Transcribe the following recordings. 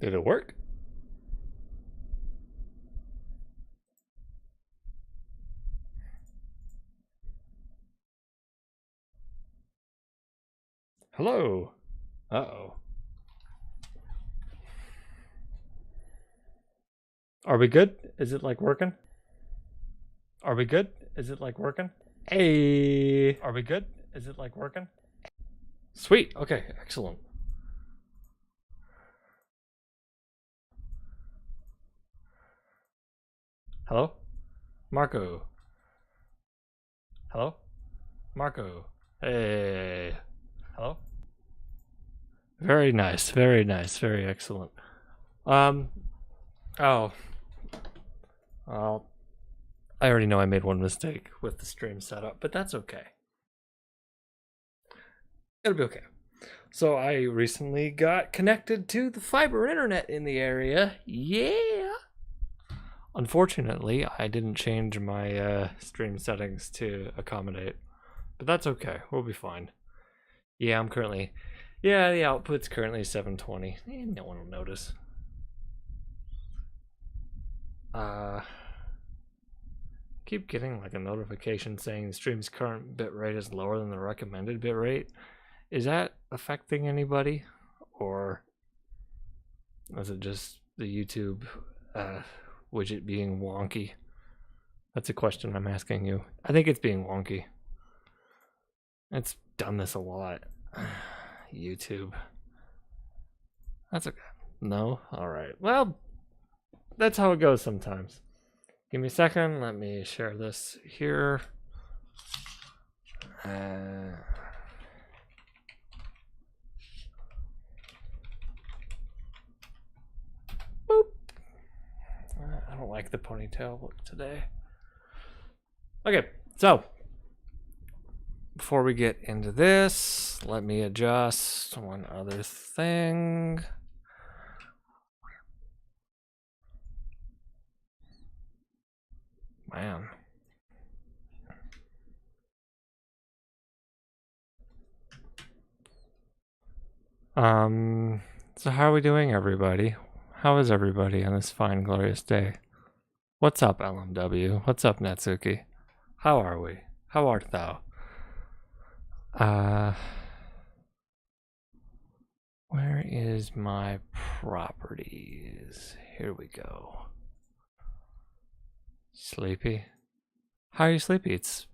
Did it work? Hello. Uh-oh. Are we good? Is it like working? Are we good? Is it like working? Hey. Are we good? Is it like working? Sweet. Okay, excellent. Hello? Marco. Hello? Marco. Hey. Hello? Very nice, very excellent. Um, oh. Well, I already know I made one mistake with the stream setup, but that's okay. It'll be okay. So I recently got connected to the fiber internet in the area. Yeah. Unfortunately, I didn't change my stream settings to accommodate, but that's okay. We'll be fine. Yeah, the output's currently 720. No one will notice. Keep getting like a notification saying the stream's current bitrate is lower than the recommended bitrate. Is that affecting anybody, or is it just the YouTube widget being wonky? That's a question I'm asking you. I think it's being wonky. It's done this a lot. YouTube. That's okay. No? Alright. Well, that's how it goes sometimes. Give me a second. Let me share this here. Boop. I don't like the ponytail look today. Okay, so before we get into this, let me adjust one other thing. Man. So how are we doing, everybody? How is everybody on this fine, glorious day? What's up, LMW? What's up, Natsuki? How are we? How art thou? Where is my properties? Here we go. Sleepy? How are you sleepy? It's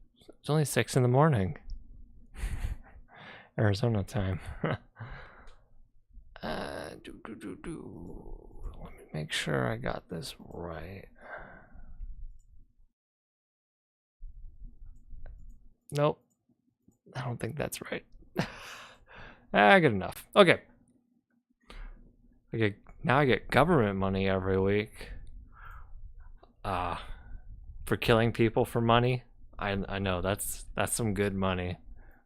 only 6 in the morning. Arizona time. Let me make sure I got this right. Nope. I don't think that's right. Good enough. Okay. Now I get government money every week. For killing people for money. I know that's some good money.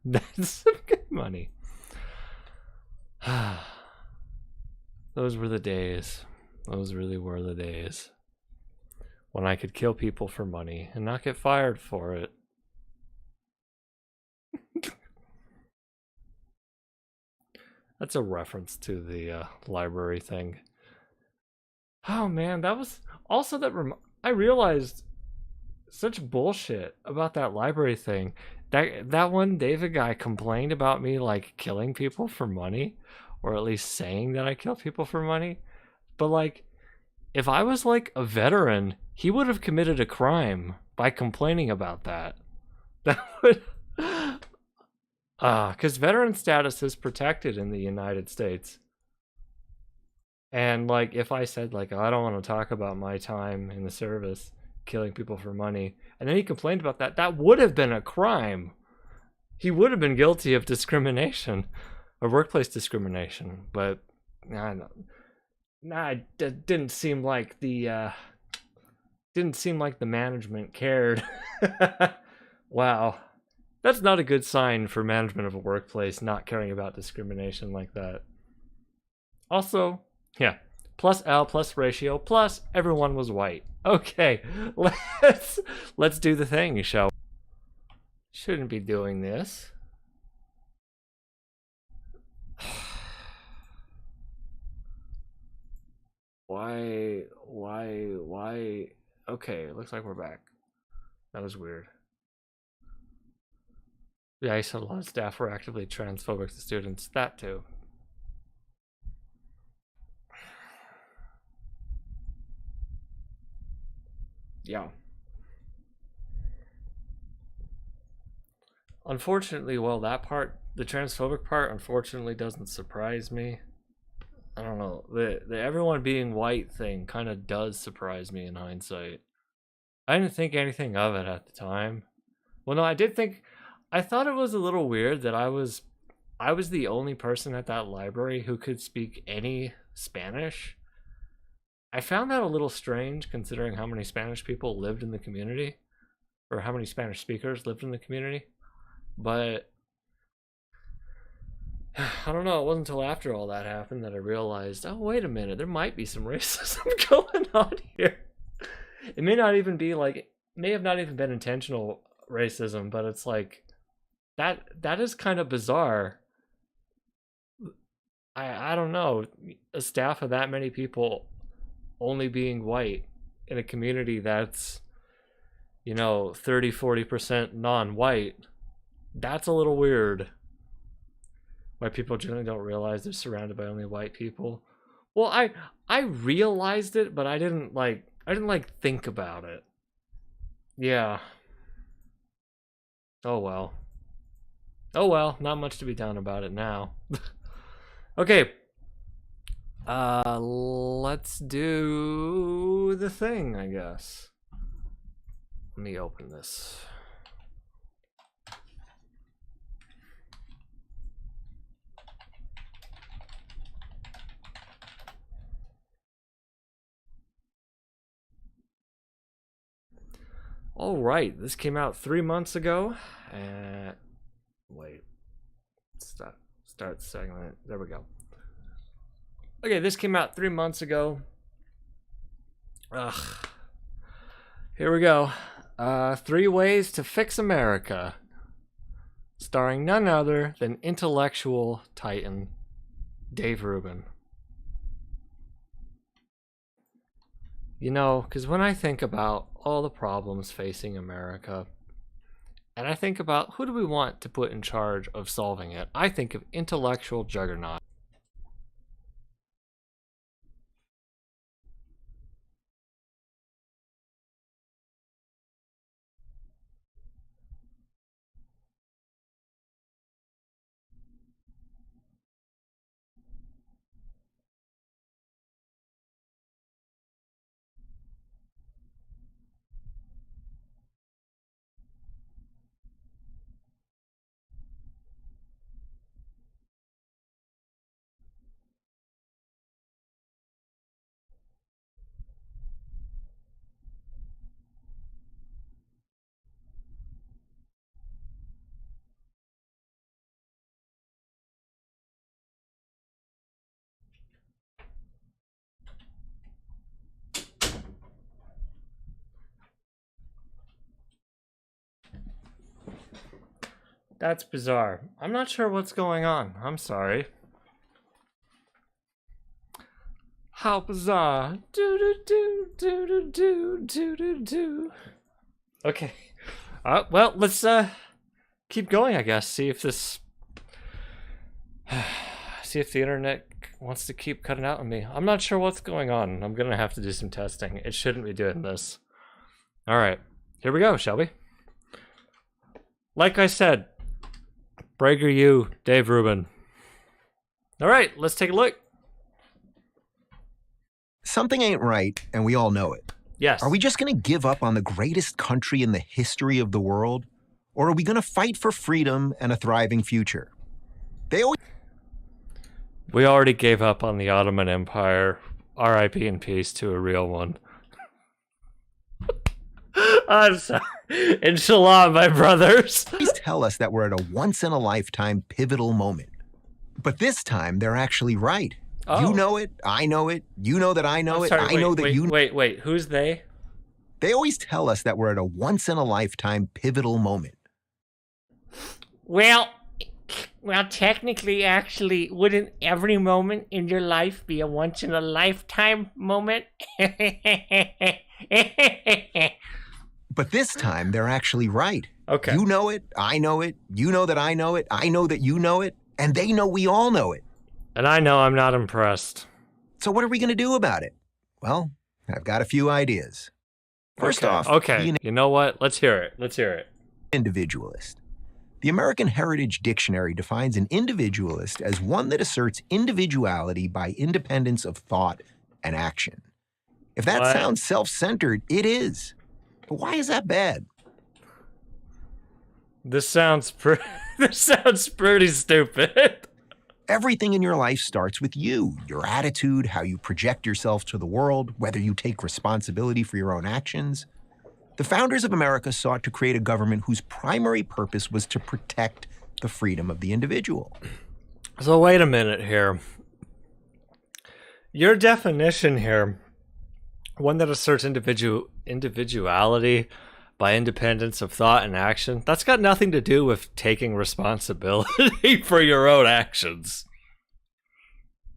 That's some good money. Those were the days. Those really were the days when I could kill people for money and not get fired for it. That's a reference to the library thing. Oh man, that was also I realized such bullshit about that library thing. That one David guy complained about me like killing people for money, or at least saying that I kill people for money. But like, if I was like a veteran, he would have committed a crime by complaining about that. That would, because veteran status is protected in the United States. And like, if I said like, oh, I don't want to talk about my time in the service killing people for money, and then he complained about that, that would have been a crime. He would have been guilty of discrimination, of workplace discrimination. But it didn't seem like the management cared. Wow, that's not a good sign for management of a workplace, not caring about discrimination like that. Also, yeah, plus L plus ratio plus everyone was white. Okay, let's do the thing, shall we? Shouldn't be doing this. Why? Okay, it looks like we're back. That was weird. Yeah, he said a lot of staff were actively transphobic to students. That too. Yeah. Unfortunately, well, that part, the transphobic part, unfortunately doesn't surprise me. I don't know. The everyone being white thing kind of does surprise me in hindsight. I didn't think anything of it at the time. Well, no, I thought it was a little weird that I was the only person at that library who could speak any Spanish. I found that a little strange considering how many Spanish people lived in the community, or how many Spanish speakers lived in the community. But I don't know, it wasn't until after all that happened that I realized, oh, wait a minute, there might be some racism going on here. It may not even be like, it may have not even been intentional racism, but it's like, that is kind of bizarre. I don't know, a staff of that many people only being white in a community that's, 30-40% non-white, that's a little weird. Why people generally don't realize they're surrounded by only white people. Well, I realized it, but I didn't think about it. Yeah. Oh well. Oh well, not much to be done about it now. Okay. Let's do the thing, I guess. Let me open this. All right, this came out 3 months ago. Wait, start segment. There we go. Okay, this came out 3 months ago. Ugh. Here we go. 3 Ways to Fix America, starring none other than intellectual titan Dave Rubin. Because when I think about all the problems facing America, and I think about who do we want to put in charge of solving it, I think of intellectual juggernaut. That's bizarre. I'm not sure what's going on. I'm sorry. How bizarre. Do do do do do do do do. Okay. Well, let's keep going, I guess. See if the internet wants to keep cutting out on me. I'm not sure what's going on. I'm gonna have to do some testing. It shouldn't be doing this. All right. Here we go, shall we? Like I said, PragerU, Dave Rubin. All right, let's take a look. Something ain't right, and we all know it. Yes. Are we just going to give up on the greatest country in the history of the world? Or are we going to fight for freedom and a thriving future? We already gave up on the Ottoman Empire. R.I.P. in peace to a real one. I'm sorry. Inshallah, my brothers. Please tell us that we're at a once-in-a-lifetime pivotal moment. But this time, they're actually right. Oh. You know it, I know it, you know that I know it, I know that you... Wait, who's they? They always tell us that we're at a once-in-a-lifetime pivotal moment. Well, Well, technically, actually, wouldn't every moment in your life be a once-in-a-lifetime moment? But this time, they're actually right. Okay. You know it, I know it, you know that I know it, I know that you know it, and they know we all know it. And I know I'm not impressed. So what are we going to do about it? Well, I've got a few ideas. First off, okay, you know what? Let's hear it. Let's hear it. Individualist. The American Heritage Dictionary defines an individualist as one that asserts individuality by independence of thought and action. If that sounds self-centered, it is. But why is that bad? This sounds pretty stupid. Everything in your life starts with you, your attitude, how you project yourself to the world, whether you take responsibility for your own actions. The founders of America sought to create a government whose primary purpose was to protect the freedom of the individual. So wait a minute here. Your definition here, one that asserts individuality by independence of thought and action, that's got nothing to do with taking responsibility for your own actions.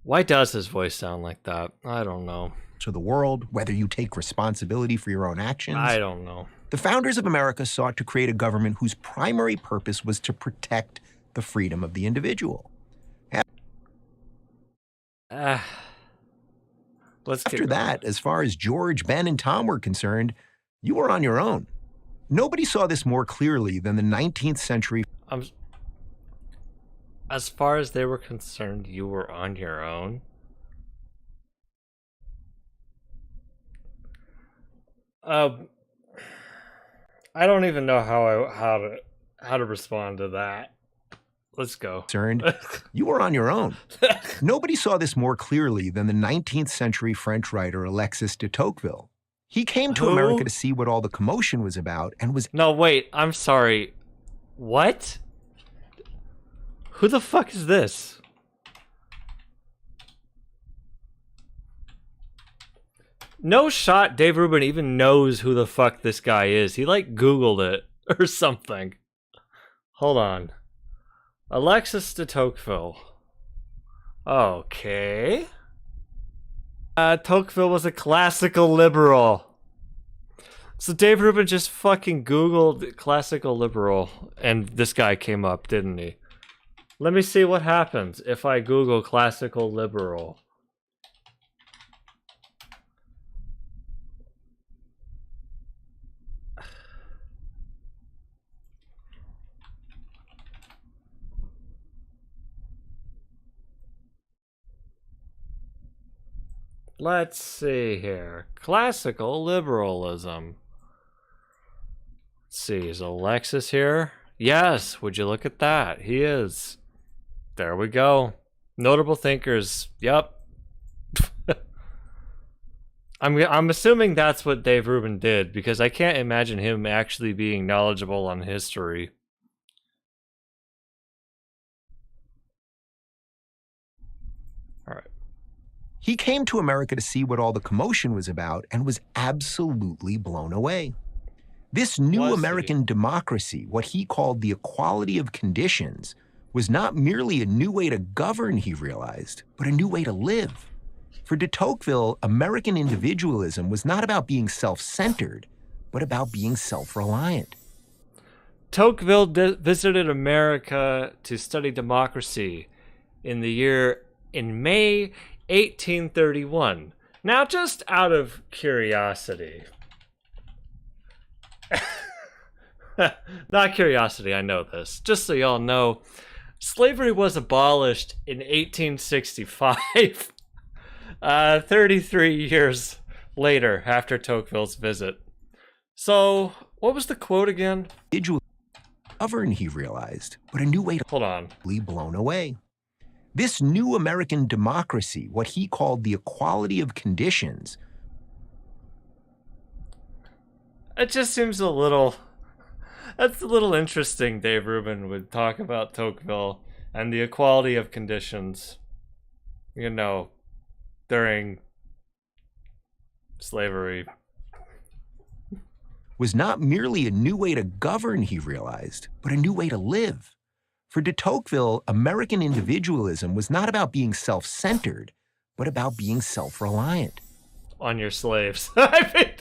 Why does his voice sound like that? I don't know. To the world, whether you take responsibility for your own actions. I don't know. The founders of America sought to create a government whose primary purpose was to protect the freedom of the individual. After that, as far as George, Ben, and Tom were concerned, you were on your own. Nobody saw this more clearly than the 19th century. As far as they were concerned, you were on your own? I don't even know how to respond to that. Let's go. You were on your own. Nobody saw this more clearly than the 19th century French writer Alexis de Tocqueville. He came to America to see what all the commotion was about and was... No, wait, I'm sorry. What? Who the fuck is this? No shot Dave Rubin even knows who the fuck this guy is. He like Googled it or something. Hold on. Alexis de Tocqueville. Okay. Tocqueville was a classical liberal. So Dave Rubin just fucking Googled classical liberal and this guy came up, didn't he? Let me see what happens if I Google classical liberal. Let's see here. Classical liberalism. Let's see, is Alexis here? Yes, would you look at that? He is. There we go. Notable thinkers. Yep. I'm assuming that's what Dave Rubin did, because I can't imagine him actually being knowledgeable on history. All right. He came to America to see what all the commotion was about and was absolutely blown away. This new American democracy, what he called the equality of conditions, was not merely a new way to govern, he realized, but a new way to live. For de Tocqueville, American individualism was not about being self-centered, but about being self-reliant. Tocqueville visited America to study democracy in May 1831. Now, just out of curiosity. Not curiosity, I know this. Just so y'all know, slavery was abolished in 1865. 33 years later after Tocqueville's visit. So, what was the quote again? Govern, he realized, but a new way to... Hold on. ...be blown away. This new American democracy, what he called the equality of conditions... It just seems a little... That's a little interesting. Dave Rubin would talk about Tocqueville and the equality of conditions, you know, during slavery. Was not merely a new way to govern, he realized, but a new way to live. For de Tocqueville, American individualism was not about being self-centered, but about being self-reliant. On your slaves. I mean,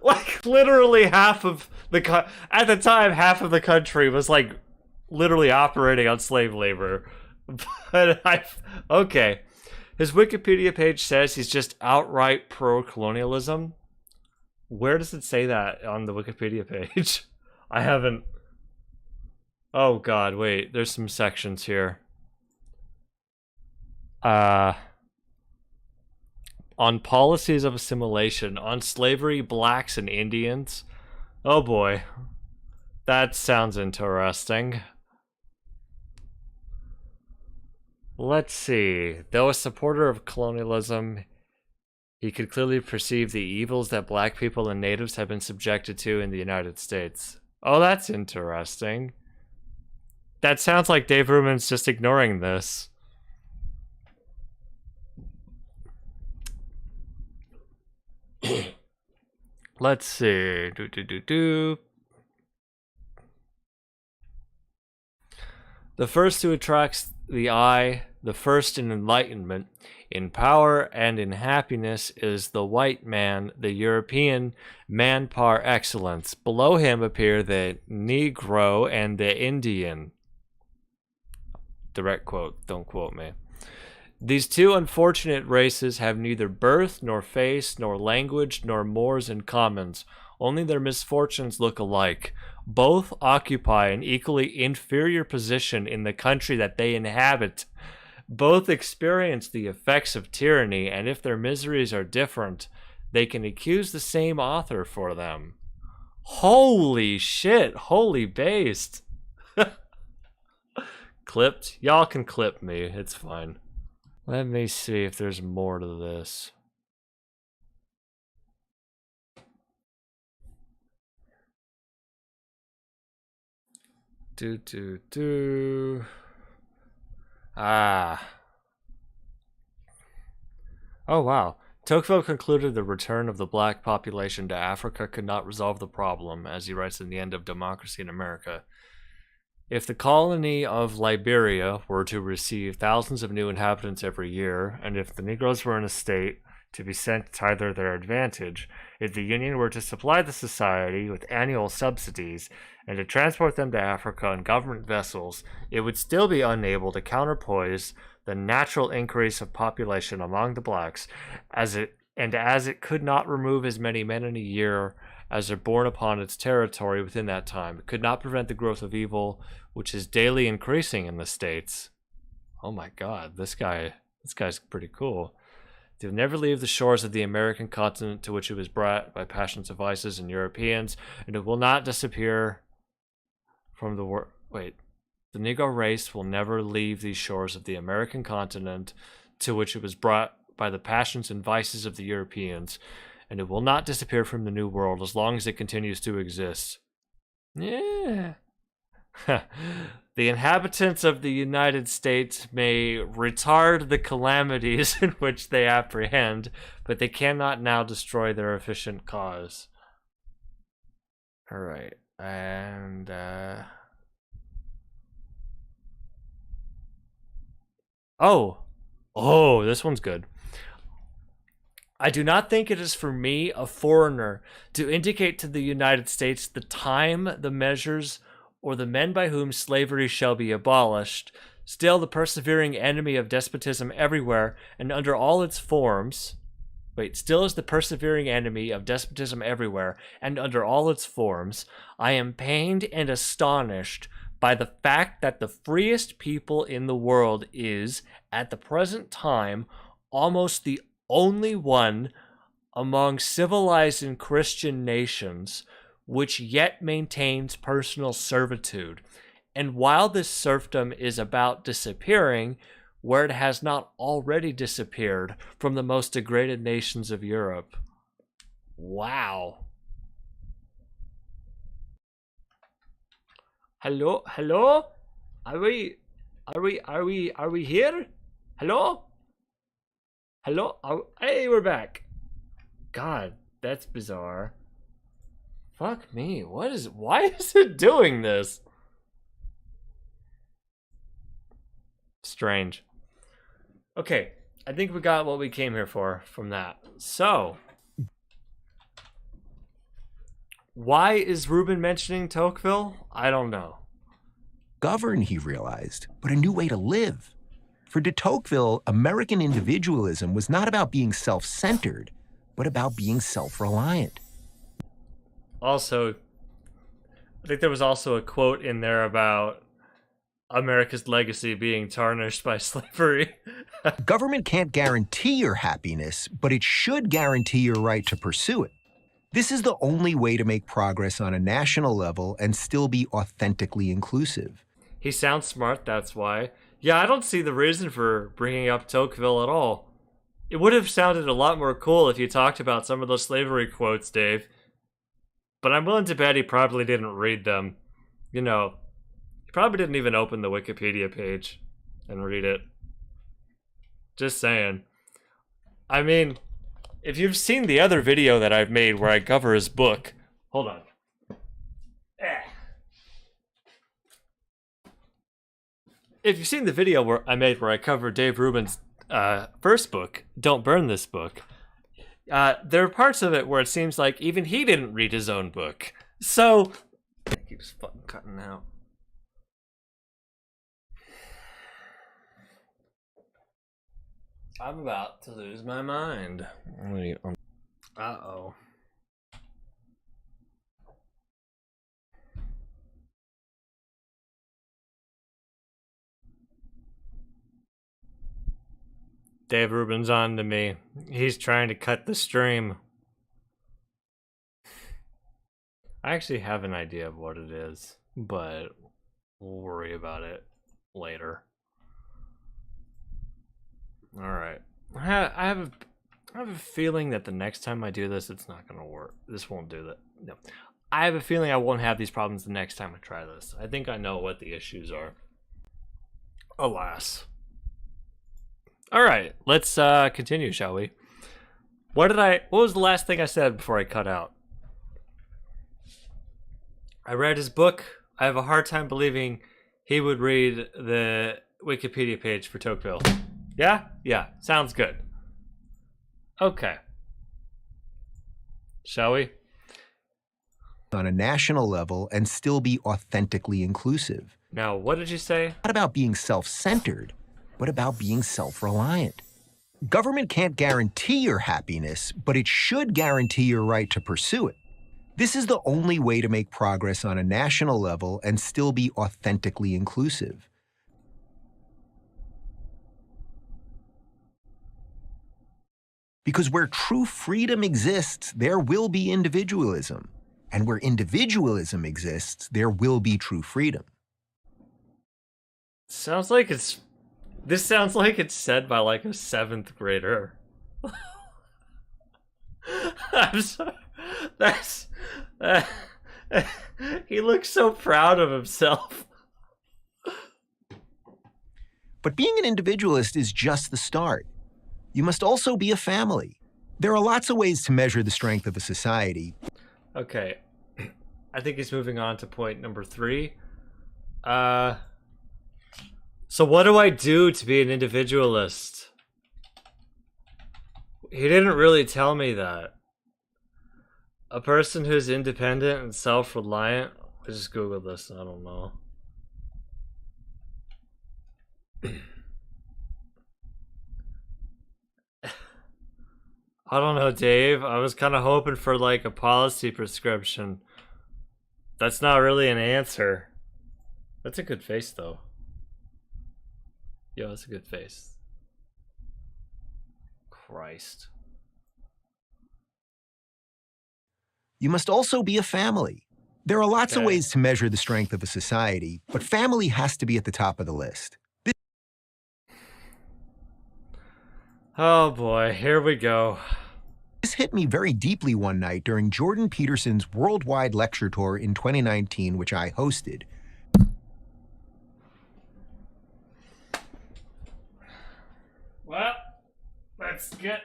like literally half of the at the time, half of the country was like literally operating on slave labor. But okay. His Wikipedia page says he's just outright pro-colonialism. Where does it say that on the Wikipedia page? I haven't. Oh god, wait. There's some sections here. On policies of assimilation, on slavery, blacks, and Indians. Oh boy. That sounds interesting. Let's see. Though a supporter of colonialism, he could clearly perceive the evils that black people and natives have been subjected to in the United States. Oh, that's interesting. That sounds like Dave Rubin's just ignoring this. Let's see. The first who attracts the eye, the first in enlightenment, in power, and in happiness is the white man, the European man par excellence. Below him appear the Negro and the Indian. Direct quote, don't quote me. These two unfortunate races have neither birth, nor face, nor language, nor mores in commons. Only their misfortunes look alike. Both occupy an equally inferior position in the country that they inhabit. Both experience the effects of tyranny, and if their miseries are different, they can accuse the same author for them. Holy shit, holy based. Clipped? Y'all can clip me, it's fine. Let me see if there's more to this. Oh wow. Tocqueville concluded the return of the black population to Africa could not resolve the problem, as he writes in The End of Democracy in America. If the colony of Liberia were to receive thousands of new inhabitants every year, and if the Negroes were in a state to be sent to either their advantage, if the Union were to supply the society with annual subsidies and to transport them to Africa on government vessels, it would still be unable to counterpoise the natural increase of population among the blacks, as it could not remove as many men in a year as are born upon its territory within that time. It could not prevent the growth of evil, which is daily increasing in the States. Oh my god, this guy's pretty cool. It will never leave the shores of the American continent to which it was brought by passions of vices and Europeans, and it will not disappear from the world. Wait. The Negro race will never leave these shores of the American continent to which it was brought by the passions and vices of the Europeans, and it will not disappear from the New World as long as it continues to exist. Yeah. The inhabitants of the United States may retard the calamities in which they apprehend, but they cannot now destroy their efficient cause. Alright, and Oh, this one's good. I do not think it is for me, a foreigner, to indicate to the United States the time, the measures, or the men by whom slavery shall be abolished. Still, the persevering enemy of despotism everywhere and under all its forms. Still is the persevering enemy of despotism everywhere and under all its forms. I am pained and astonished by the fact that the freest people in the world is, at the present time, almost the only one among civilized and Christian nations which yet maintains personal servitude. And while this serfdom is about disappearing, where it has not already disappeared from the most degraded nations of Europe. Wow. Hello? Are we here? Hello? Hey, we're back. God, that's bizarre. Fuck me. Why is it doing this? strange. Okay, I think we got what we came here for from that. So, why is Rubin mentioning Tocqueville? I don't know. Govern, he realized, but a new way to live. For de Tocqueville, American individualism was not about being self-centered, but about being self-reliant. Also, I think there was also a quote in there about America's legacy being tarnished by slavery. Government can't guarantee your happiness, but it should guarantee your right to pursue it. This is the only way to make progress on a national level and still be authentically inclusive. He sounds smart, that's why. Yeah, I don't see the reason for bringing up Tocqueville at all. It would have sounded a lot more cool if you talked about some of those slavery quotes, Dave. But I'm willing to bet he probably didn't read them. You know, he probably didn't even open the Wikipedia page and read it. Just saying. I mean, if you've seen the other video that I've made where I cover his book... Hold on. If you've seen the video where I covered Dave Rubin's first book, Don't Burn This Book, there are parts of it where it seems like even he didn't read his own book. So, it keeps fucking cutting out. I'm about to lose my mind. Uh-oh. Dave Rubin's on to me. He's trying to cut the stream. I actually have an idea of what it is, but we'll worry about it later. Alright. I have a feeling that the next time I do this, it's not going to work. This won't do that. No. I have a feeling I won't have these problems the next time I try this. I think I know what the issues are. Alas. All right, let's continue, shall we? What was the last thing I said before I cut out? I read his book. I have a hard time believing he would read the Wikipedia page for Tocqueville. Yeah? Yeah, sounds good. Okay. Shall we? On a national level and still be authentically inclusive. Now, what did you say? Not about being self-centered, but about being self-reliant. Government can't guarantee your happiness, but it should guarantee your right to pursue it. This is the only way to make progress on a national level and still be authentically inclusive. Because where true freedom exists, there will be individualism. And where individualism exists, there will be true freedom. This sounds like it's said by like a 7th grader. I'm sorry. He looks so proud of himself. But being an individualist is just the start. You must also be a family. There are lots of ways to measure the strength of a society. Okay. I think he's moving on to point number 3. So what do I do to be an individualist? He didn't really tell me that. A person who's independent and self-reliant. I just googled this, I don't know. I don't know, Dave. I was kind of hoping for like a policy prescription. That's not really an answer. That's a good face though. Yo, that's a good face. Christ. You must also be a family. There are lots of ways to measure the strength of a society, but family has to be at the top of the list. Oh boy, here we go. This hit me very deeply one night during Jordan Peterson's worldwide lecture tour in 2019, which I hosted. Well, let's get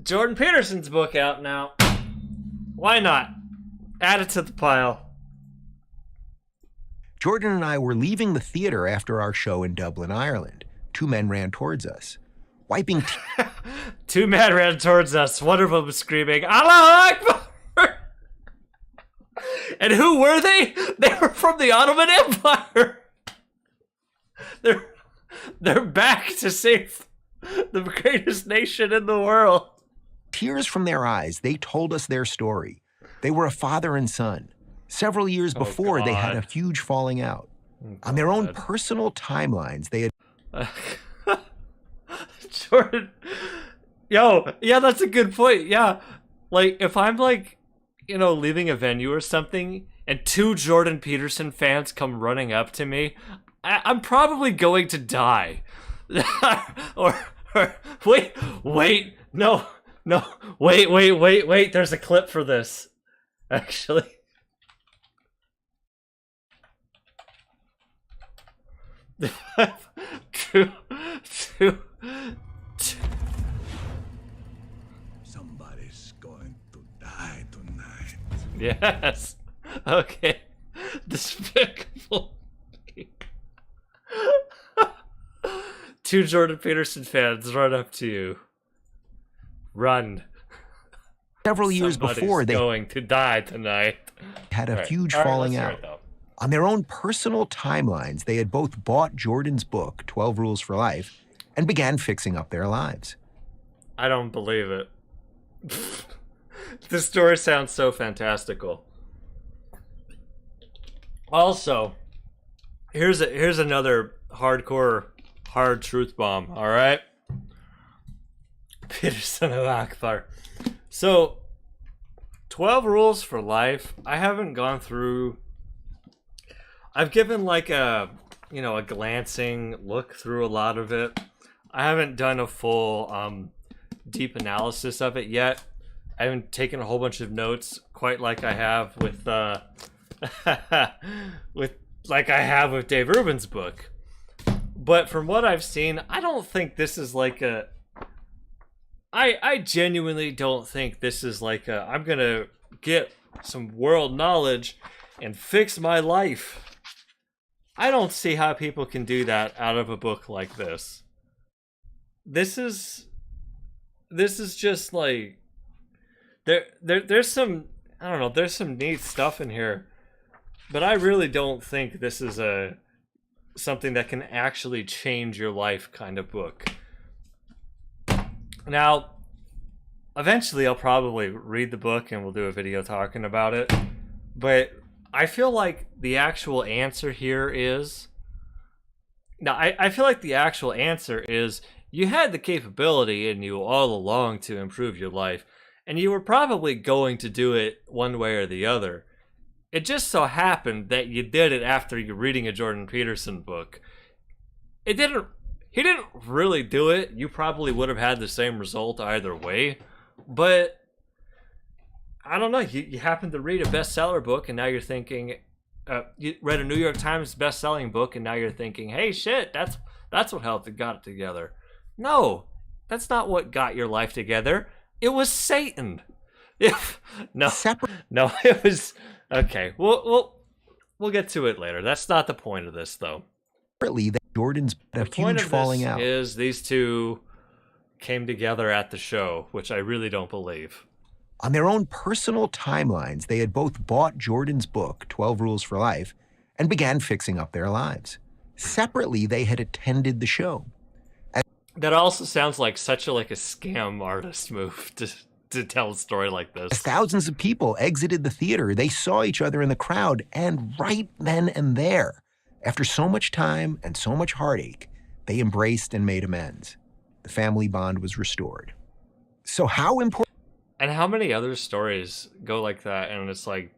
Jordan Peterson's book out now. Why not? Add it to the pile. Jordan and I were leaving the theater after our show in Dublin, Ireland. Two men ran towards us, wiping Two men ran towards us. One of them was screaming, "Allah Akbar!" And who were they? They were from the Ottoman Empire. They're back to save the greatest nation in the world. tears from their eyes. They told us their story. They were a father and son. Several years before, they had a huge falling out. On their own personal timelines, they had... Jordan. Yo, yeah, that's a good point. Yeah. Like, if I'm like, you know, leaving a venue or something, and two Jordan Peterson fans come running up to me, I'm probably going to die. or wait, no, wait, there's a clip for this, actually. two. Somebody's going to die tonight. Yes. Okay. Despicable. Two Jordan Peterson fans run up to you. Run. Several years before, they going to die tonight. Had a huge falling out. On their own personal timelines, they had both bought Jordan's book, 12 Rules for Life, and began fixing up their lives. I don't believe it. This story sounds so fantastical. Also, here's another hardcore hard truth bomb, all right? Peterson of Akbar. So, 12 Rules for Life, I haven't gone through... I've given like a glancing look through a lot of it. I haven't done a full deep analysis of it yet. I haven't taken a whole bunch of notes quite like I have with with Dave Rubin's book. But from what I've seen, I don't think this is like a... I genuinely don't think this is like a... I'm gonna get some world knowledge and fix my life. I don't see how people can do that out of a book like this. This is just like... There's some... I don't know, there's some neat stuff in here. But I really don't think this is something that can actually change your life kind of book. Now, eventually I'll probably read the book and we'll do a video talking about it. But I feel like the actual answer here is... Now, I feel like the actual answer is you had the capability in you all along to improve your life. And you were probably going to do it one way or the other. It just so happened that you did it after you're reading a Jordan Peterson book. He didn't really do it. You probably would have had the same result either way. But I don't know. You happen to read a bestseller book and now you're thinking, you read a New York Times best-selling book and now you're thinking, hey, shit, that's what helped it got it together. No, that's not what got your life together. It was Satan. No, it was... Okay, we'll get to it later. That's not the point of this, though. Separately, Jordan's a huge falling out. Is these two came together at the show, which I really don't believe. On their own personal timelines, they had both bought Jordan's book, 12 Rules for Life, and began fixing up their lives. Separately, they had attended the show. That also sounds like such a scam artist move to tell a story like this. As thousands of people exited the theater, they saw each other in the crowd, and right then and there, after so much time and so much heartache, they embraced and made amends. The family bond was restored. So how important... And how many other stories go like that, and it's like,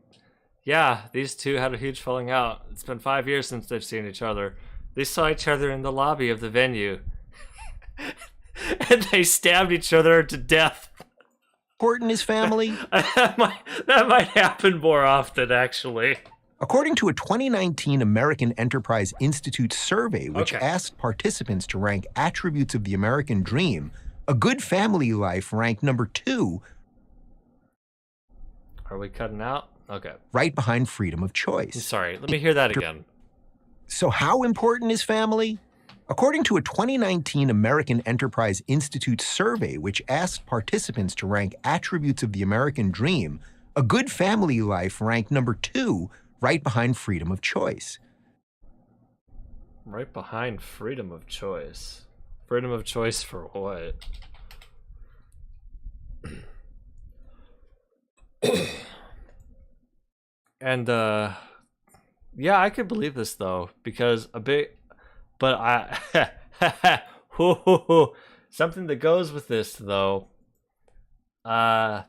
yeah, these two had a huge falling out. It's been 5 years since they've seen each other. They saw each other in the lobby of the venue. And they stabbed each other to death. Important is family? that might happen more often, actually. According to a 2019 American Enterprise Institute survey, which asked participants to rank attributes of the American dream, a good family life ranked number 2. Are we cutting out? Okay. Right behind freedom of choice. Sorry, let me hear that again. So how important is family? According to a 2019 American Enterprise Institute survey, which asked participants to rank attributes of the American dream, a good family life ranked number 2, right behind freedom of choice. Right behind freedom of choice. Freedom of choice for what? And yeah, I could believe this though, because but something that goes with this though. You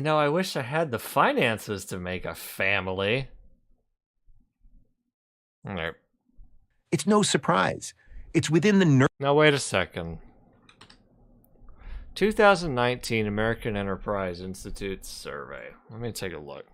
know, I wish I had the finances to make a family. All right. It's no surprise. It's within the Now wait a second. 2019 American Enterprise Institute survey. Let me take a look.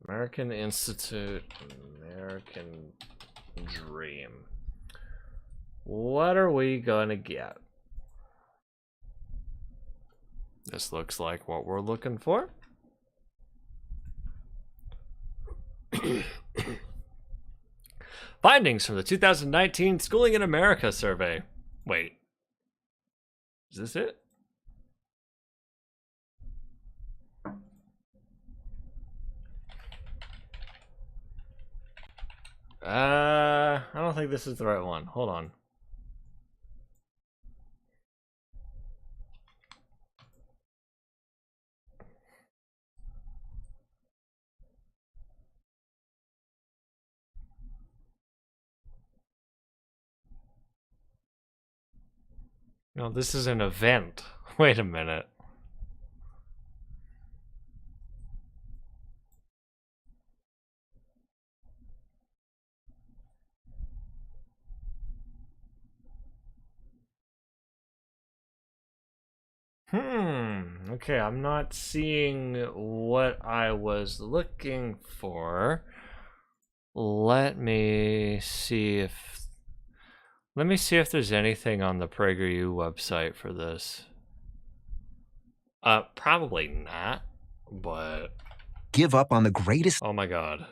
American Institute, American Dream. What are we gonna get? This looks like what we're looking for. Findings from the 2019 Schooling in America survey. Wait. Is this it? I don't think this is the right one. Hold on. No, this is an event. Wait a minute. Okay, I'm not seeing what I was looking for. Let me see if there's anything on the PragerU website for this. Probably not, but give up on the greatest. Oh my god.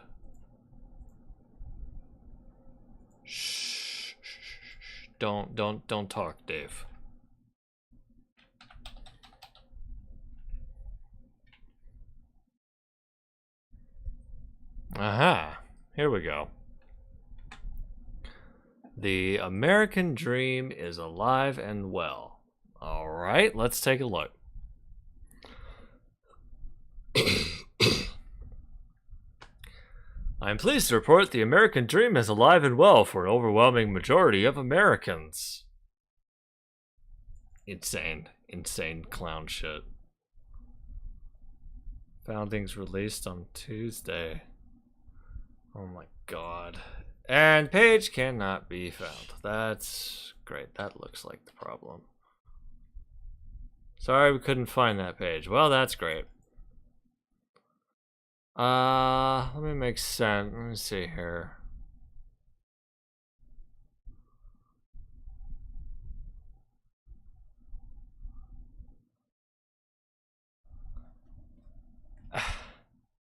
Shh. Don't talk, Dave. Aha. Here we go. The American dream is alive and well. All right, let's take a look. I'm pleased to report the American dream is alive and well for an overwhelming majority of Americans. Insane clown shit. Foundings released on Tuesday. Oh my god. And page cannot be found. That's great. That looks like the problem. Sorry we couldn't find that page. Well, that's great. Let me make sense. Let me see here.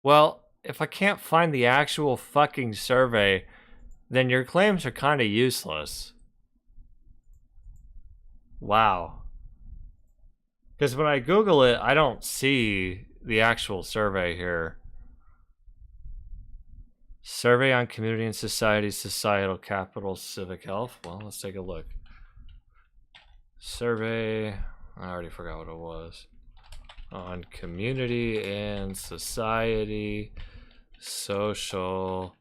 Well, if I can't find the actual fucking survey, then your claims are kind of useless. Wow. Because when I Google it, I don't see the actual survey here. Survey on Community and Society, Societal Capital, Civic Health. Well, let's take a look. Survey, I already forgot what it was. On Community and Society, Social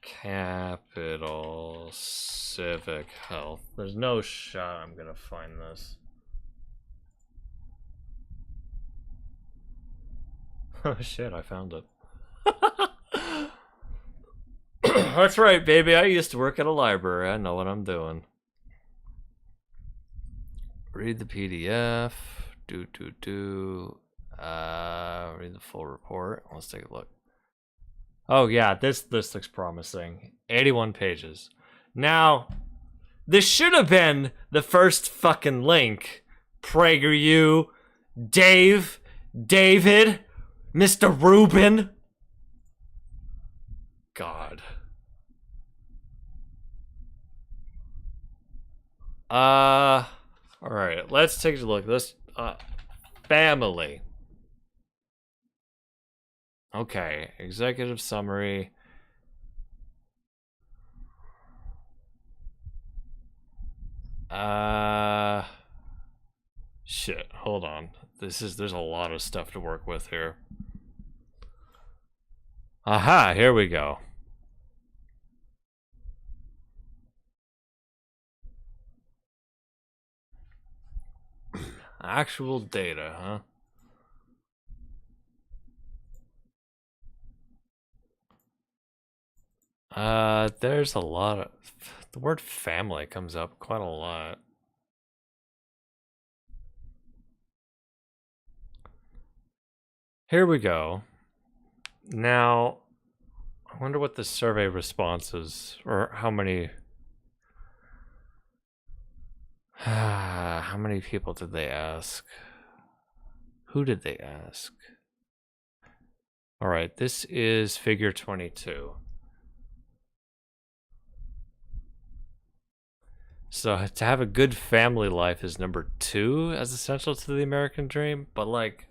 Capital, Civic Health. There's no shot I'm gonna find this. Oh shit, I found it. That's right, baby. I used to work at a library. I know what I'm doing. Read the PDF. Read the full report. Let's take a look. Oh yeah, this looks promising. 81 pages. Now, this should have been the first fucking link. PragerU, Dave, David, Mr. Rubin. God. Alright, let's take a look. Let's, family. Okay, executive summary. Shit, hold on. There's a lot of stuff to work with here. Aha, here we go. Actual data, huh? There's a lot of... The word family comes up quite a lot. Here we go. Now, I wonder what the survey responses, or how many... how many people did they ask? Who did they ask? Alright, this is figure 22. So to have a good family life is number 2 as essential to the American dream, but like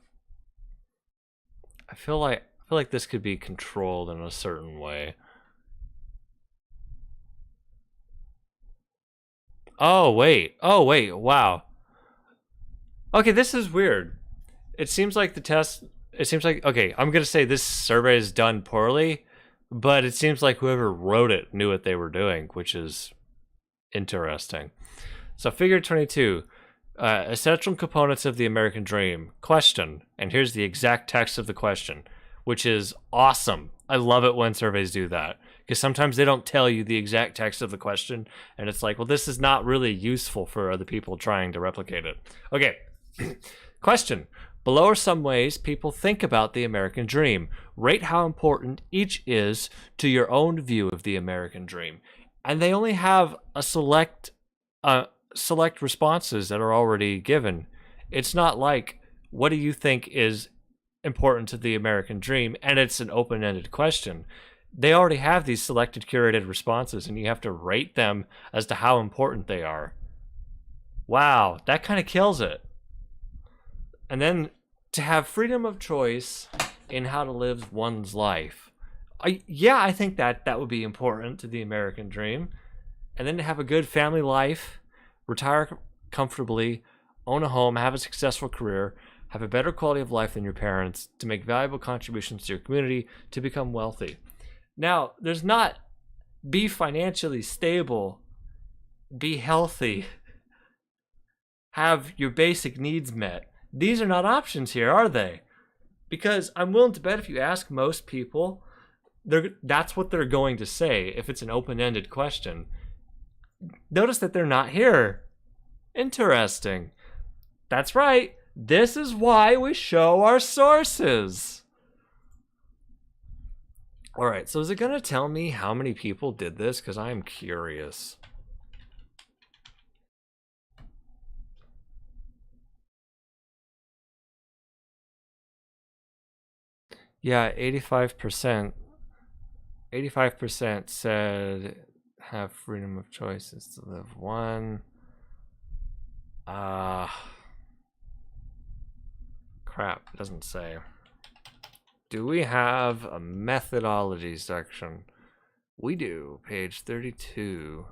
I feel like this could be controlled in a certain way. Oh wait, wow. Okay, this is weird. It seems like okay, I'm gonna say this survey is done poorly, but it seems like whoever wrote it knew what they were doing, which is interesting. So figure 22, essential components of the American dream. Question, and here's the exact text of the question, which is awesome. I love it when surveys do that, because sometimes they don't tell you the exact text of the question, and it's like, well, this is not really useful for other people trying to replicate it. Okay, question. Below are some ways people think about the American dream. Rate how important each is to your own view of the American dream. And they only have a select responses that are already given. It's not like, what do you think is important to the American dream? And it's an open-ended question. They already have these selected curated responses, and you have to rate them as to how important they are. Wow, that kind of kills it. And then to have freedom of choice in how to live one's life. I think that would be important to the American dream. And then to have a good family life, retire comfortably, own a home, have a successful career, have a better quality of life than your parents, to make valuable contributions to your community, to become wealthy. Now, there's not be financially stable, be healthy, have your basic needs met. These are not options here, are they? Because I'm willing to bet if you ask most people, that's what they're going to say if it's an open-ended question. Notice that they're not here. Interesting. That's right. This is why we show our sources. All right, so is it going to tell me how many people did this? Because I'm curious. Yeah, 85%. 85% said have freedom of choices to live one. Crap, it doesn't say. Do we have a methodology section? We do, page 32.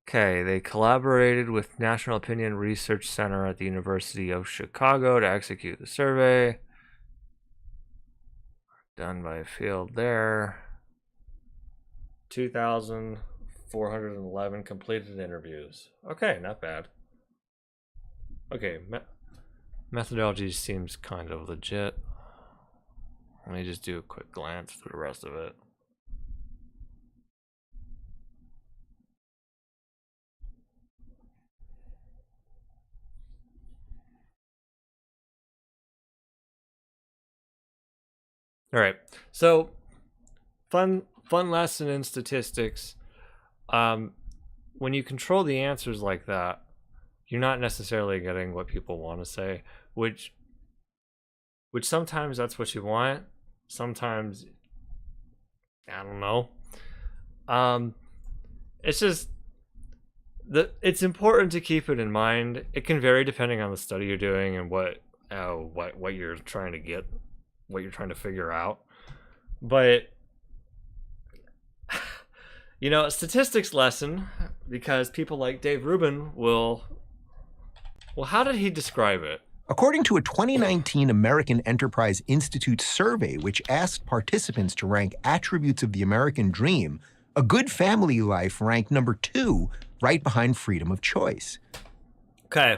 Okay, they collaborated with National Opinion Research Center at the University of Chicago to execute the survey. Done by a field there. 2,411 completed interviews. Okay, not bad. Okay, methodology seems kind of legit. Let me just do a quick glance through the rest of it. All right. So, fun lesson in statistics. When you control the answers like that, you're not necessarily getting what people want to say, which sometimes that's what you want. Sometimes, I don't know. It's just it's important to keep it in mind. It can vary depending on the study you're doing and what you're trying to get, what you're trying to figure out. But you know, a statistics lesson, because people like Dave Rubin will, well, how did he describe it? According to a 2019 American Enterprise Institute survey, which asked participants to rank attributes of the American dream, a good family life ranked number 2, right behind freedom of choice. Okay.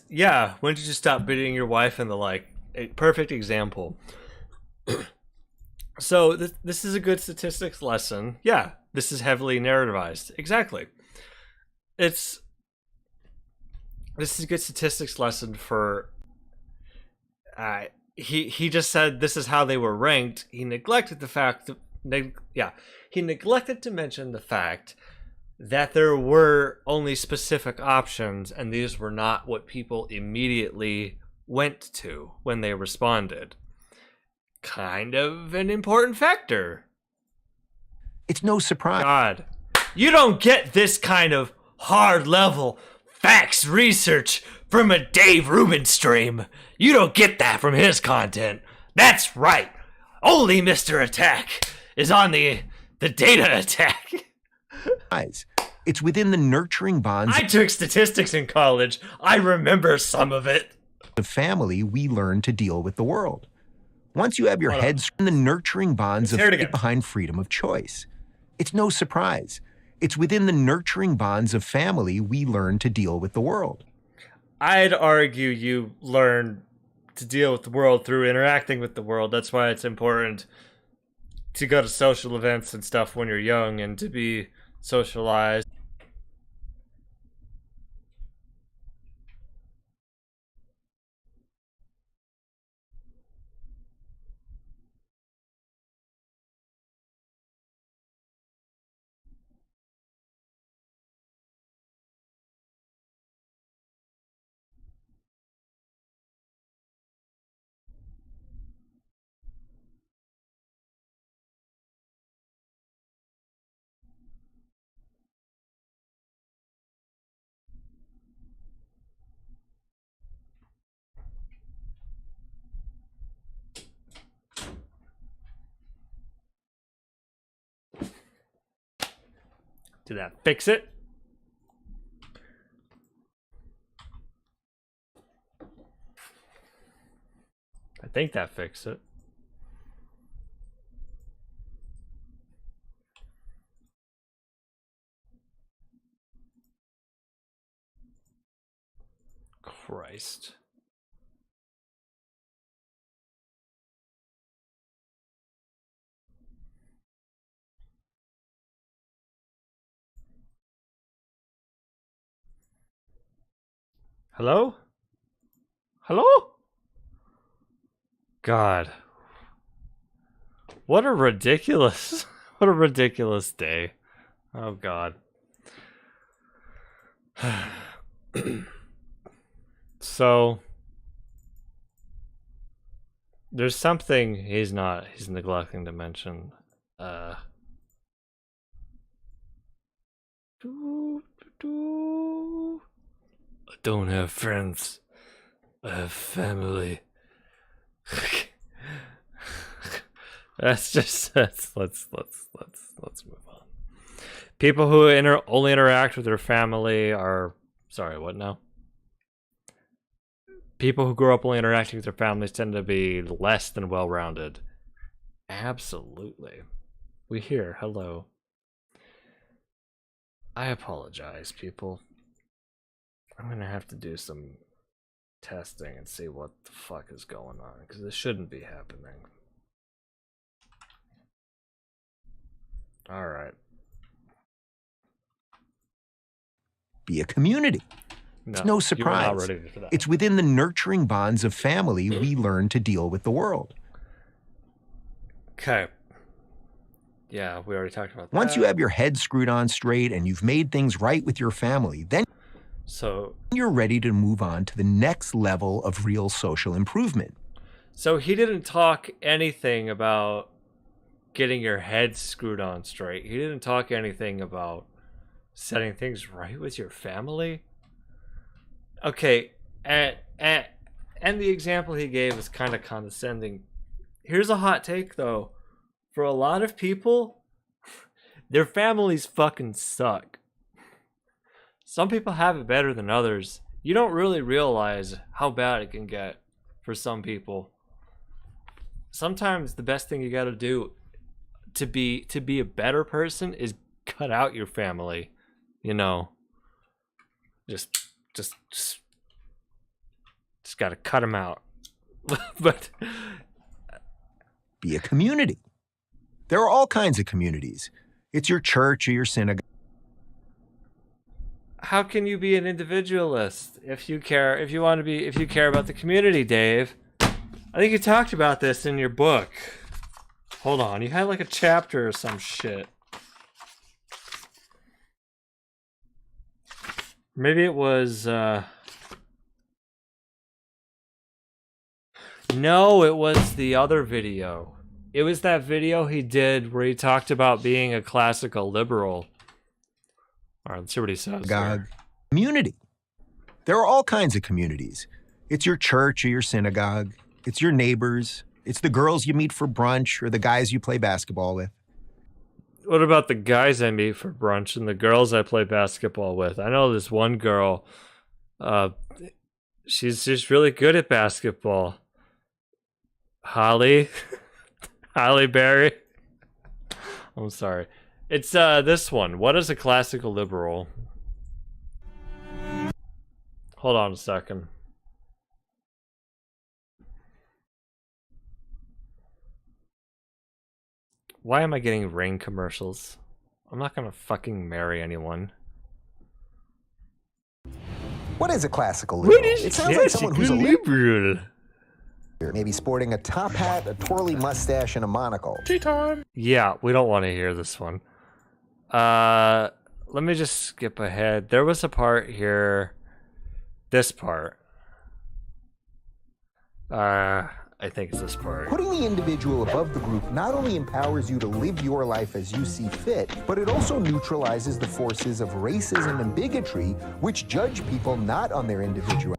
Yeah, when did you stop beating your wife and the like? A perfect example. So this is a good statistics lesson. Yeah, this is heavily narrativized. Exactly. This is a good statistics lesson for. He just said this is how they were ranked. He neglected the fact he neglected to mention the fact that there were only specific options, and these were not what people immediately went to when they responded. Kind of an important factor. It's no surprise. God, you don't get this kind of hard level facts research from a Dave Rubin stream. You don't get that from his content. That's right. Only Mr. Attack is on the data attack. It's within the nurturing bonds. I took statistics in college. I remember some of it. Of family, we learn to deal with the world. Once you have your heads in the nurturing bonds of behind freedom of choice. It's no surprise. It's within the nurturing bonds of family we learn to deal with the world. I'd argue you learn to deal with the world through interacting with the world. That's why it's important to go to social events and stuff when you're young and to be socialized. Did that fix it? I think that fixed it. Christ. Hello? Hello? God. What a ridiculous, what a ridiculous day. Oh God. So there's something he's neglecting to mention. I don't have friends. I have family. Let's move on. People who only interact with their family are, sorry, what now? People who grow up only interacting with their families tend to be less than well-rounded. Absolutely. We hear, hello. I apologize, people. I'm gonna have to do some testing and see what the fuck is going on, because this shouldn't be happening. Alright. Be a community. It's no you were not surprise. ready for that. It's within the nurturing bonds of family we learn to deal with the world. Okay. Yeah, we already talked about that. Once you have your head screwed on straight and you've made things right with your family, then you're ready to move on to the next level of real social improvement. So he didn't talk anything about getting your head screwed on straight. He didn't talk anything about setting things right with your family. Okay, and the example he gave is kind of condescending. Here's a hot take, though. For a lot of people, their families fucking suck. Some people have it better than others. You don't really realize how bad it can get for some people. Sometimes the best thing you got to do to be a better person is cut out your family. You know, just got to cut them out. But be a community. There are all kinds of communities. It's your church or your synagogue. How can you be an individualist if you care about the community, Dave? I think you talked about this in your book. Hold on, you had like a chapter or some shit. Maybe it was no, it was the other video. It was that video he did where he talked about being a classical liberal. All right, let's see what he says. Community. There are all kinds of communities. It's your church or your synagogue. It's your neighbors. It's the girls you meet for brunch or the guys you play basketball with. What about the guys I meet for brunch and the girls I play basketball with? I know this one girl. She's just really good at basketball. Holly. Holly Berry. I'm sorry. It's this one. What is a classical liberal? Hold on a second. Why am I getting Ring commercials? I'm not gonna fucking marry anyone. What is a classical liberal? It sounds like someone who's a liberal. Maybe sporting a top hat, a twirly mustache, and a monocle. Tea time. Yeah, we don't want to hear this one. Let me just skip ahead. There was a part here. This part. I think it's this part. Putting the individual above the group not only empowers you to live your life as you see fit, but it also neutralizes the forces of racism and bigotry, which judge people not on their individuality,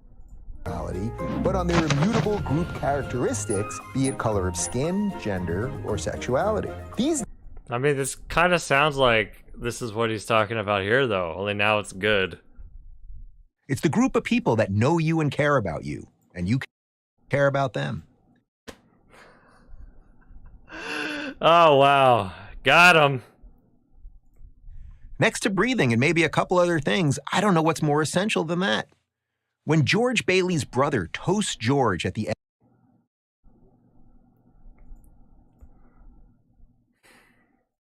but on their immutable group characteristics, be it color of skin, gender, or sexuality. I mean, this kind of sounds like this is what he's talking about here, though, only now it's good. It's the group of people that know you and care about you, and you care about them. Oh, wow. Got him. Next to breathing and maybe a couple other things, I don't know what's more essential than that. When George Bailey's brother toasts George at the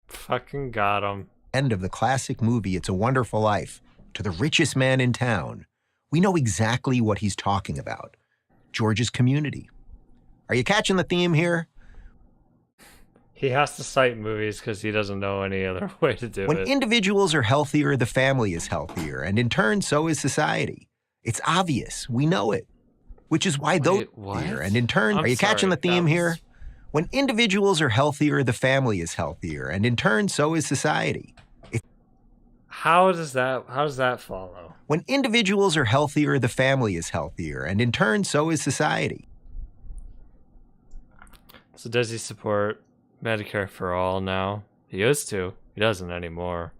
Fucking got him. end of the classic movie It's a Wonderful Life to the richest man in town, we know exactly what he's talking about. George's community. Are you catching the theme here? He has to cite movies because he doesn't know any other way to do it. When individuals are healthier, the family is healthier, and in turn, so is society. It's obvious. We know it. Which is why those here, and in turn, are you catching the theme here? When individuals are healthier, the family is healthier, and in turn, so is society. How does that follow? When individuals are healthier, the family is healthier, and in turn, so is society. So does he support Medicare for all now? He used to. He doesn't anymore.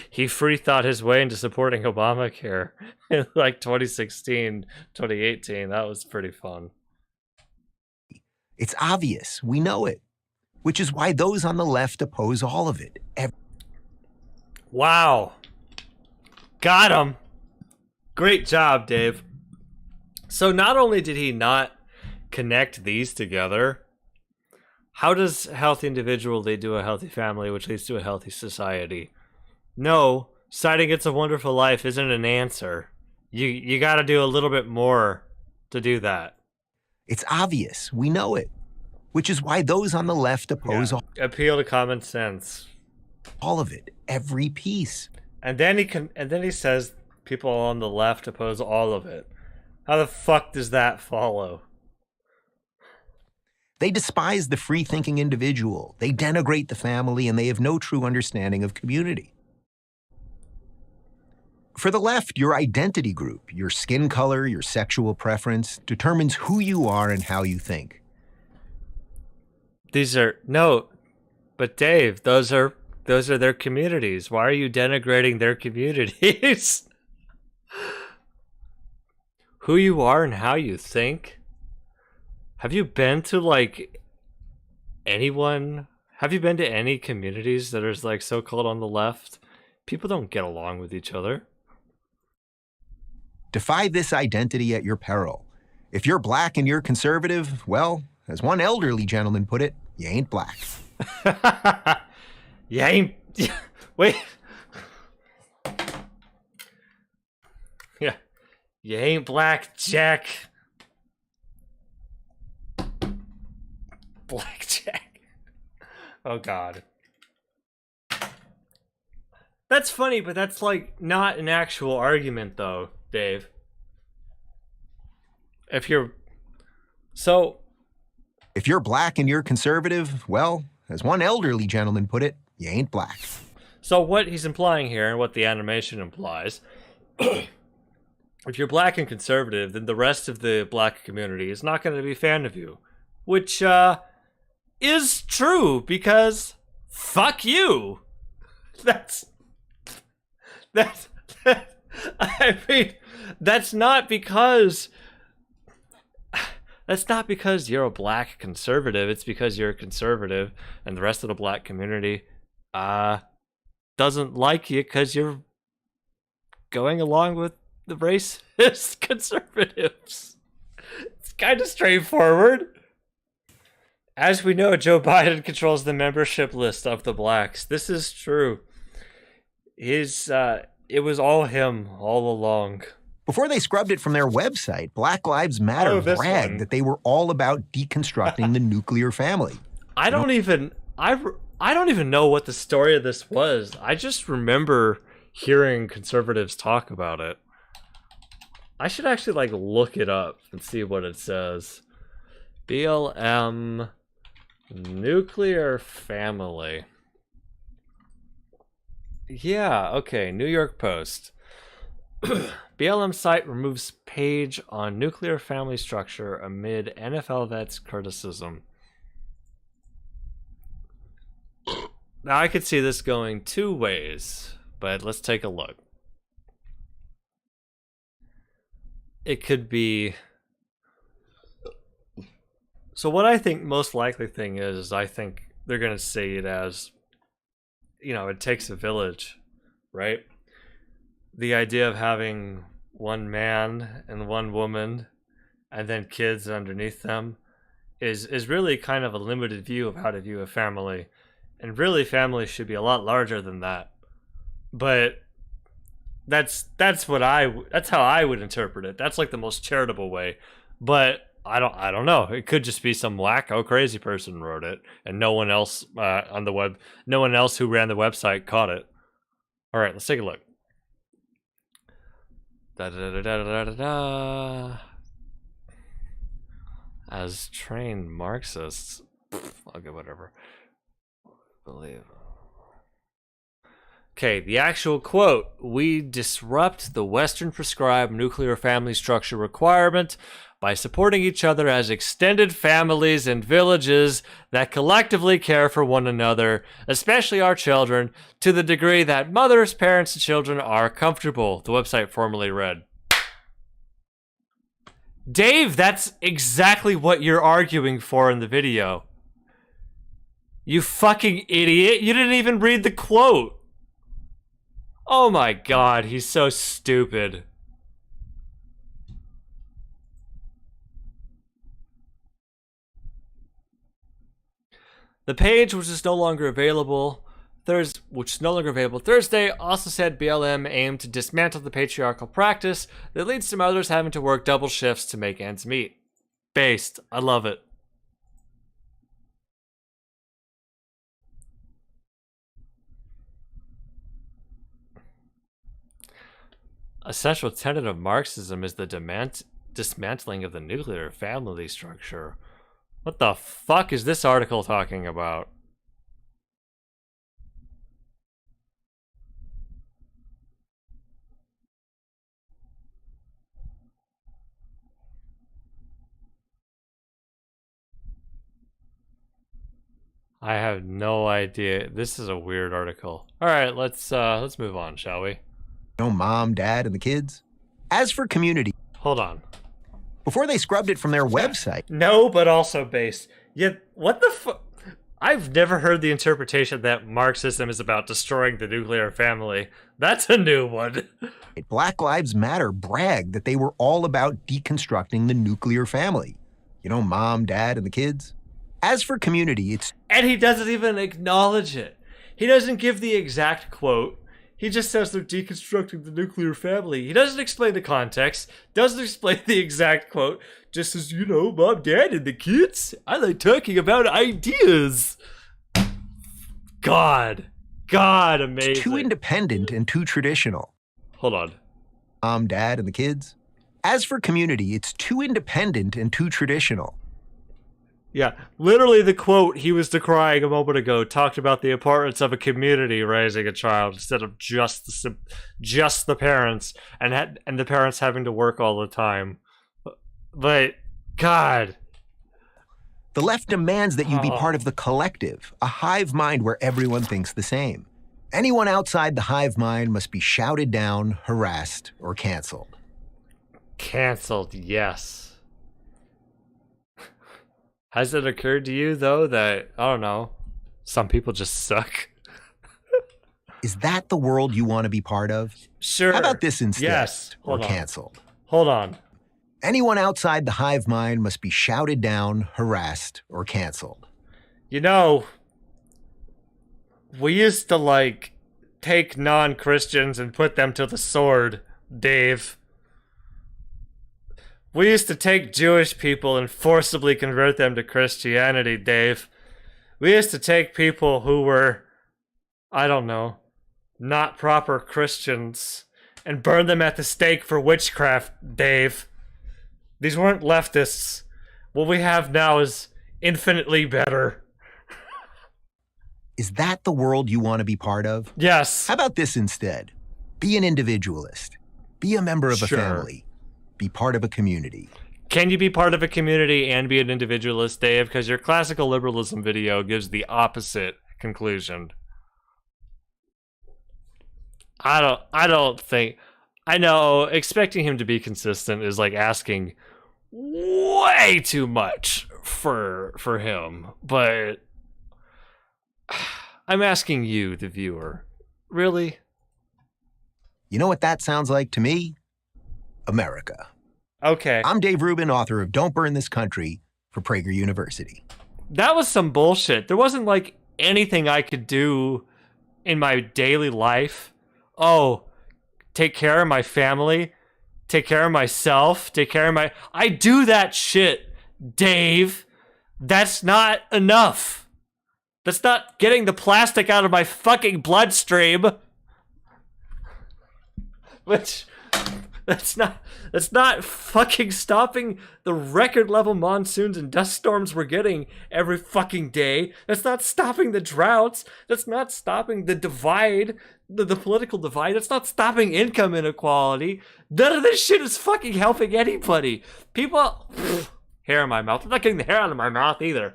He free thought his way into supporting Obamacare in like 2016, 2018. That was pretty fun. It's obvious. We know it. Which is why those on the left oppose all of it. Wow. Got him. Great job, Dave. So not only did he not connect these together, how does a healthy individual lead to a healthy family, which leads to a healthy society? No, citing It's a Wonderful Life isn't an answer. You got to do a little bit more to do that. It's obvious. We know it. Which is why those on the left oppose Appeal to common sense. all of it, every piece. And then he says people on the left oppose all of it. How the fuck does that follow? They despise the free-thinking individual. They denigrate the family, and they have no true understanding of community. For the left, your identity group, your skin color, your sexual preference, determines who you are and how you think. But Dave, those are their communities. Why are you denigrating their communities? Who you are and how you think? Have you been to have you been to any communities that are so-called on the left? People don't get along with each other. Defy this identity at your peril. If you're black and you're conservative, well, as one elderly gentleman put it, you ain't black. You ain't... Wait. Yeah. You ain't black, Jack. Blackjack. Oh, God. That's funny, but that's not an actual argument, though, Dave. If you're black and you're conservative, well, as one elderly gentleman put it, you ain't black. So what he's implying here, and what the animation implies, if you're black and conservative, then the rest of the black community is not going to be a fan of you. Which, is true, because fuck you. I mean, that's not because you're a black conservative. It's because you're a conservative and the rest of the black community doesn't like you because you're going along with the racist conservatives. It's kind of straightforward. As we know, Joe Biden controls the membership list of the blacks. This is true. It was all him all along. Before they scrubbed it from their website, Black Lives Matter bragged that they were all about deconstructing the nuclear family. I don't even know what the story of this was. I just remember hearing conservatives talk about it. I should actually look it up and see what it says. BLM nuclear family. Yeah, okay, New York Post. BLM site removes page on nuclear family structure amid NFL vets criticism. Now I could see this going two ways, but let's take a look. It could be... So what I think most likely thing is I think they're going to say it as, it takes a village, right? The idea of having one man and one woman and then kids underneath them is really kind of a limited view of how to view a family. And really families should be a lot larger than that. But that's how I would interpret it. That's the most charitable way. But I don't know. It could just be some wacko crazy person wrote it and no one else no one else who ran the website caught it. All right, let's take a look. As trained Marxists, okay, whatever. Believe. Okay, the actual quote: "We disrupt the Western prescribed nuclear family structure requirement by supporting each other as extended families and villages that collectively care for one another, especially our children, to the degree that mothers, parents, and children are comfortable," the website formerly read. Dave, that's exactly what you're arguing for in the video. You fucking idiot. You didn't even read the quote. Oh my god, he's so stupid. The page, which is no longer available, Thursday, which is no longer available. Thursday also said BLM aimed to dismantle the patriarchal practice that leads to mothers having to work double shifts to make ends meet. Based. I love it. A central tenet of Marxism is the dismantling of the nuclear family structure. What the fuck is this article talking about? I have no idea. This is a weird article. All right, let's move on, shall we? Mom, dad, and the kids. As for community, Hold on. before they scrubbed it from their website, No, but also based. Yeah, what the fuck? I've never heard the interpretation that Marxism is about destroying the nuclear family. That's a new one. Black Lives Matter bragged that they were all about deconstructing the nuclear family. Mom, dad, and the kids. As for community, it's... And he doesn't even acknowledge it. He doesn't give the exact quote. He just says they're deconstructing the nuclear family. He doesn't explain the context, doesn't explain the exact quote, just says, mom, dad, and the kids. I like talking about ideas. God, amazing. too independent and too traditional. Hold on. Mom, dad, and the kids. As for community, it's too independent and too traditional. Yeah, literally the quote he was decrying a moment ago talked about the importance of a community raising a child instead of just the parents and the parents having to work all the time. But God, The left demands that you be part of the collective, a hive mind where everyone thinks the same. Anyone outside the hive mind must be shouted down, harassed, or canceled. canceled, yes. Has it occurred to you though that, I don't know, some people just suck? Is that the world you want to be part of? Sure. How about this instead? Yes. Or canceled? Hold on. Anyone outside the hive mind must be shouted down, harassed, or canceled. We used to, take non-Christians and put them to the sword, Dave. We used to take Jewish people and forcibly convert them to Christianity, Dave. We used to take people who were, I don't know, not proper Christians and burn them at the stake for witchcraft, Dave. These weren't leftists. What we have now is infinitely better. Is that the world you want to be part of? Yes. How about this instead? Be an individualist. Be a member of a Sure. family. Be part of a community. Can you be part of a community and be an individualist, Dave? Because your classical liberalism video gives the opposite conclusion. I don't think... I know, expecting him to be consistent is like asking way too much for him, but I'm asking you, the viewer. Really? You know what that sounds like to me? America. Okay. I'm Dave Rubin, author of Don't Burn This Country for Prager University. That was some bullshit. There wasn't anything I could do in my daily life. Oh, take care of my family, take care of myself, take care of my... I do that shit, Dave. That's not enough. That's not getting the plastic out of my fucking bloodstream. Which... That's not fucking stopping the record level monsoons and dust storms we're getting every fucking day. That's not stopping the droughts. That's not stopping the divide, the political divide. That's not stopping income inequality. None of this shit is fucking helping anybody. People, hair in my mouth. I'm not getting the hair out of my mouth either.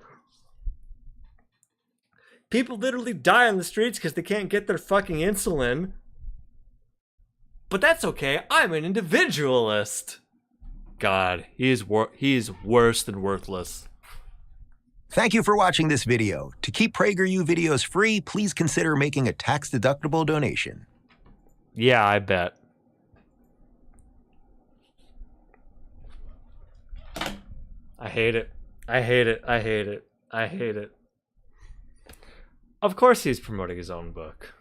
People literally die on the streets because they can't get their fucking insulin. But that's okay. I'm an individualist. God, he is worse than worthless. Thank you for watching this video. To keep PragerU videos free, please consider making a tax-deductible donation. Yeah, I bet. I hate it. I hate it. I hate it. I hate it. Of course he's promoting his own book.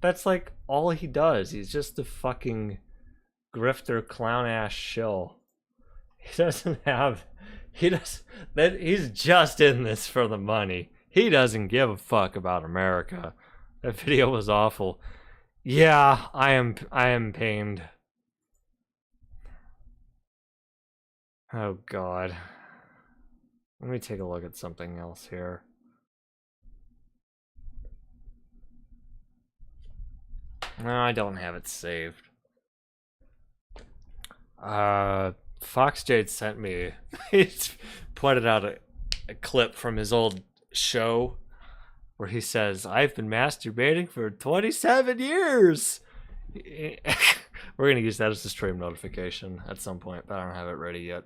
That's like all he does. He's just a fucking grifter clown ass shill. He doesn't have he's just in this for the money. He doesn't give a fuck about America. That video was awful. Yeah, I am pained. Oh god. Let me take a look at something else here. No, I don't have it saved. Fox Jade sent me, he's pointed out a clip from his old show where he says, I've been masturbating for 27 years. We're going to use that as a stream notification at some point, but I don't have it ready yet.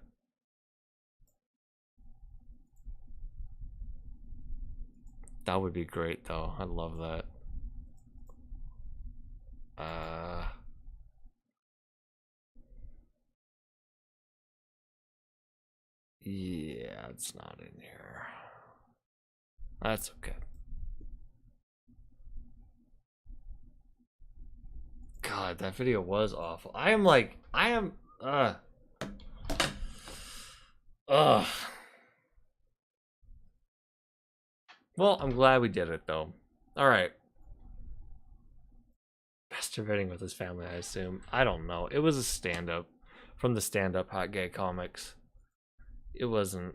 That would be great, though. I'd love that. Yeah, it's not in here. That's okay. God, that video was awful. Well, I'm glad we did it, though. Alright. Masturbating with his family, I assume. I don't know. It was a stand-up from the stand-up Hot Gay Comics. It wasn't.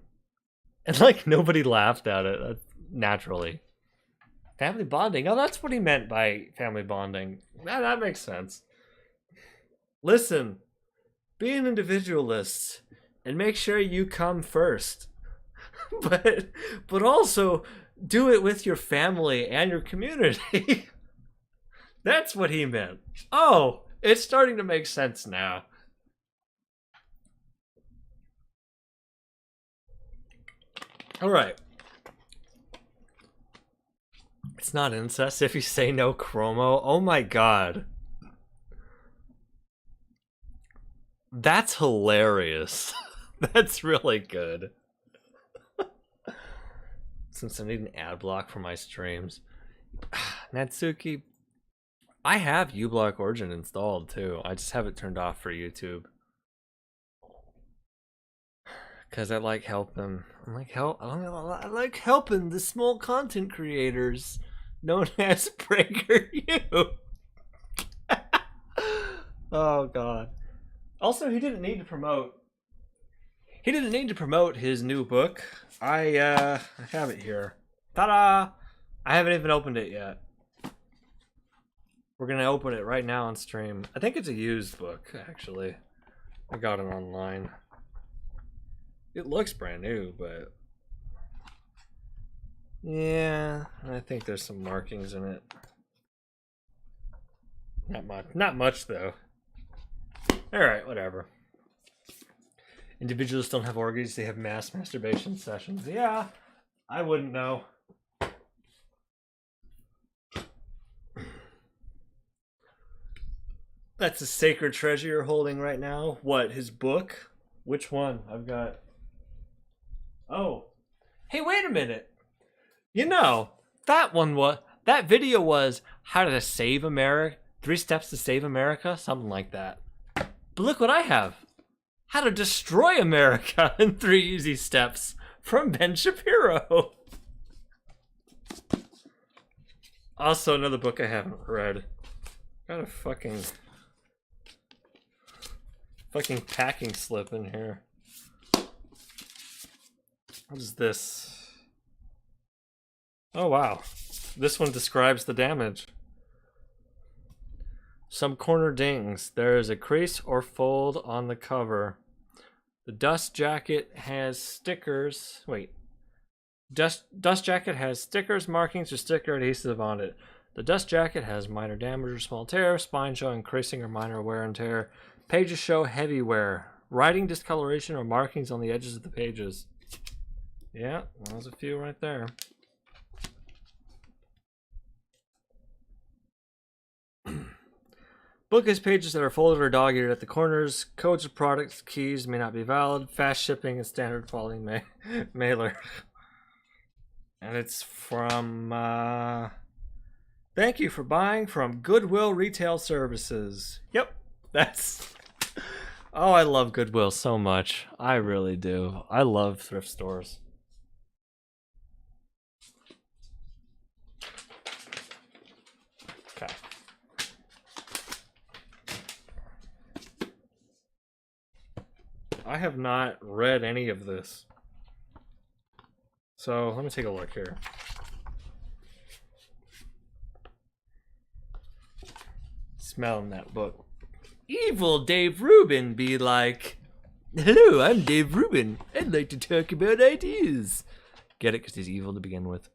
And, like, nobody laughed at it, naturally. Family bonding. Oh, that's what he meant by family bonding. That makes sense. Listen, be an individualist and make sure you come first. but also do it with your family and your community. That's what he meant. Oh, it's starting to make sense now. All right. It's not incest if you say no chromo. Oh my god. That's hilarious. That's really good. Since I need an ad block for my streams. Natsuki, I have uBlock Origin installed too. I just have it turned off for YouTube. Because I like helping. I like helping the small content creators known as PragerU. Oh god. Also, he didn't need to promote his new book. I have it here. Ta-da! I haven't even opened it yet. We're gonna open it right now on stream. I think it's a used book, actually. I got it online. It looks brand new, but yeah, I think there's some markings in it. Not much though. Alright, whatever. Individuals don't have orgies, they have mass masturbation sessions. Yeah, I wouldn't know. That's a sacred treasure you're holding right now. What, his book? Which one? I've got... Oh. Hey, wait a minute. You know, that video was how to save America. 3 steps to save America? Something like that. But look what I have. How to destroy America in 3 easy steps from Ben Shapiro. Also, another book I haven't read. Got a fucking packing slip in here. What is this? Oh wow. This one describes the damage. Some corner dings. There is a crease or fold on the cover. The dust jacket has stickers. Wait. Dust jacket has stickers, markings, or sticker adhesive on it. The dust jacket has minor damage or small tear. Spine showing creasing or minor wear and tear. Pages show heavy wear. Writing discoloration or markings on the edges of the pages. Yeah, there's a few right there. Book has pages that are folded or dog-eared at the corners. Codes of products, keys may not be valid. Fast shipping and standard quality mailer. And it's from, thank you for buying from Goodwill Retail Services. Yep, that's... Oh, I love Goodwill so much. I really do. I love thrift stores. Okay. I have not read any of this. So let me take a look here. Smelling that book. Evil Dave Rubin be like, hello, I'm Dave Rubin. I'd like to talk about ideas. Get it? Because he's evil to begin with.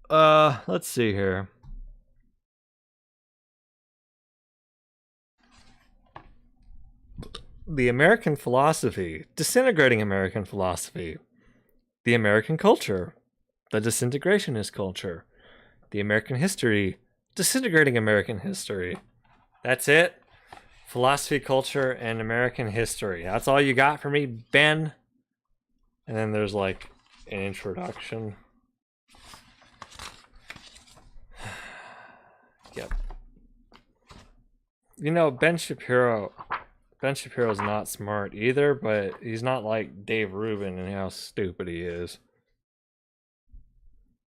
Let's see here. The American philosophy, disintegrating American philosophy. The American culture, the disintegrationist culture. The American history, disintegrating American history. That's it. Philosophy, culture, and American history. That's all you got for me, Ben? And then there's like an introduction. Yep. You know, Ben Shapiro's not smart either, but he's not like Dave Rubin and how stupid he is.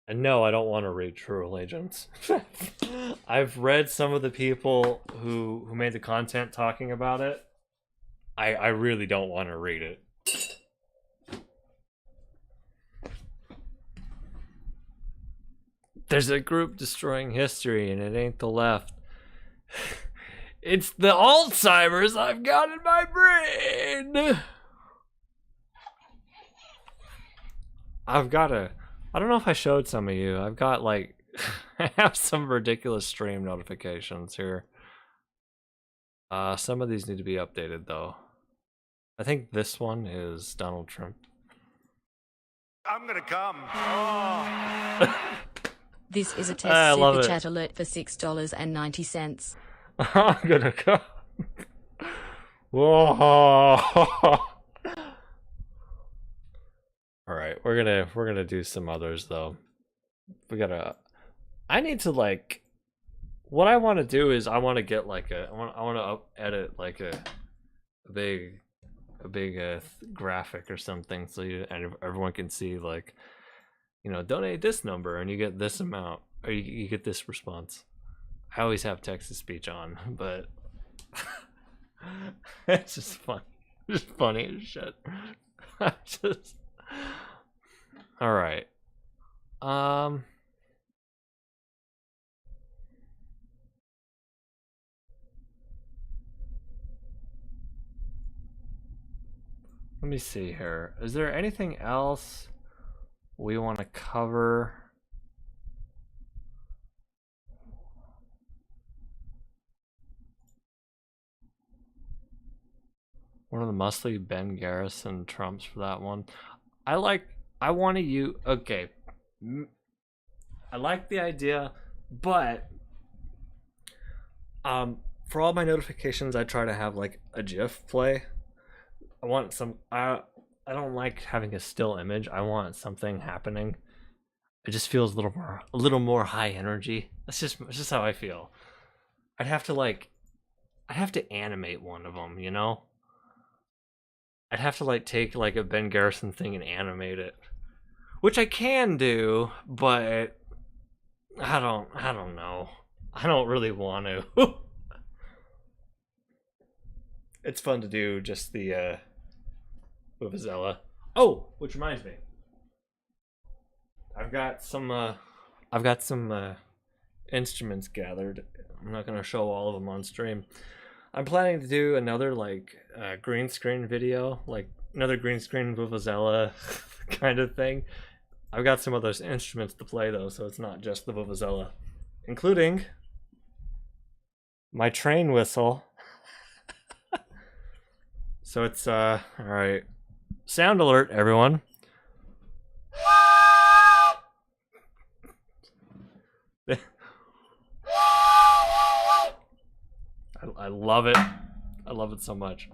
And no, I don't want to read True Allegiance. I've read some of the people who made the content talking about it. I really don't want to read it. There's a group destroying history, and it ain't the left. It's the Alzheimer's I've got in my brain. I don't know if I showed some of you. I've got like, I have some ridiculous stream notifications here. Some of these need to be updated though. I think this one is Donald Trump. I'm gonna come. Oh. This is a test super chat alert for $6.90. I'm gonna come. Whoa. All right, we're gonna do some others though. I need to like. What I want to do is I want to get like I want to edit like a big graphic or something so and everyone can see like, you know, donate this number and you get this amount or you get this response. I always have text to speech on, but it's just fun. It's funny as shit. All right. Let me see here. Is there anything else we want to cover? One of the mostly Ben Garrison Trumps for that one. I want to use, okay. I like the idea, but for all my notifications, I try to have like a GIF play. I want some, I don't like having a still image. I want something happening. It just feels a little more high energy. It's just how I feel. I'd have to animate one of them, you know? I'd have to like take like a Ben Garrison thing and animate it, which I can do, but I don't know. I don't really want to. It's fun to do just the Vuvuzela. Oh, which reminds me, I've got some instruments gathered. I'm not gonna show all of them on stream. I'm planning to do another like green screen video, like another green screen Vuvuzela kind of thing. I've got some other instruments to play though, so it's not just the Vuvuzela, including my train whistle. So it's all right. Sound alert, everyone. I love it. I love it so much.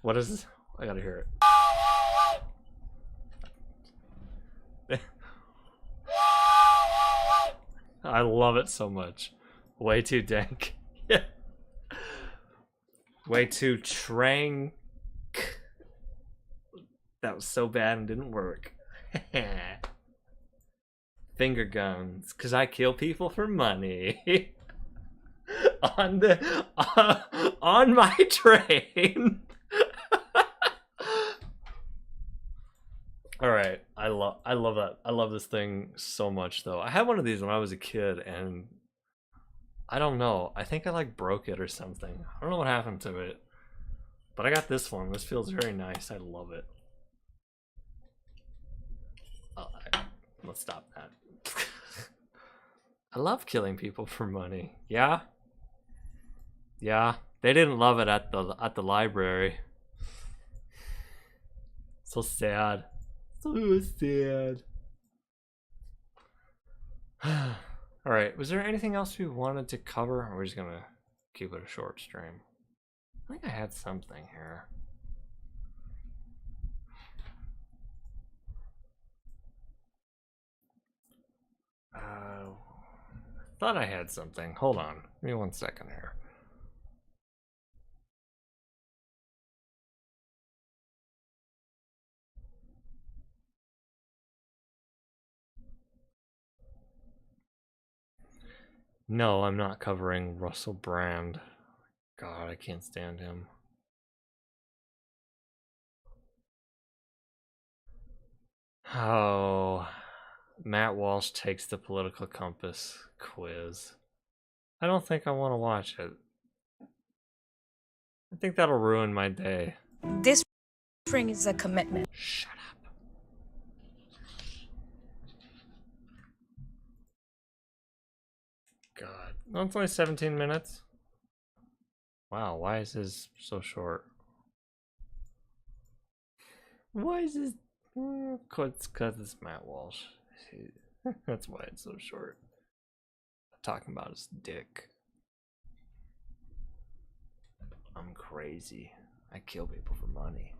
What is this? I gotta hear it. I love it so much. Way too dank. Yeah. Way too trank. That was so bad and didn't work. Finger guns, cause I kill people for money. on my train. All right, I love that. I love this thing so much, though. I had one of these when I was a kid, and I don't know. I think I like broke it or something. I don't know what happened to it, but I got this one. This feels very nice. I love it. Let's stop that. I love killing people for money. Yeah. Yeah. They didn't love it at the library. So sad. So sad. Alright, was there anything else we wanted to cover? Or we're just gonna keep it a short stream. I think I had something here. I thought I had something. Hold on. Give me 1 second here. No, I'm not covering Russell Brand. God, I can't stand him. Oh, Matt Walsh takes the political compass quiz. I don't think I want to watch it. I think that'll ruin my day. This ring is a commitment. Shut up. God. No, it's only 17 minutes. Wow, why is this so short? Why is this? It's because it's Matt Walsh. That's why it's so short. Talking about his dick. I'm crazy. I kill people for money.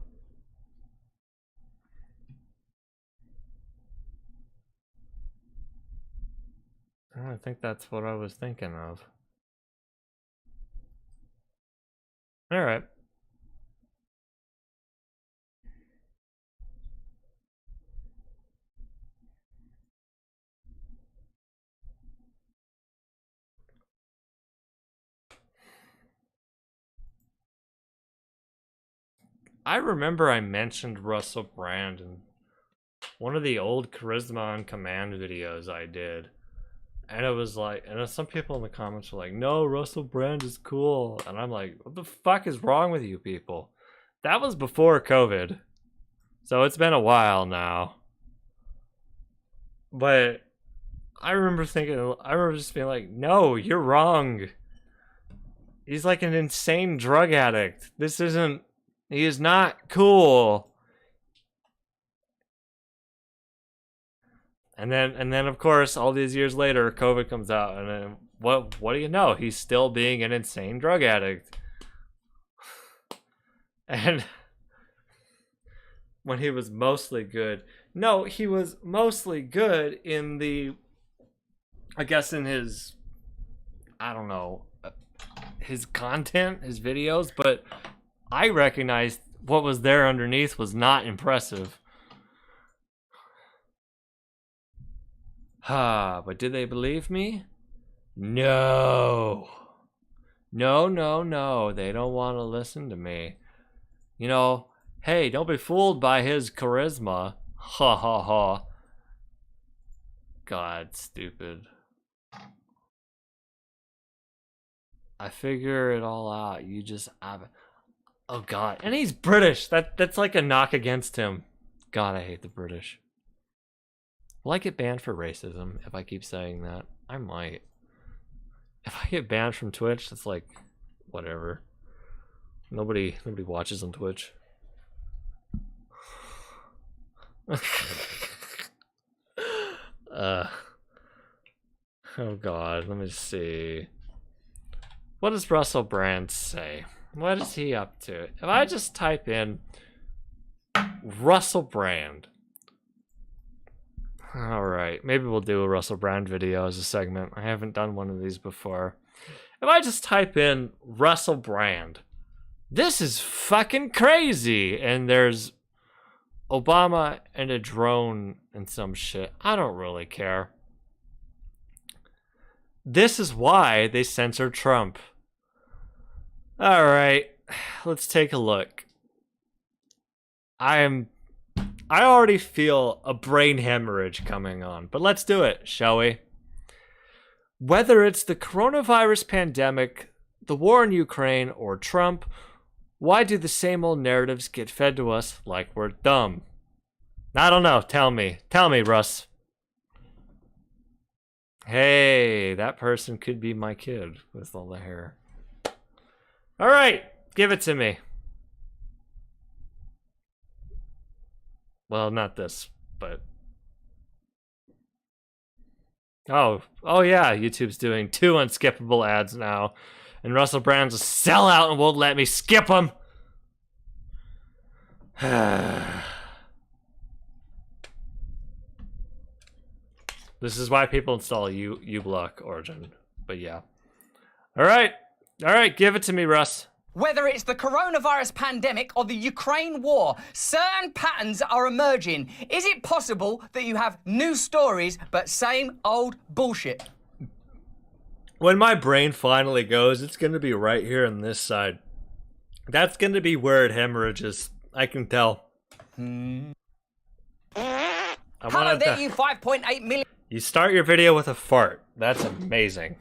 I think that's what I was thinking of. All right. I remember I mentioned Russell Brand in one of the old Charisma on Command videos I did. And it was like, and some people in the comments were like, no, Russell Brand is cool. And I'm like, what the fuck is wrong with you people? That was before COVID. So it's been a while now. But I remember just being like, no, you're wrong. He's like an insane drug addict. He is not cool. And then of course, all these years later, COVID comes out, and then what do you know? He's still being an insane drug addict. And when he was mostly good. No, he was mostly good in the, I guess in his, I don't know, his content, his videos, but I recognized what was there underneath was not impressive. But did they believe me? No. No. They don't want to listen to me. You know, hey, don't be fooled by his charisma. Ha ha ha. God, stupid. I figure it all out. You just have it. Oh God, and he's British. That's like a knock against him. God, I hate the British. Will I get banned for racism if I keep saying that? I might. If I get banned from Twitch, it's like, whatever. Nobody watches on Twitch. Oh God, let me see. What does Russell Brand say? What is he up to? If I just type in Russell Brand. Alright, maybe we'll do a Russell Brand video as a segment. I haven't done one of these before. If I just type in Russell Brand, this is fucking crazy! And there's Obama and a drone and some shit. I don't really care. This is why they censored Trump. Alright, let's take a look. I already feel a brain hemorrhage coming on, but let's do it, shall we? Whether it's the coronavirus pandemic, the war in Ukraine, or Trump, why do the same old narratives get fed to us like we're dumb? I don't know. Tell me, Russ. Hey, that person could be my kid with all the hair. All right, give it to me. Well, not this, but... Oh yeah, YouTube's doing 2 unskippable ads now. And Russell Brand's a sellout and won't let me skip them. This is why people install uBlock Origin. But yeah. Alright, give it to me, Russ. Whether it's the coronavirus pandemic or the Ukraine war, certain patterns are emerging. Is it possible that you have new stories but same old bullshit? When my brain finally goes, it's going to be right here on this side. That's going to be where it hemorrhages. I can tell. Hello there, you 5.8 million. You start your video with a fart. That's amazing.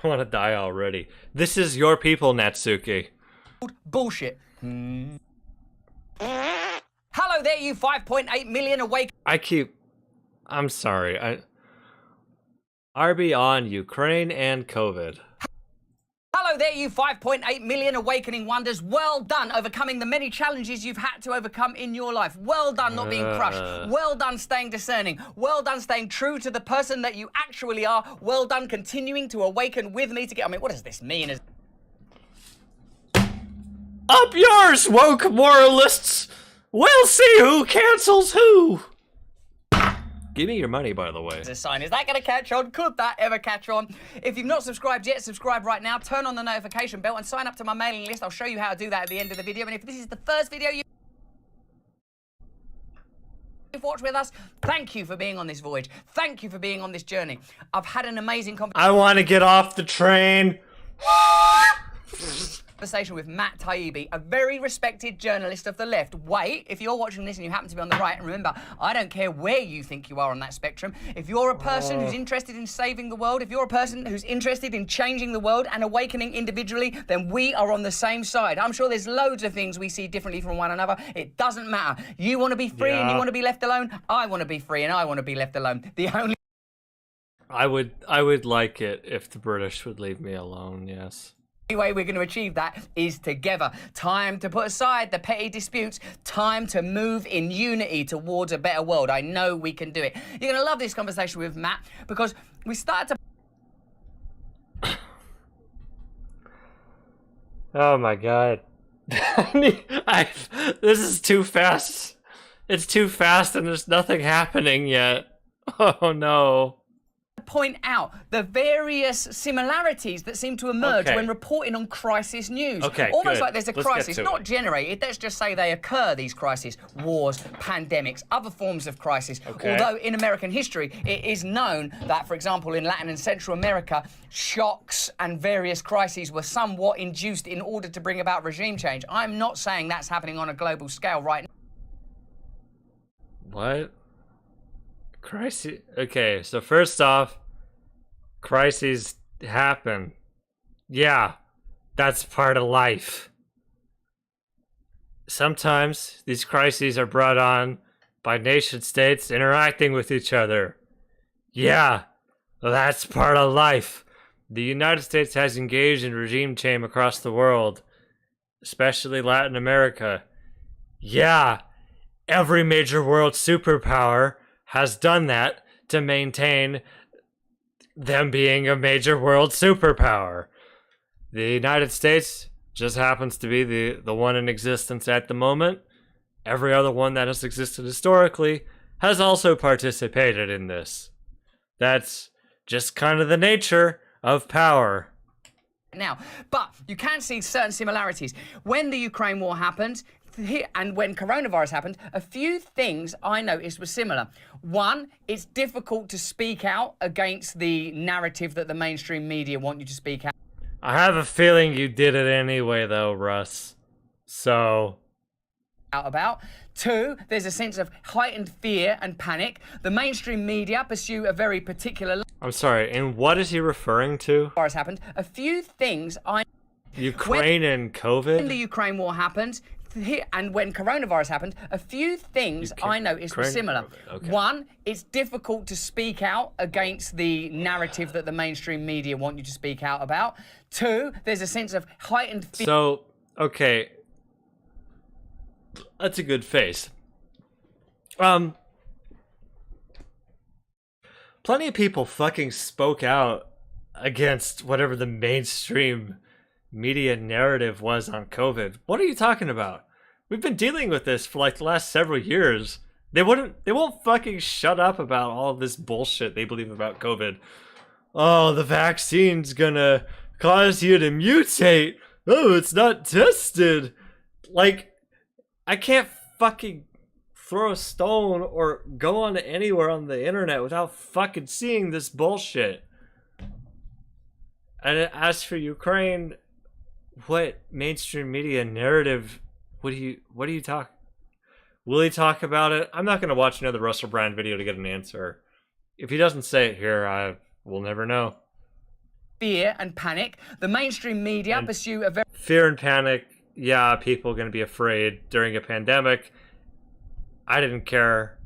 I want to die already. This is your people, Natsuki. Bullshit. Hello there, you 5.8 million awake. I'm sorry. RB on Ukraine and COVID. Hello there, you 5.8 million awakening wonders. Well done overcoming the many challenges you've had to overcome in your life. Well done not being crushed. Well done staying discerning. Well done staying true to the person that you actually are. Well done continuing to awaken with me to get... I mean, what does this mean? Up yours, woke moralists! We'll see who cancels who! Give me your money, by the way. Is that going to catch on? Could that ever catch on? If you've not subscribed yet, subscribe right now. Turn on the notification bell and sign up to my mailing list. I'll show you how to do that at the end of the video. And if this is the first video you've watched with us, thank you for being on this voyage. Thank you for being on this journey. I've had an amazing conversation. I want to get off the train. Conversation with Matt Taibbi, a very respected journalist of the left. Wait, if you're watching this and you happen to be on the right, and remember, I don't care where you think you are on that spectrum. If you're a person who's interested in saving the world, if you're a person who's interested in changing the world and awakening individually, then we are on the same side. I'm sure there's loads of things we see differently from one another. It doesn't matter. You want to be free and you want to be left alone. I want to be free and I want to be left alone. The only... I would like it if the British would leave me alone, yes. The only way we're going to achieve that is together. Time to put aside the petty disputes. Time to move in unity towards a better world. I know we can do it. You're going to love this conversation with Matt because we started to... Oh my god. This is too fast. It's too fast and there's nothing happening yet. Oh no. Point out the various similarities that seem to emerge when reporting on crisis news. Almost like there's a crisis, not generated. Let's just say they occur, these crises. Wars, pandemics, other forms of crisis. Although in American history, it is known that, for example, in Latin and Central America, shocks and various crises were somewhat induced in order to bring about regime change. I'm not saying that's happening on a global scale right now. What? Crisis. Okay, so first off, crises happen. Yeah, that's part of life. Sometimes these crises are brought on by nation states interacting with each other. Yeah, that's part of life. The United States has engaged in regime change across the world, especially Latin America. Yeah, every major world superpower has done that to maintain them being a major world superpower. The United States just happens to be the one in existence at the moment. Every other one that has existed historically has also participated in this. That's just kind of the nature of power. Now, but you can see certain similarities. When the Ukraine war happened, and when coronavirus happened, a few things I noticed were similar. One, it's difficult to speak out against the narrative that the mainstream media want you to speak out. I have a feeling you did it anyway, though, Russ. So... about. Two, there's a sense of heightened fear and panic. The mainstream media pursue a very particular... I'm sorry, and what is he referring to? ...happened. A few things Ukraine and COVID? When the Ukraine war happened, and when coronavirus happened, a few things I noticed were similar. Okay. One, it's difficult to speak out against the narrative that the mainstream media want you to speak out about. Two, there's a sense of heightened fear... So, okay... That's a good face. Plenty of people fucking spoke out against whatever the mainstream media narrative was on COVID. What are you talking about? We've been dealing with this for like the last several years. They won't fucking shut up about all of this bullshit they believe about COVID. Oh, the vaccine's gonna cause you to mutate. Oh, it's not tested. Like, I can't fucking throw a stone or go on anywhere on the internet without fucking seeing this bullshit. And as for Ukraine, what mainstream media narrative will he talk about it? I'm not gonna watch another Russell Brand video to get an answer. If he doesn't say it here, I will never know. Fear and panic. The mainstream media pursue a very... Fear and panic. Yeah, people are going to be afraid during a pandemic. I didn't care.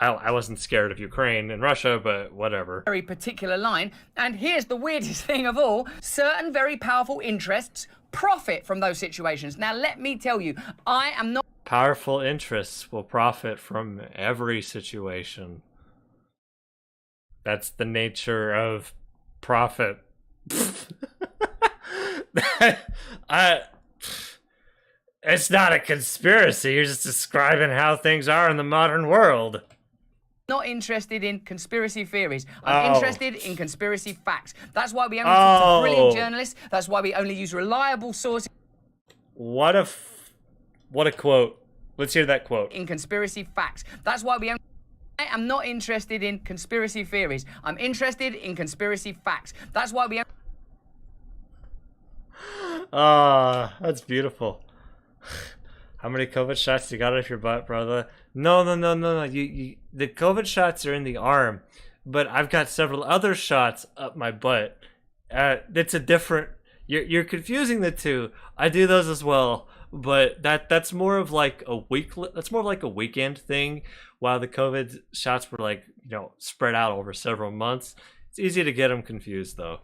I wasn't scared of Ukraine and Russia, but whatever. Very particular line. And here's the weirdest thing of all. Certain very powerful interests profit from those situations. Now, let me tell you, I am not... Powerful interests will profit from every situation. That's the nature of profit. It's not a conspiracy. You're just describing how things are in the modern world. Not interested in conspiracy theories. I'm interested in conspiracy facts. That's why we only talk to brilliant journalists. That's why we only use reliable sources. What a quote. Let's hear that quote. In conspiracy facts. That's why we only... I am not interested in conspiracy theories. I'm interested in conspiracy facts. That's why we... That's beautiful. How many COVID shots you got out of your butt, brother? No. You the COVID shots are in the arm, but I've got several other shots up my butt. It's a different... You're confusing the two. I do those as well, but that's more of like a weekend thing, while the COVID shots were like, spread out over several months. It's easy to get them confused, though.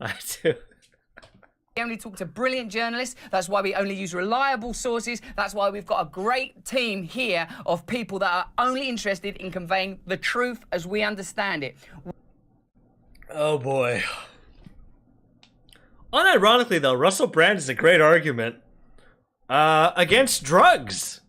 I do. We only talk to brilliant journalists. That's why we only use reliable sources. That's why we've got a great team here of people that are only interested in conveying the truth as we understand it. Oh boy. Unironically though, Russell Brand is a great argument against drugs.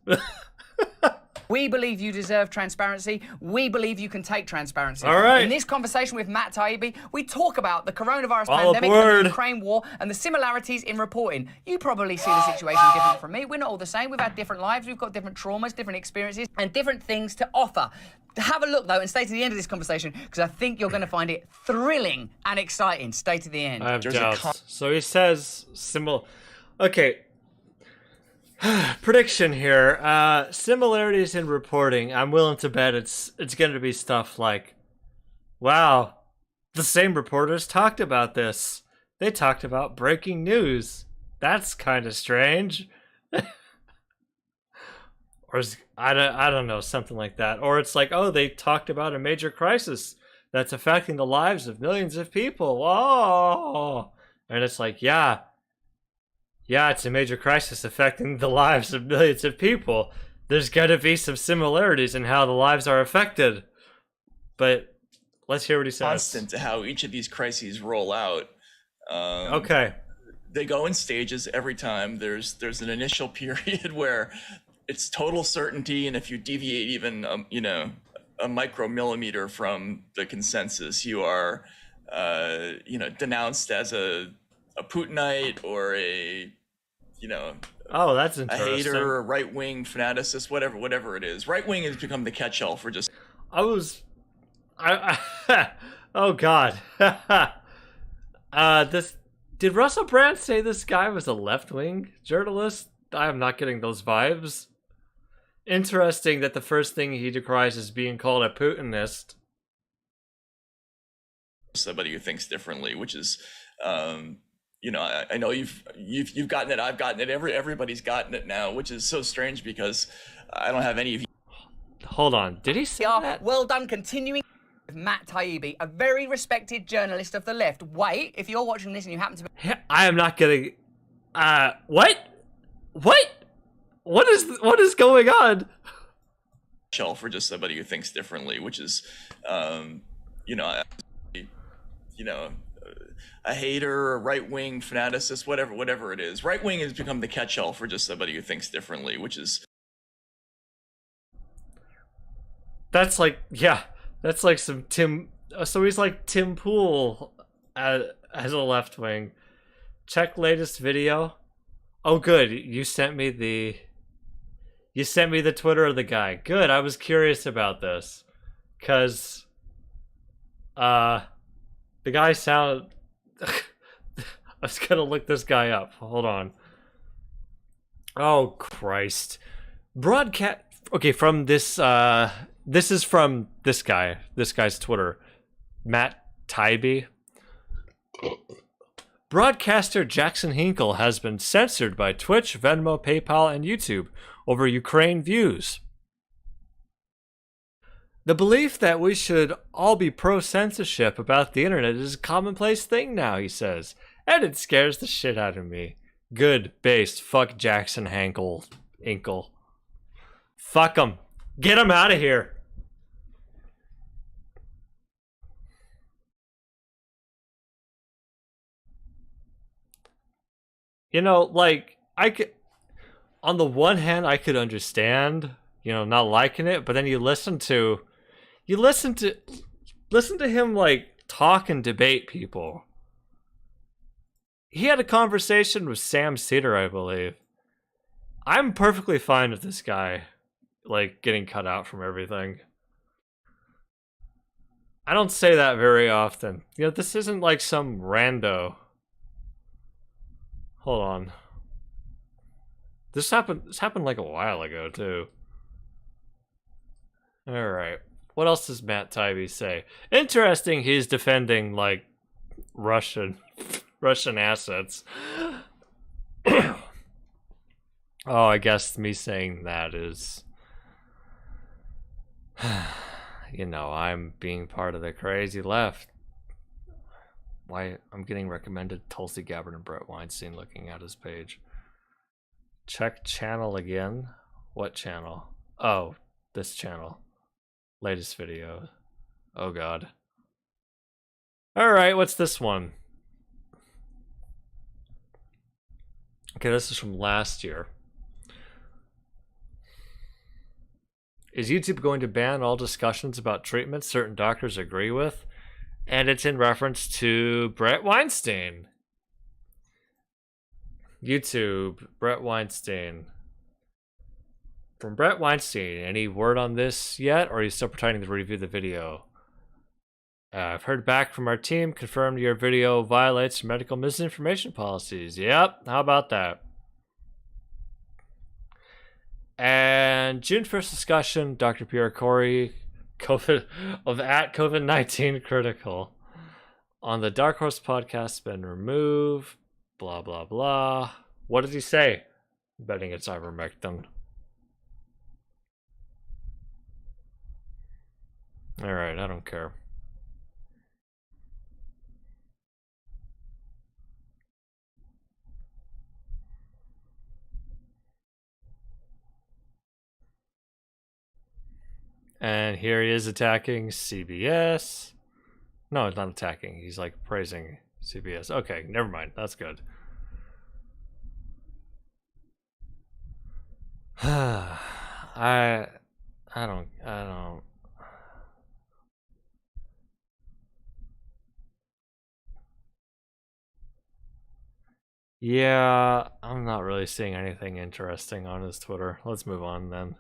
We believe you deserve transparency. We believe you can take transparency. All right. In this conversation with Matt Taibbi, we talk about the coronavirus pandemic and the Ukraine war and the similarities in reporting. You probably see the situation different from me. We're not all the same. We've had different lives. We've got different traumas, different experiences, and different things to offer. Have a look, though, and stay to the end of this conversation, because I think you're going to find it thrilling and exciting. Stay to the end. I have doubts. So he says similar... Okay. Prediction here. Similarities in reporting. I'm willing to bet it's going to be stuff like, wow, the same reporters talked about this. They talked about breaking news. That's kind of strange. Or I don't know, something like that. Or it's like, oh, they talked about a major crisis that's affecting the lives of millions of people. Oh, and it's like, yeah, it's a major crisis affecting the lives of millions of people. There's got to be some similarities in how the lives are affected. But let's hear what he says. Constant to how each of these crises roll out. Okay. They go in stages every time. There's an initial period where it's total certainty, and if you deviate even a micromillimeter from the consensus, you are denounced as a Putinite or a oh, that's interesting. A hater, a right-wing fanaticist, whatever it is. Right-wing has become the catch-all for just. Oh God. Did Russell Brand say this guy was a left-wing journalist? I am not getting those vibes. Interesting that the first thing he decries is being called a Putinist. Somebody who thinks differently, which is, I know you've gotten it, I've gotten it, everybody's gotten it now, which is so strange because I don't have any of you. Hold on, did he say that? Well done, continuing with Matt Taibbi, a very respected journalist of the left. Wait, if you're watching this and you happen to be... I am not getting... What? What is going on? For just somebody who thinks differently, which is, a hater, a right-wing fanaticist, whatever it is. Right-wing has become the catch-all for just somebody who thinks differently, which is... That's like some Tim... So he's like Tim Pool as a left-wing. Check latest video. Oh, good. You sent me the Twitter of the guy. Good. I was curious about this. Because... the guy sound... I was gonna look this guy up. Hold on. Oh, Christ. Broadcast... Okay, from this... this is from this guy. This guy's Twitter. Matt Taibbi. Broadcaster Jackson Hinkle has been censored by Twitch, Venmo, PayPal, and YouTube over Ukraine views. The belief that we should all be pro-censorship about the internet is a commonplace thing now, he says, and it scares the shit out of me. Good, based. Fuck Jackson Hinkle. Fuck him. Get him out of here. Like, I could... On the one hand, I could understand, not liking it, but then you listen to him, like, talk and debate people. He had a conversation with Sam Cedar, I believe. I'm perfectly fine with this guy, like, getting cut out from everything. I don't say that very often. This isn't like some rando. Hold on. This happened like a while ago, too. Alright. What else does Matt Taibbi say? Interesting, he's defending, like, Russian assets. Oh, I guess me saying that is... I'm being part of the crazy left. Why I'm getting recommended Tulsi Gabbard and Brett Weinstein looking at his page. Check channel again. What channel? Oh, this channel. Latest video. Oh god. Alright, what's this one? Okay, this is from last year. Is YouTube going to ban all discussions about treatments certain doctors agree with? And it's in reference to Brett Weinstein. YouTube, Brett Weinstein. From Brett Weinstein, any word on this yet, or are you still pretending to review the video? I've heard back from our team, confirmed your video violates medical misinformation policies. Yep, how about that? And June 1st discussion, Dr. Pierre Corey, COVID-19 critical. On the Dark Horse podcast, been removed. Blah, blah, blah. What did he say? I'm betting it's ivermectin. Alright, I don't care. And here he is attacking CBS. No, he's not attacking. He's like praising CBS. Okay, never mind. That's good. I don't. Yeah, I'm not really seeing anything interesting on his Twitter. Let's move on then.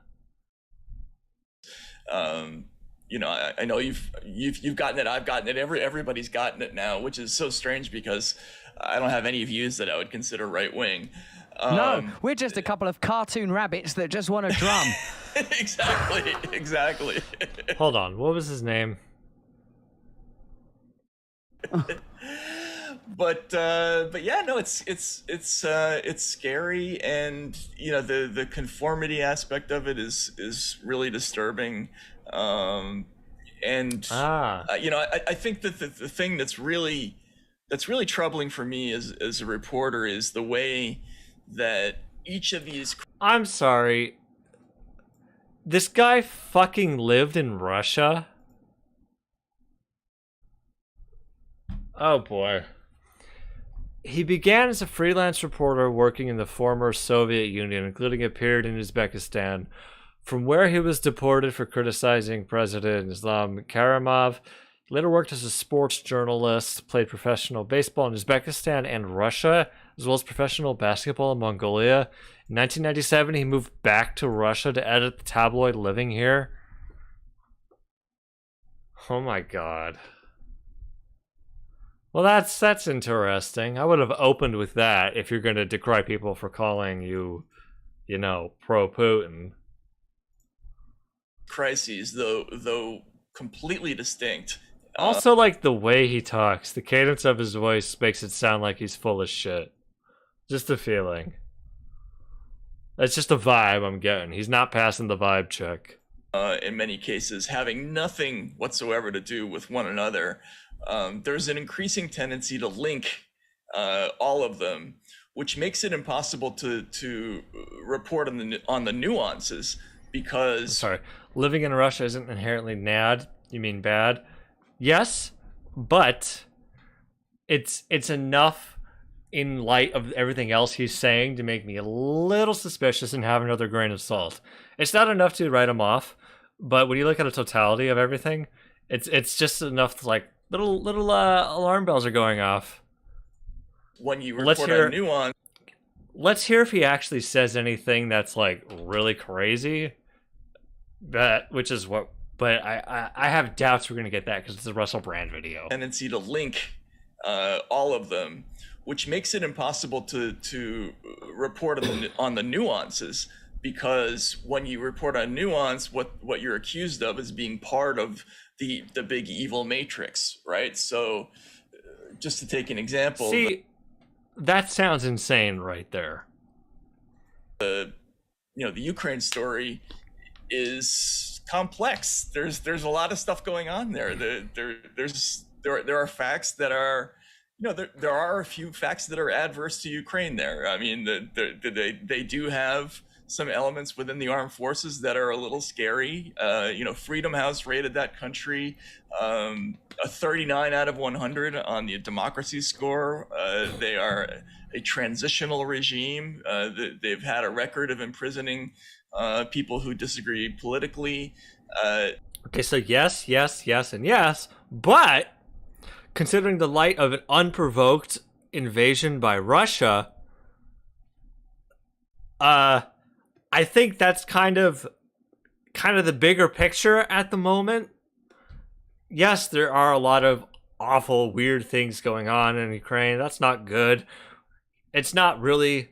You know, I know you've gotten it. I've gotten it. Everybody's gotten it now, which is so strange because I don't have any views that I would consider right wing. No, we're just a couple of cartoon rabbits that just want a drum. Exactly. Hold on, what was his name? But yeah, no, it's scary, and you know the conformity aspect of it is really disturbing. You know, I think that the thing that's really troubling for me as a reporter is the way that each of these. I'm sorry. This guy fucking lived in Russia? Oh boy. He began as a freelance reporter working in the former Soviet Union, including a period in Uzbekistan, from where he was deported for criticizing President Islam Karimov. He later worked as a sports journalist, played professional baseball in Uzbekistan and Russia, as well as professional basketball in Mongolia. In 1997, he moved back to Russia to edit the tabloid Living Here. Oh my god. Well, that's interesting. I would have opened with that if you're going to decry people for calling you, you know, pro-Putin. Crises, though completely distinct. Also, like, the way he talks, the cadence of his voice makes it sound like he's full of shit. Just a feeling. That's just a vibe I'm getting. He's not passing the vibe check. In many cases, having nothing whatsoever to do with one another. There's an increasing tendency to link all of them, which makes it impossible to report on the nuances because. Sorry, living in Russia isn't inherently bad. You mean bad? Yes, but it's enough in light of everything else he's saying to make me a little suspicious and have another grain of salt. It's not enough to write him off, but when you look at a totality of everything, it's just enough to, like, little alarm bells are going off. When you report on nuance. Let's hear if he actually says anything that's, like, really crazy. But I have doubts we're gonna get that because it's a Russell Brand video. Tendency to link all of them, which makes it impossible to report on the nuances, because when you report on nuance, what you're accused of is being part of the big evil matrix, right? So just to take an example. See, that sounds insane right there. You know, the Ukraine story is complex. There's a lot of stuff going on there. There are facts that are, you know, there are a few facts that are adverse to Ukraine there. I mean, they do have some elements within the armed forces that are a little scary. You know, Freedom House rated that country a 39 out of 100 on the democracy score. They are a transitional regime. They've had a record of imprisoning people who disagree politically. Okay, so yes, and yes, but considering the light of an unprovoked invasion by Russia, I think that's kind of the bigger picture at the moment. Yes, there are a lot of awful, weird things going on in Ukraine. That's not good. It's not really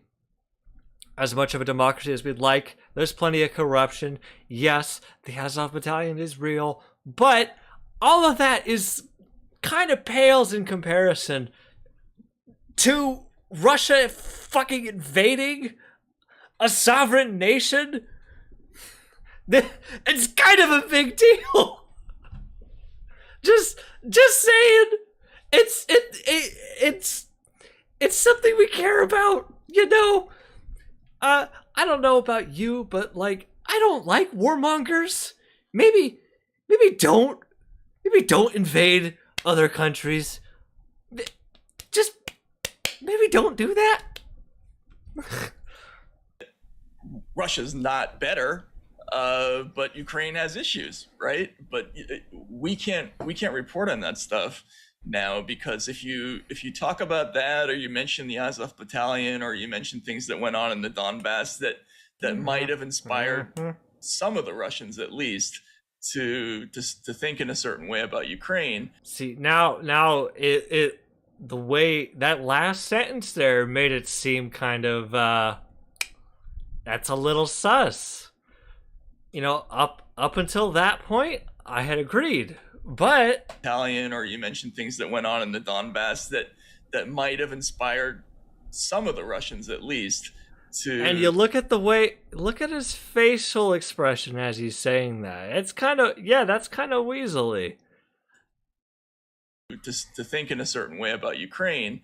as much of a democracy as we'd like. There's plenty of corruption. Yes, the Azov Battalion is real, but all of that is kind of pales in comparison to Russia fucking invading a sovereign nation. It's kind of a big deal. Just saying, it's something we care about, you know. I don't know about you, but, like, I don't like warmongers. Maybe don't invade other countries. Just maybe don't do that. Russia's not better. but Ukraine has issues, right? But we can't report on that stuff now, because if you talk about that, or you mention the Azov battalion, or you mention things that went on in the Donbass that might have inspired some of the Russians, at least, to think in a certain way about Ukraine. See, now it the way that last sentence there made it seem kind of that's a little sus. You know, up until that point, I had agreed. But Italian, or you mentioned things that went on in the Donbass that might have inspired some of the Russians, at least, to. And you look at his facial expression as he's saying that. It's kind of, that's kind of weaselly. To think in a certain way about Ukraine,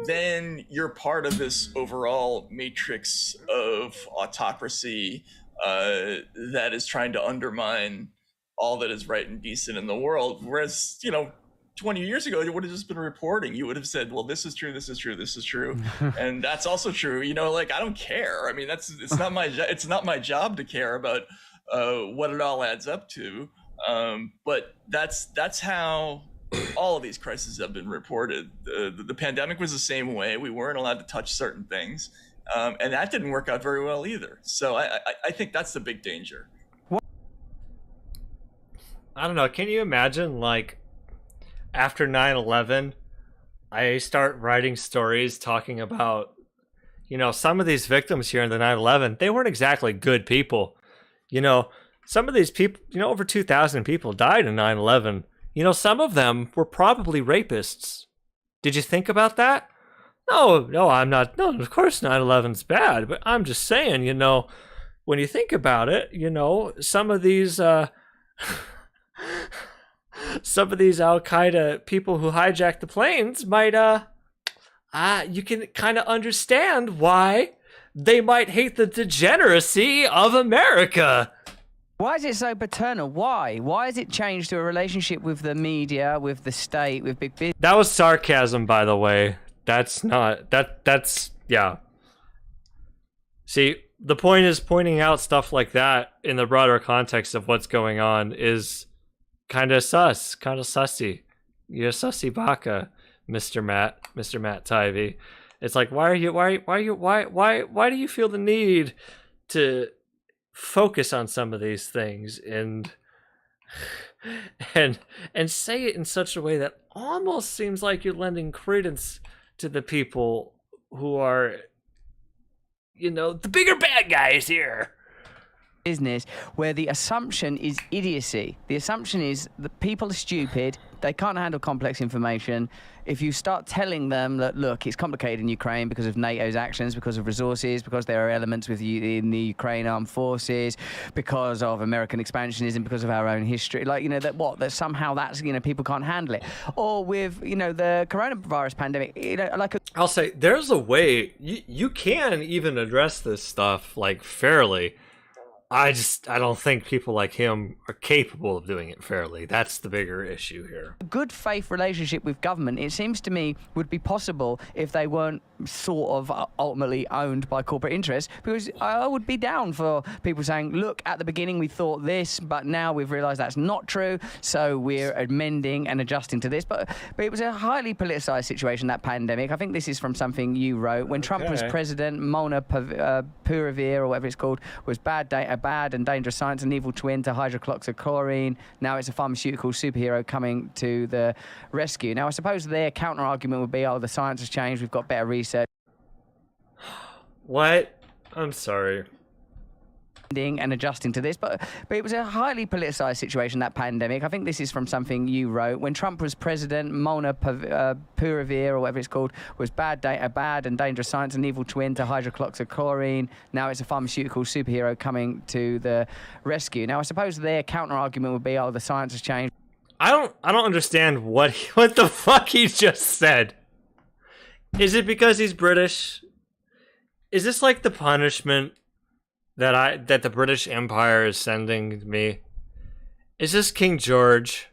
then you're part of this overall matrix of autocracy that is trying to undermine all that is right and decent in the world. Whereas, 20 years ago, you would have just been reporting. You would have said, well, this is true, this is true, this is true. And that's also true. I don't care. I mean, it's not my job to care about what it all adds up to. But that's how all of these crises have been reported. The pandemic was the same way. We weren't allowed to touch certain things. And that didn't work out very well either. So I think that's the big danger. I don't know. Can you imagine, like, after 9/11, I start writing stories talking about, some of these victims here in the 9/11, they weren't exactly good people. Some of these people, over 2,000 people died in 9/11. Some of them were probably rapists. Did you think about that? No, I'm not. No, of course 9/11's bad, but I'm just saying, when you think about it, some of these Al-Qaeda people who hijacked the planes might, you can kind of understand why they might hate the degeneracy of America. Why is it so paternal? Why? Why has it changed to a relationship with the media, with the state, with big business? That was sarcasm, by the way. That's yeah. See, the point is pointing out stuff like that in the broader context of what's going on is kind of sus, kind of sussy. You're a sussy baka, Mr. Matt Tivey. It's like, why do you feel the need to focus on some of these things and say it in such a way that almost seems like you're lending credence to the people who are, the bigger bad guys here. Business where the assumption is idiocy. The assumption is that people are stupid, they can't handle complex information. If you start telling them that, look, it's complicated in Ukraine because of NATO's actions, because of resources, because there are elements in the Ukraine armed forces, because of American expansionism, because of our own history, that somehow that's, people can't handle it. Or with, the coronavirus pandemic, I'll say there's a way you can even address this stuff fairly. I don't think people like him are capable of doing it fairly. That's the bigger issue here. A good faith relationship with government, it seems to me, would be possible if they weren't sort of ultimately owned by corporate interests, because I would be down for people saying, look, at the beginning we thought this, but now we've realised that's not true, so we're amending and adjusting to this. But it was a highly politicised situation, that pandemic. I think this is from something you wrote. When Trump was president, Molnupiravir, or whatever it's called, was bad and dangerous science, an evil twin to hydroxychloroquine. Now it's a pharmaceutical superhero coming to the rescue. Now, I suppose their counter-argument would be, the science has changed, we've got better research. What? I'm sorry. And adjusting to this, but it was a highly politicised situation, that pandemic. I think this is from something you wrote. When Trump was president, Molnupiravir, or whatever it's called, was bad and dangerous science, an evil twin to hydroxychloroquine. Now it's a pharmaceutical superhero coming to the rescue. Now, I suppose their counter-argument would be, the science has changed. I don't understand what the fuck he just said. Is it because he's British? Is this like the punishment that the British Empire is sending me? Is this King George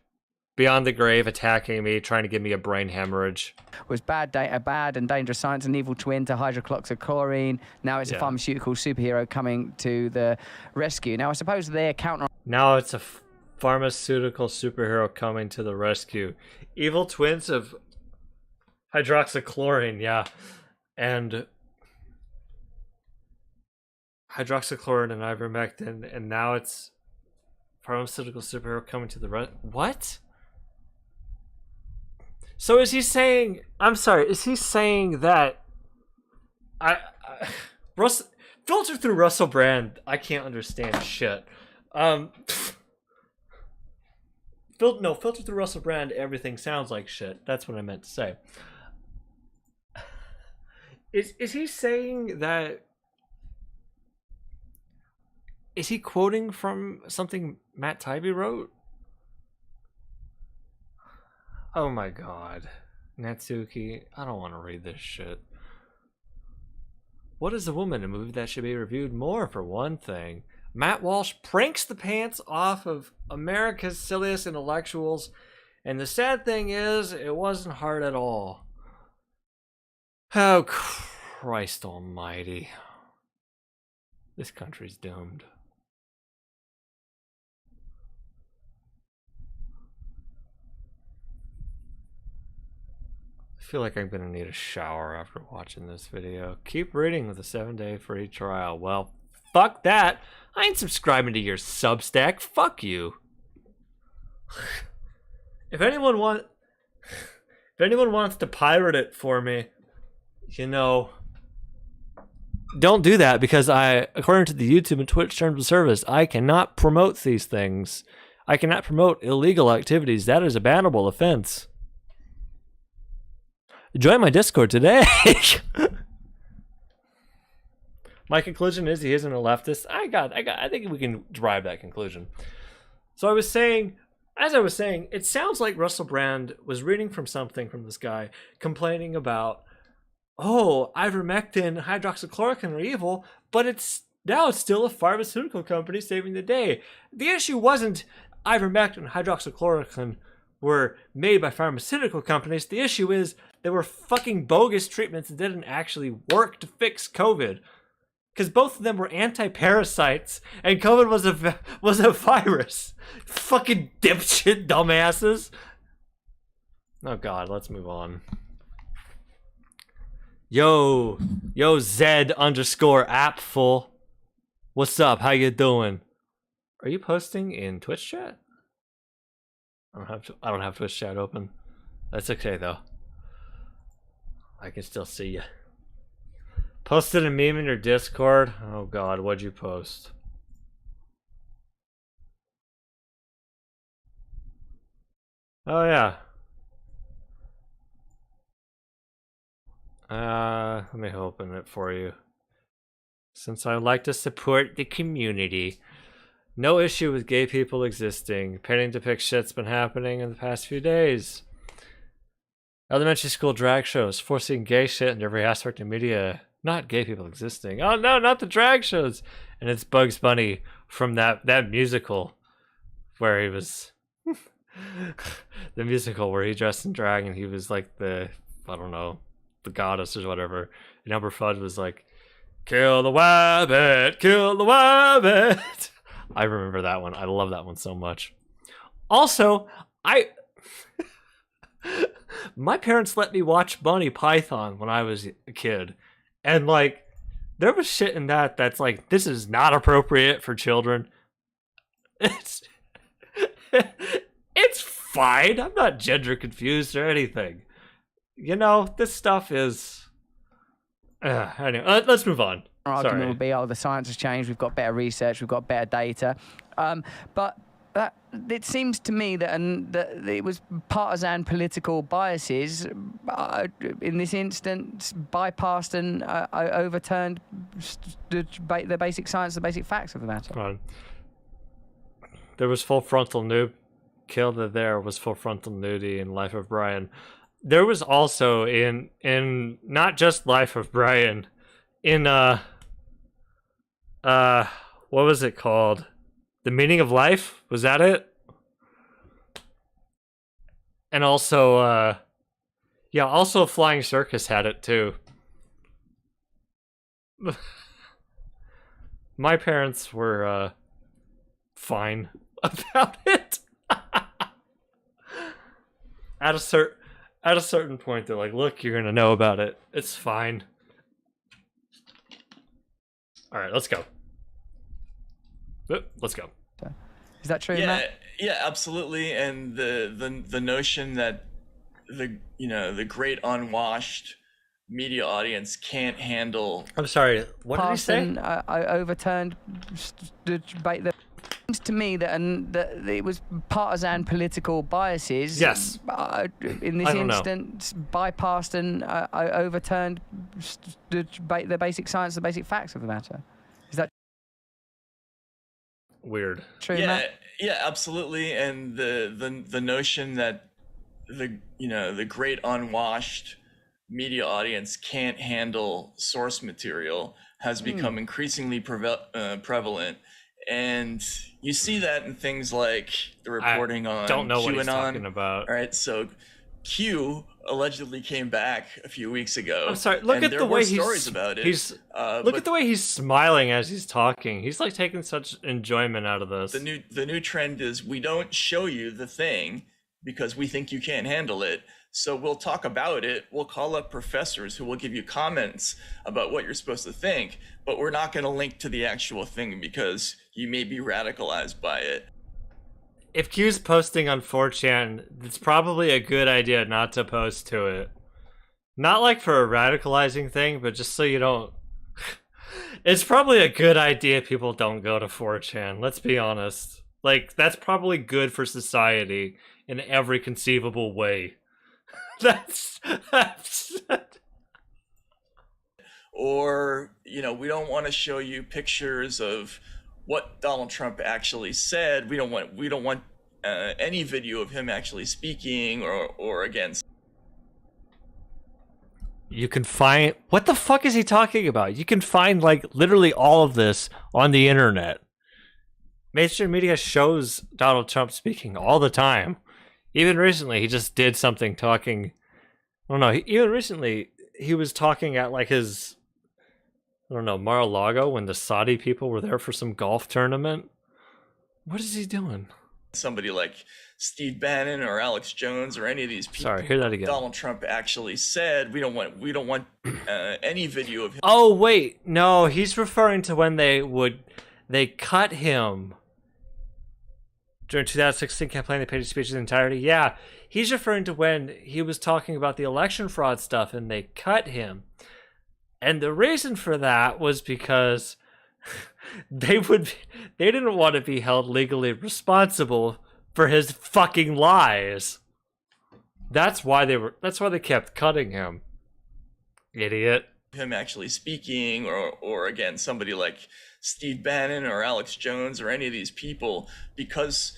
beyond the grave, attacking me, trying to give me a brain hemorrhage. Was bad and dangerous science, an evil twin to hydroxychloroquine. Now it's a pharmaceutical superhero coming to the rescue. Now I suppose they're counter. Now it's a pharmaceutical superhero coming to the rescue. Evil twins of hydroxychloroquine, yeah, and hydroxychloroquine and ivermectin, and now it's pharmaceutical superhero coming to the what? So is he saying? I'm sorry. Is he saying that Russell filter through Russell Brand? I can't understand shit. Filter through Russell Brand. Everything sounds like shit. That's what I meant to say. Is he saying that? Is he quoting from something Matt Taibbi wrote? Oh my god. Natsuki, I don't want to read this shit. What is a Woman? A movie that should be reviewed more, for one thing. Matt Walsh pranks the pants off of America's silliest intellectuals, and the sad thing is, it wasn't hard at all. Oh, Christ almighty. This country's doomed. I feel like I'm gonna need a shower after watching this video. Keep reading with a 7-day free trial. Well, fuck that. I ain't subscribing to your Substack. Fuck you. If anyone wants to pirate it for me, you know, don't do that, because according to the YouTube and Twitch terms of service, I cannot promote these things. I cannot promote illegal activities. That is a bannable offense. Join my Discord today. My conclusion is he isn't a leftist. I think we can derive that conclusion. So as I was saying, it sounds like Russell Brand was reading from something from this guy complaining about, oh, ivermectin, hydroxychloroquine are evil, but it's still a pharmaceutical company saving the day. The issue wasn't ivermectin and hydroxychloroquine were made by pharmaceutical companies. The issue is they were fucking bogus treatments that didn't actually work to fix COVID. Because both of them were anti-parasites, and COVID was a virus. Fucking dipshit dumbasses. Oh god, let's move on. Yo Zed_appful. What's up? How you doing? Are you posting in Twitch chat? I don't have Twitch chat open. That's okay though. I can still see you. Posted a meme in your Discord. Oh god, what'd you post? Oh yeah. Let me open it for you. Since I like to support the community. No issue with gay people existing. Painting depict shit's been happening in the past few days. Elementary school drag shows forcing gay shit into every aspect of media. Not gay people existing. Oh no, not the drag shows. And it's Bugs Bunny from that musical where he was the musical where he dressed in drag and he was like the goddess or whatever. And Amber Fudd was like, kill the wabbit, kill the wabbit. I remember that one. I love that one so much. Also, my parents let me watch Monty Python when I was a kid. And like, there was shit in that's like, this is not appropriate for children. It's fine. I'm not gender confused or anything. You know, this stuff is... anyway, let's move on. Our argument would be, oh, the science has changed, we've got better research, we've got better data. But it seems to me that it was partisan political biases in this instance bypassed and overturned the basic science, the basic facts of the matter. There was full frontal noob. Killed it there was full frontal nudity in Life of Brian. There was also in not just Life of Brian, in what was it called? The Meaning of Life? Was that it? And also, yeah, also Flying Circus had it too. My parents were fine about it. At a certain point, they're like, "Look, you're gonna know about it. It's fine." All right, let's go. Let's go. Is that true, Yeah, Matt? yeah, absolutely. And the notion that the great unwashed media audience can't handle. I'm sorry. What did he say? I overturned the debate. That seems to me that it was partisan political biases. Yes. In this instance, bypassed and I overturned the basic science, the basic facts of the matter. Is that weird? True, yeah, Matt? Yeah, absolutely. And the notion that the great unwashed media audience can't handle source material has become increasingly prevalent. And you see that in things like the reporting on don't know QAnon. what he's talking about. All right, so Q allegedly came back a few weeks ago. I'm sorry. Look at the way stories about it. Look at the way he's smiling as he's talking. He's like taking such enjoyment out of this. The new trend is we don't show you the thing because we think you can't handle it. So we'll talk about it. We'll call up professors who will give you comments about what you're supposed to think, but we're not going to link to the actual thing because you may be radicalized by it. If Q's posting on 4chan, it's probably a good idea not to post to it. Not like for a radicalizing thing, but just so you don't... It's probably a good idea people don't go to 4chan, let's be honest. Like, that's probably good for society in every conceivable way. That's or, we don't want to show you pictures of what Donald Trump actually said. We don't want any video of him actually speaking or against. You can find... What the fuck is he talking about? You can find, like, literally all of this on the internet. Mainstream media shows Donald Trump speaking all the time. Even recently, he just did something talking... I don't know. Even recently, he was talking at, like, his... I don't know, Mar-a-Lago when the Saudi people were there for some golf tournament. What is he doing? Somebody like Steve Bannon or Alex Jones or any of these people. Sorry, hear that again. Donald Trump actually said we don't want any video of him. Oh wait, no, he's referring to when they cut him during 2016 campaign. They paid his speech in entirety. Yeah, he's referring to when he was talking about the election fraud stuff and they cut him. And the reason for that was because they didn't want to be held legally responsible for his fucking lies. That's why they kept cutting him. Idiot. Him actually speaking or again somebody like Steve Bannon or Alex Jones or any of these people because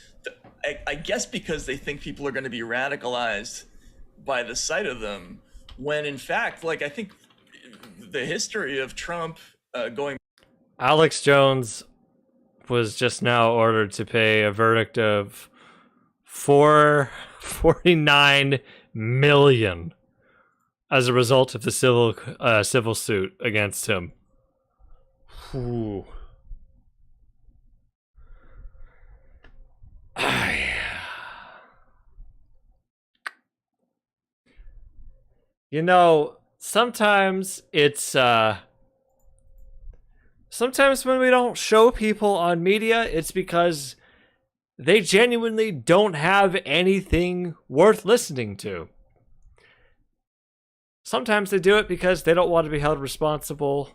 I guess because they think people are going to be radicalized by the sight of them when in fact like I think the history of Trump going. Alex Jones was just now ordered to pay a verdict of $449 million as a result of the civil suit against him. Ooh. You know, sometimes it's sometimes when we don't show people on media, it's because they genuinely don't have anything worth listening to. Sometimes they do it because they don't want to be held responsible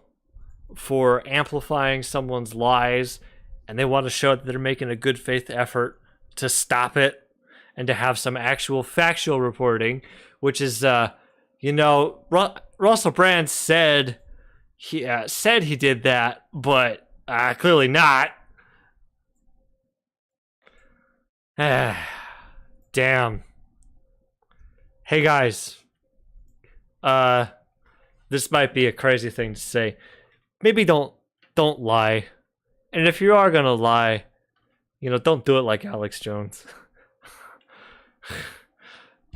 for amplifying someone's lies, and they want to show that they're making a good faith effort to stop it and to have some actual factual reporting, which is, Russell Brand said he did that, but clearly not. Damn. Hey guys, this might be a crazy thing to say. Maybe don't lie, and if you are gonna lie, don't do it like Alex Jones.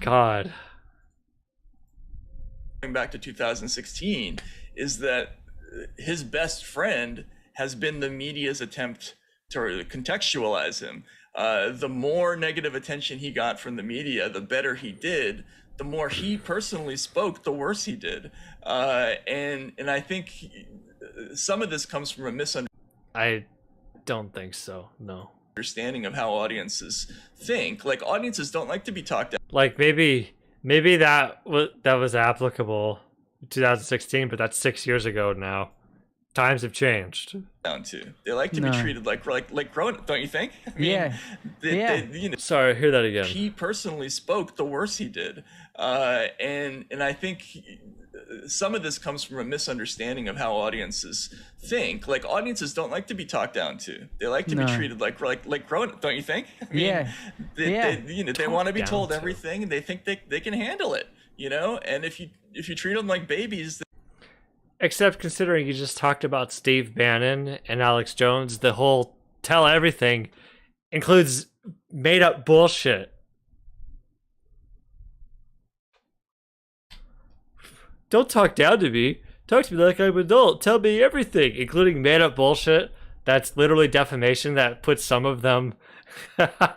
God. Going back to 2016, is that his best friend has been the media's attempt to contextualize him. The more negative attention he got from the media, the better he did. The more he personally spoke, the worse he did. And I think some of this comes from a misunderstanding. I don't think so. No. Understanding of how audiences think. Like, audiences don't like to be talked. Like maybe that was applicable in 2016, but that's 6 years ago now. Times have changed. Down to they like to be treated like grown, don't you think? I mean, yeah. you know, sorry, hear that again. He personally spoke, the worse he did, and I think some of this comes from a misunderstanding of how audiences think. Like, audiences don't like to be talked down to. They like to be treated like grown, don't you think? I mean, they want to be told everything, and they think they can handle it. You know, and if you treat them like babies. Except considering you just talked about Steve Bannon and Alex Jones, the whole tell everything includes made up bullshit. Don't talk down to me. Talk to me like I'm an adult. Tell me everything, including made up bullshit. That's literally defamation that puts some of them that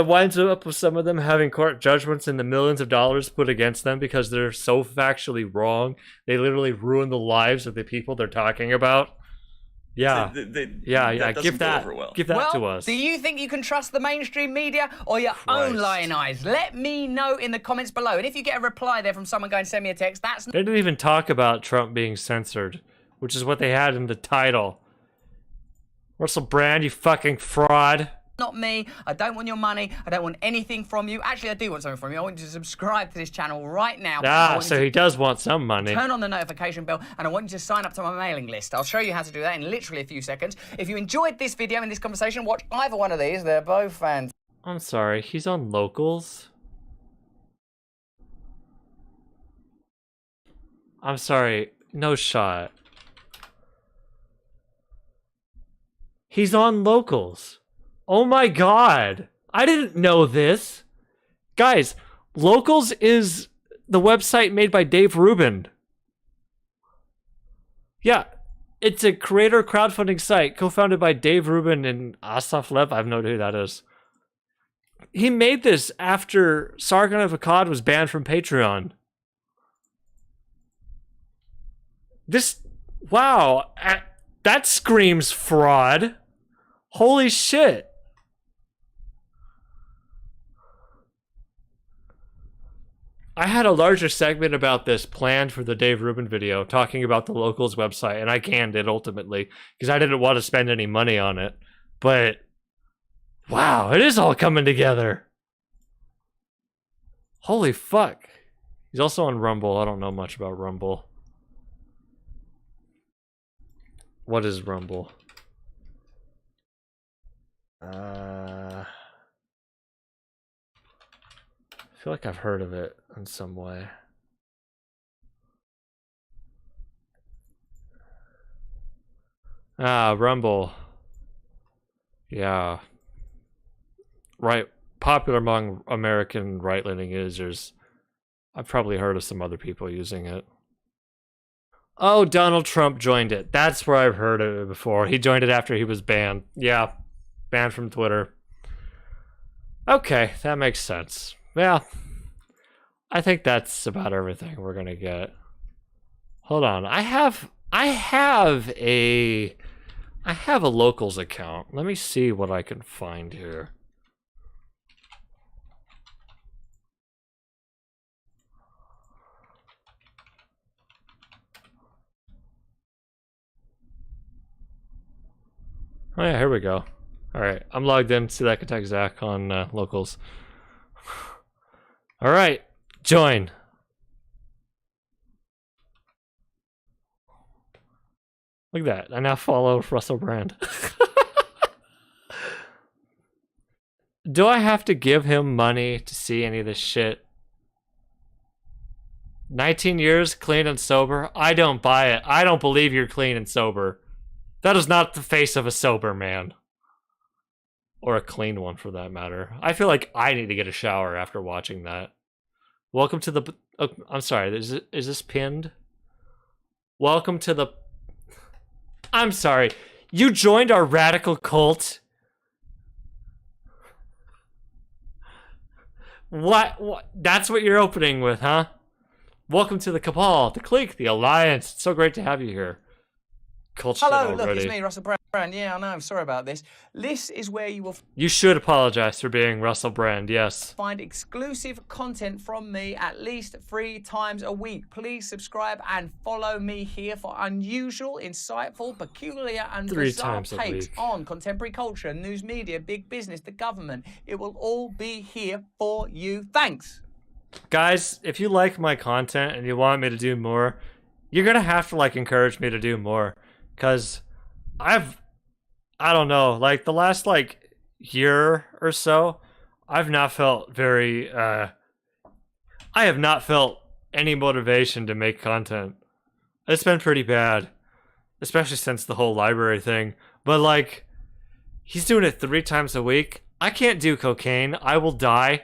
winds up with some of them having court judgments in the millions of dollars put against them because they're so factually wrong. They literally ruin the lives of the people they're talking about. Yeah, give that to us. Do you think you can trust the mainstream media or your own lying eyes? Let me know in the comments below. And if you get a reply there from someone going, send me a text, that's... They didn't even talk about Trump being censored, which is what they had in the title. Russell Brand, you fucking fraud. Not me. I don't want your money. I don't want anything from you. Actually, I do want something from you. I want you to subscribe to this channel right now. So he does want some money. Turn on the notification bell, and I want you to sign up to my mailing list. I'll show you how to do that in literally a few seconds. If you enjoyed this video and this conversation, watch either one of these. They're both fans. I'm sorry. He's on Locals? I'm sorry. No shot. He's on Locals. Oh my god. I didn't know this. Guys, Locals is the website made by Dave Rubin. Yeah, it's a creator crowdfunding site co-founded by Dave Rubin and Asaf Lev. I have no idea who that is. He made this after Sargon of Akkad was banned from Patreon. Wow, that screams fraud. Holy shit. I had a larger segment about this planned for the Dave Rubin video, talking about the Locals website, and I canned it ultimately, because I didn't want to spend any money on it. But, wow, it is all coming together. Holy fuck. He's also on Rumble. I don't know much about Rumble. What is Rumble? I feel like I've heard of it in some way. Rumble. Yeah. Right. Popular among American right-leaning users. I've probably heard of some other people using it. Oh, Donald Trump joined it. That's where I've heard of it before. He joined it after he was banned. Yeah. Banned from Twitter. Okay, that makes sense. Yeah. I think that's about everything we're gonna get. Hold on. I have a Locals account. Let me see what I can find here. Oh yeah, here we go. All right, I'm logged in. Celiacattack Zach on Locals. All right, join. Look at that. I now follow Russell Brand. Do I have to give him money to see any of this shit? 19 years clean and sober? I don't buy it. I don't believe you're clean and sober. That is not the face of a sober man. Or a clean one, for that matter. I feel like I need to get a shower after watching that. Welcome to the... Oh, I'm sorry, is this pinned? Welcome to the... I'm sorry. You joined our radical cult? What? That's what you're opening with, huh? Welcome to the cabal, the clique, the alliance. It's so great to have you here. Cult shit Hello, already. look, it's me, Russell Brand. Yeah, I know, I'm sorry about this. This is where you will... You should apologize for being Russell Brand, yes. Find exclusive content from me at least 3 times a week. Please subscribe and follow me here for unusual, insightful, peculiar and 3 bizarre times a takes week. on contemporary culture, news media, big business, the government. It will all be here for you. Thanks. Guys, if you like my content and you want me to do more, you're gonna have to like encourage me to do more. Cause I don't know, like the last like year or so, I've not felt very I have not felt any motivation to make content. It's been pretty bad. Especially since the whole library thing. But like, he's doing it 3 times a week. I can't do cocaine. I will die.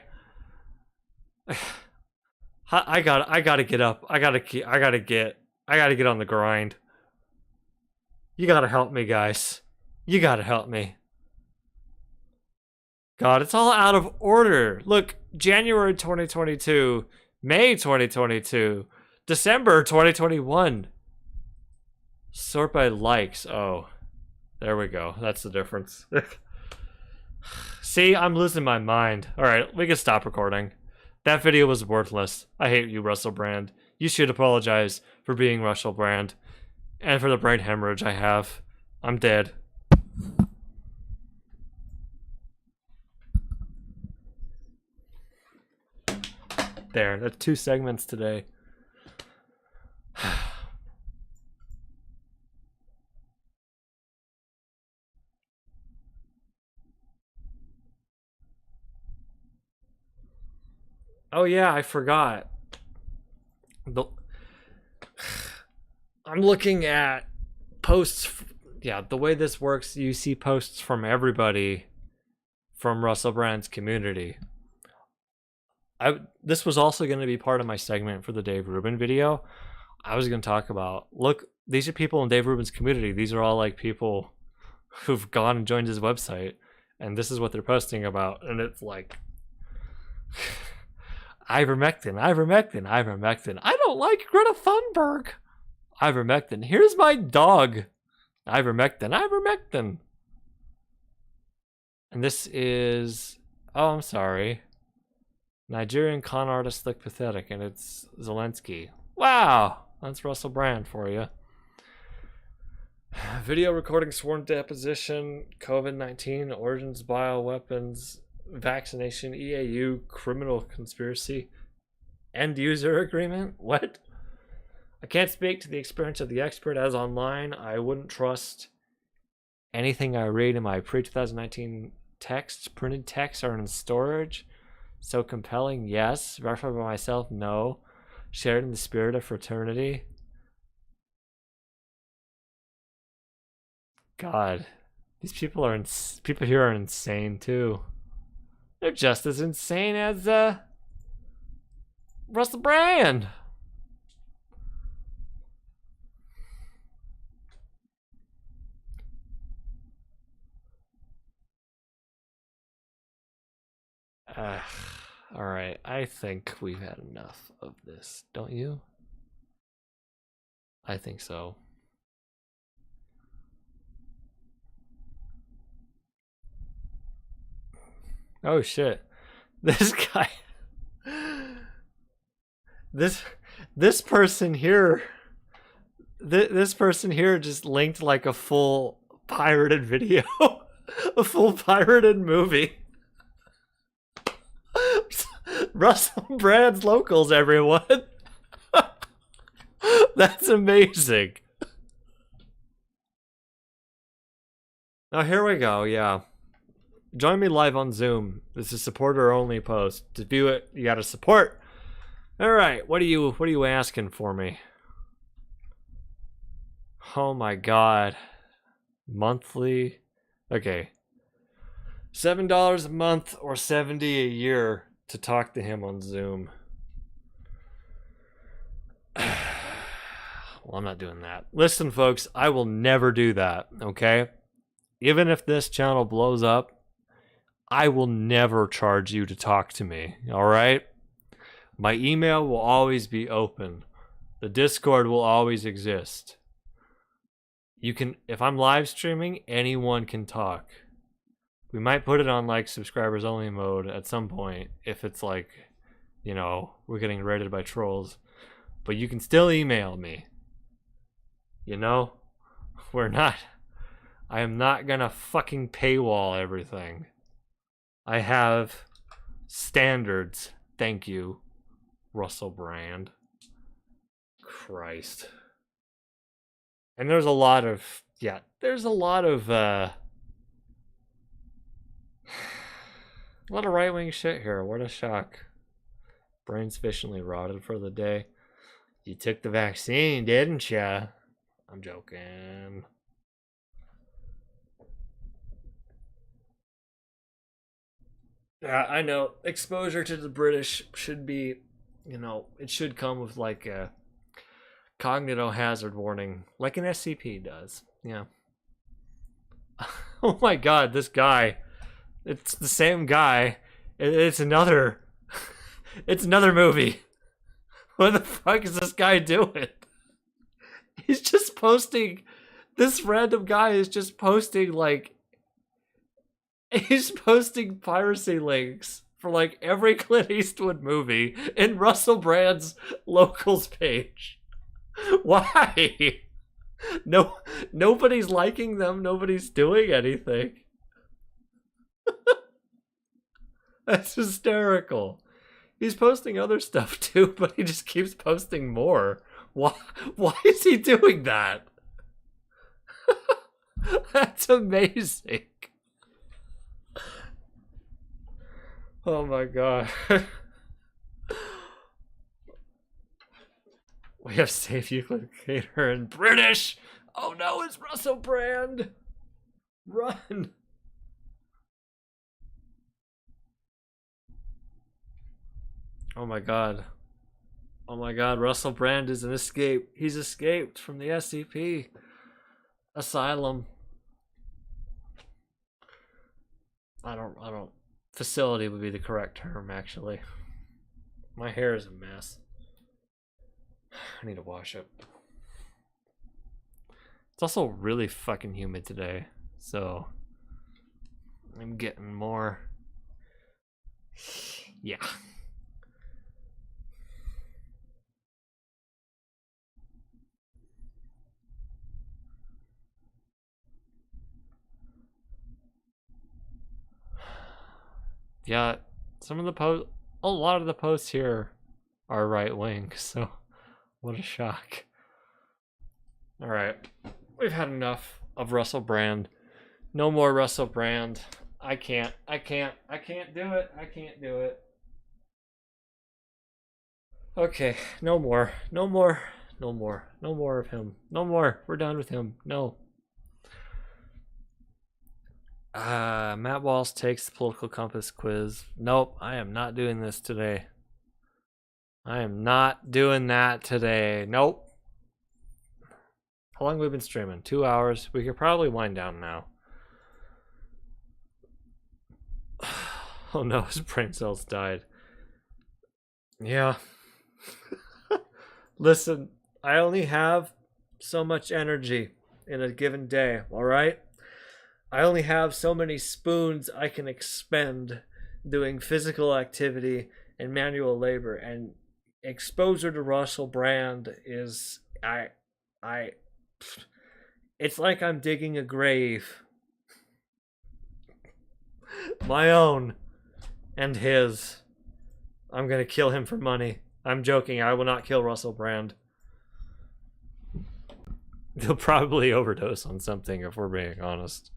I gotta get up. I gotta get on the grind. You gotta help me, guys. You gotta help me. God, it's all out of order. Look, January 2022, May 2022, December 2021. Sort by likes. Oh, there we go. That's the difference. See, I'm losing my mind. All right, we can stop recording. That video was worthless. I hate you, Russell Brand. You should apologize for being Russell Brand. And for the brain hemorrhage I have. I'm dead. There, that's 2 segments today. Oh yeah, I forgot. I'm looking at posts. Yeah, the way this works, you see posts from everybody from Russell Brand's community. This was also going to be part of my segment for the Dave Rubin video. I was going to talk about, look, these are people in Dave Rubin's community. These are all like people who've gone and joined his website, and this is what they're posting about. And it's like, ivermectin. I don't like Greta Thunberg. Ivermectin. Here's my dog. Ivermectin. And this is... Oh, I'm sorry. Nigerian con artists look pathetic, and it's Zelensky. Wow! That's Russell Brand for you. Video recording sworn deposition, COVID-19, origins, bioweapons, vaccination, EAU, criminal conspiracy, end user agreement? What? I can't speak to the experience of the expert as online. I wouldn't trust anything I read in my pre-2019 texts. Printed texts are in storage. So compelling, yes. Verified by myself, no. Shared in the spirit of fraternity. God, these people here are insane too. They're just as insane as Russell Brand. All right, I think we've had enough of this, don't you? I think so. Oh shit. This guy this person here just linked like a full pirated video. A full pirated movie. Russell Brand's locals, everyone. That's amazing. Now here we go, yeah. Join me live on Zoom. This is supporter only post. To view it, you gotta support. Alright, what are you asking for me? Oh my god. Monthly. Okay. $7 a month or $70 a year to talk to him on Zoom. Well, I'm not doing that. Listen, folks, I will never do that, okay? Even if this channel blows up, I will never charge you to talk to me, all right? My email will always be open. The Discord will always exist. You can, if I'm live streaming, anyone can talk. We might put it on like subscribers only mode at some point if it's like, you know, we're getting raided by trolls. But you can still email me. You know? I am not gonna fucking paywall everything. I have standards. Thank you, Russell Brand. Christ. And there's a lot of, a lot of right-wing shit here. What a shock. Brain sufficiently rotted for the day. You took the vaccine, didn't ya? I'm joking. Yeah, I know. Exposure to the British should be, you know, it should come with like a cognitive hazard warning, like an SCP does. Yeah. Oh my god, this guy. It's the same guy. It's another movie. What the fuck is this guy doing? He's just posting, this random guy is just posting like, he's posting piracy links for like every Clint Eastwood movie in Russell Brand's locals page. Why? No, nobody's liking them. Nobody's doing anything. That's hysterical. He's posting other stuff too, but he just keeps posting more. Why is he doing that? That's amazing. Oh my god. We have Save Euclid Cater in British. Oh no, it's Russell Brand. Run. Oh my god. Oh my god, Russell Brand is an escape. He's escaped from the SCP asylum. I don't facility would be the correct term actually. My hair is a mess. I need to wash it. It's also really fucking humid today, so I'm getting more. Yeah. Yeah, some of the a lot of the posts here are right wing, so what a shock. All right, we've had enough of Russell Brand. No more Russell Brand. I can't do it. I can't do it. Okay, no more of him. No more. We're done with him. No. Matt Walsh takes the political compass quiz. Nope, I am not doing this today. I am not doing that today. Nope. How long have we been streaming? 2 hours. We could probably wind down now. Oh no, his brain cells died. Yeah. Listen, I only have so much energy in a given day, alright? I only have so many spoons I can expend doing physical activity and manual labor, and exposure to Russell Brand is it's like I'm digging a grave. My own and his. I'm gonna kill him for money. I'm joking, I will not kill Russell Brand. He'll probably overdose on something if we're being honest.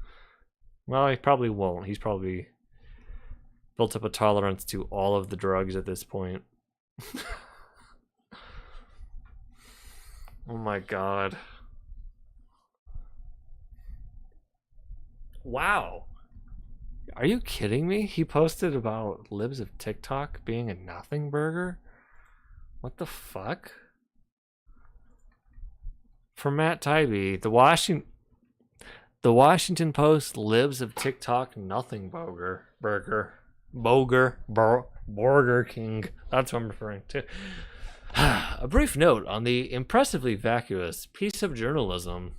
Well, he probably won't. He's probably built up a tolerance to all of the drugs at this point. Oh my god. Wow. Are you kidding me? He posted about libs of TikTok being a nothing burger? What the fuck? From Matt Tybee, the Washington Post libs of TikTok nothing burger King. That's what I'm referring to. A brief note on the impressively vacuous piece of journalism.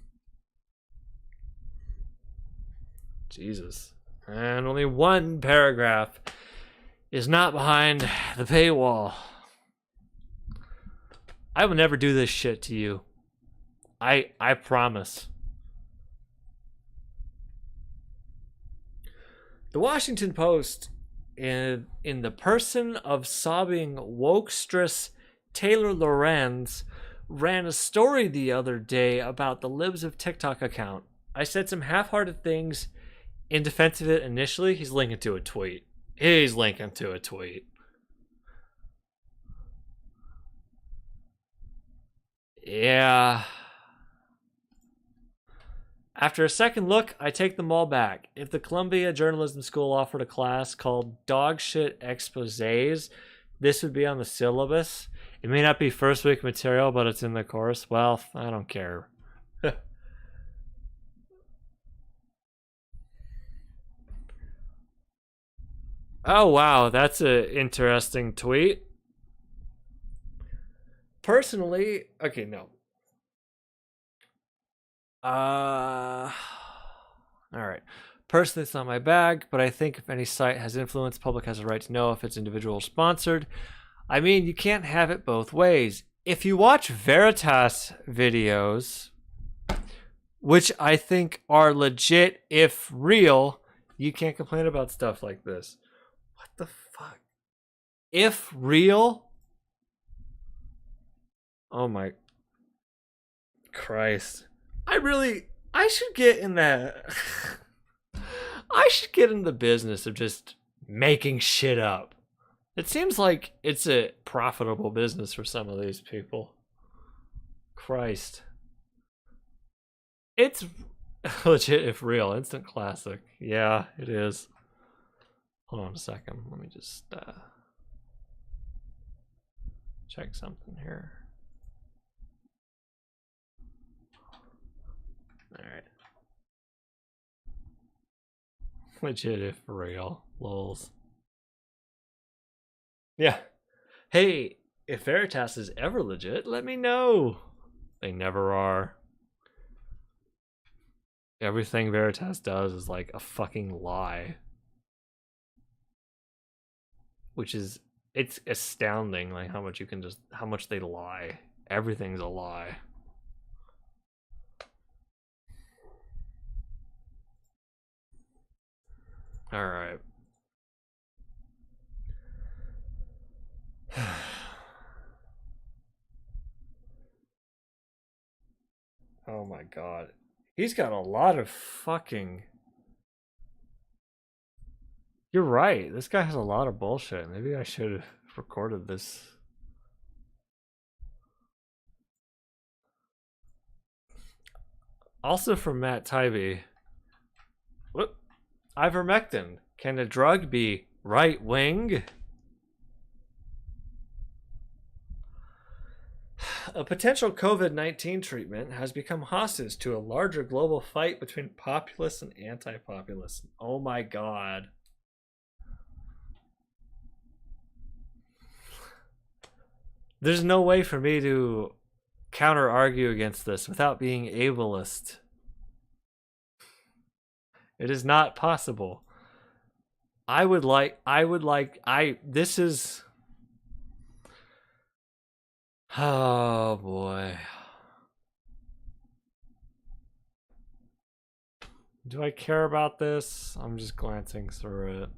Jesus. And only one paragraph is not behind the paywall. I will never do this shit to you. I promise. The Washington Post, in the person of sobbing wokestress Taylor Lorenz, ran a story the other day about the libs of TikTok account. I said some half-hearted things in defense of it initially. He's linking to a tweet. Yeah. After a second look, I take them all back. If the Columbia Journalism School offered a class called Dogshit Exposés, this would be on the syllabus. It may not be first week material, but it's in the course. Well, I don't care. Oh, wow, that's an interesting tweet. Personally, okay, no. All right. Personally, it's not my bag, but I think if any site has influence, public has a right to know if it's individual sponsored. I mean, you can't have it both ways. If you watch Veritas videos, which I think are legit, if real, you can't complain about stuff like this. What the fuck? If real? Oh my Christ. I should get in that. I should get in the business of just making shit up. It seems like it's a profitable business for some of these people. Christ. It's legit if real. Instant classic. Yeah, it is. Hold on a second. Let me just check something here. Alright. Legit if real. Lols. Yeah. Hey, if Veritas is ever legit, let me know. They never are. Everything Veritas does is like a fucking lie. Which is, it's astounding, like how much they lie. Everything's a lie. All right. Oh my god. He's got a lot of fucking... You're right. This guy has a lot of bullshit. Maybe I should have recorded this. Also from Matt Tybee. Whoop. Ivermectin. Can a drug be right wing? A potential COVID-19 treatment has become hostage to a larger global fight between populist and anti-populist. Oh my god. There's no way for me to counter-argue against this without being ableist. It is not possible. This is... Oh boy. Do I care about this? I'm just glancing through it.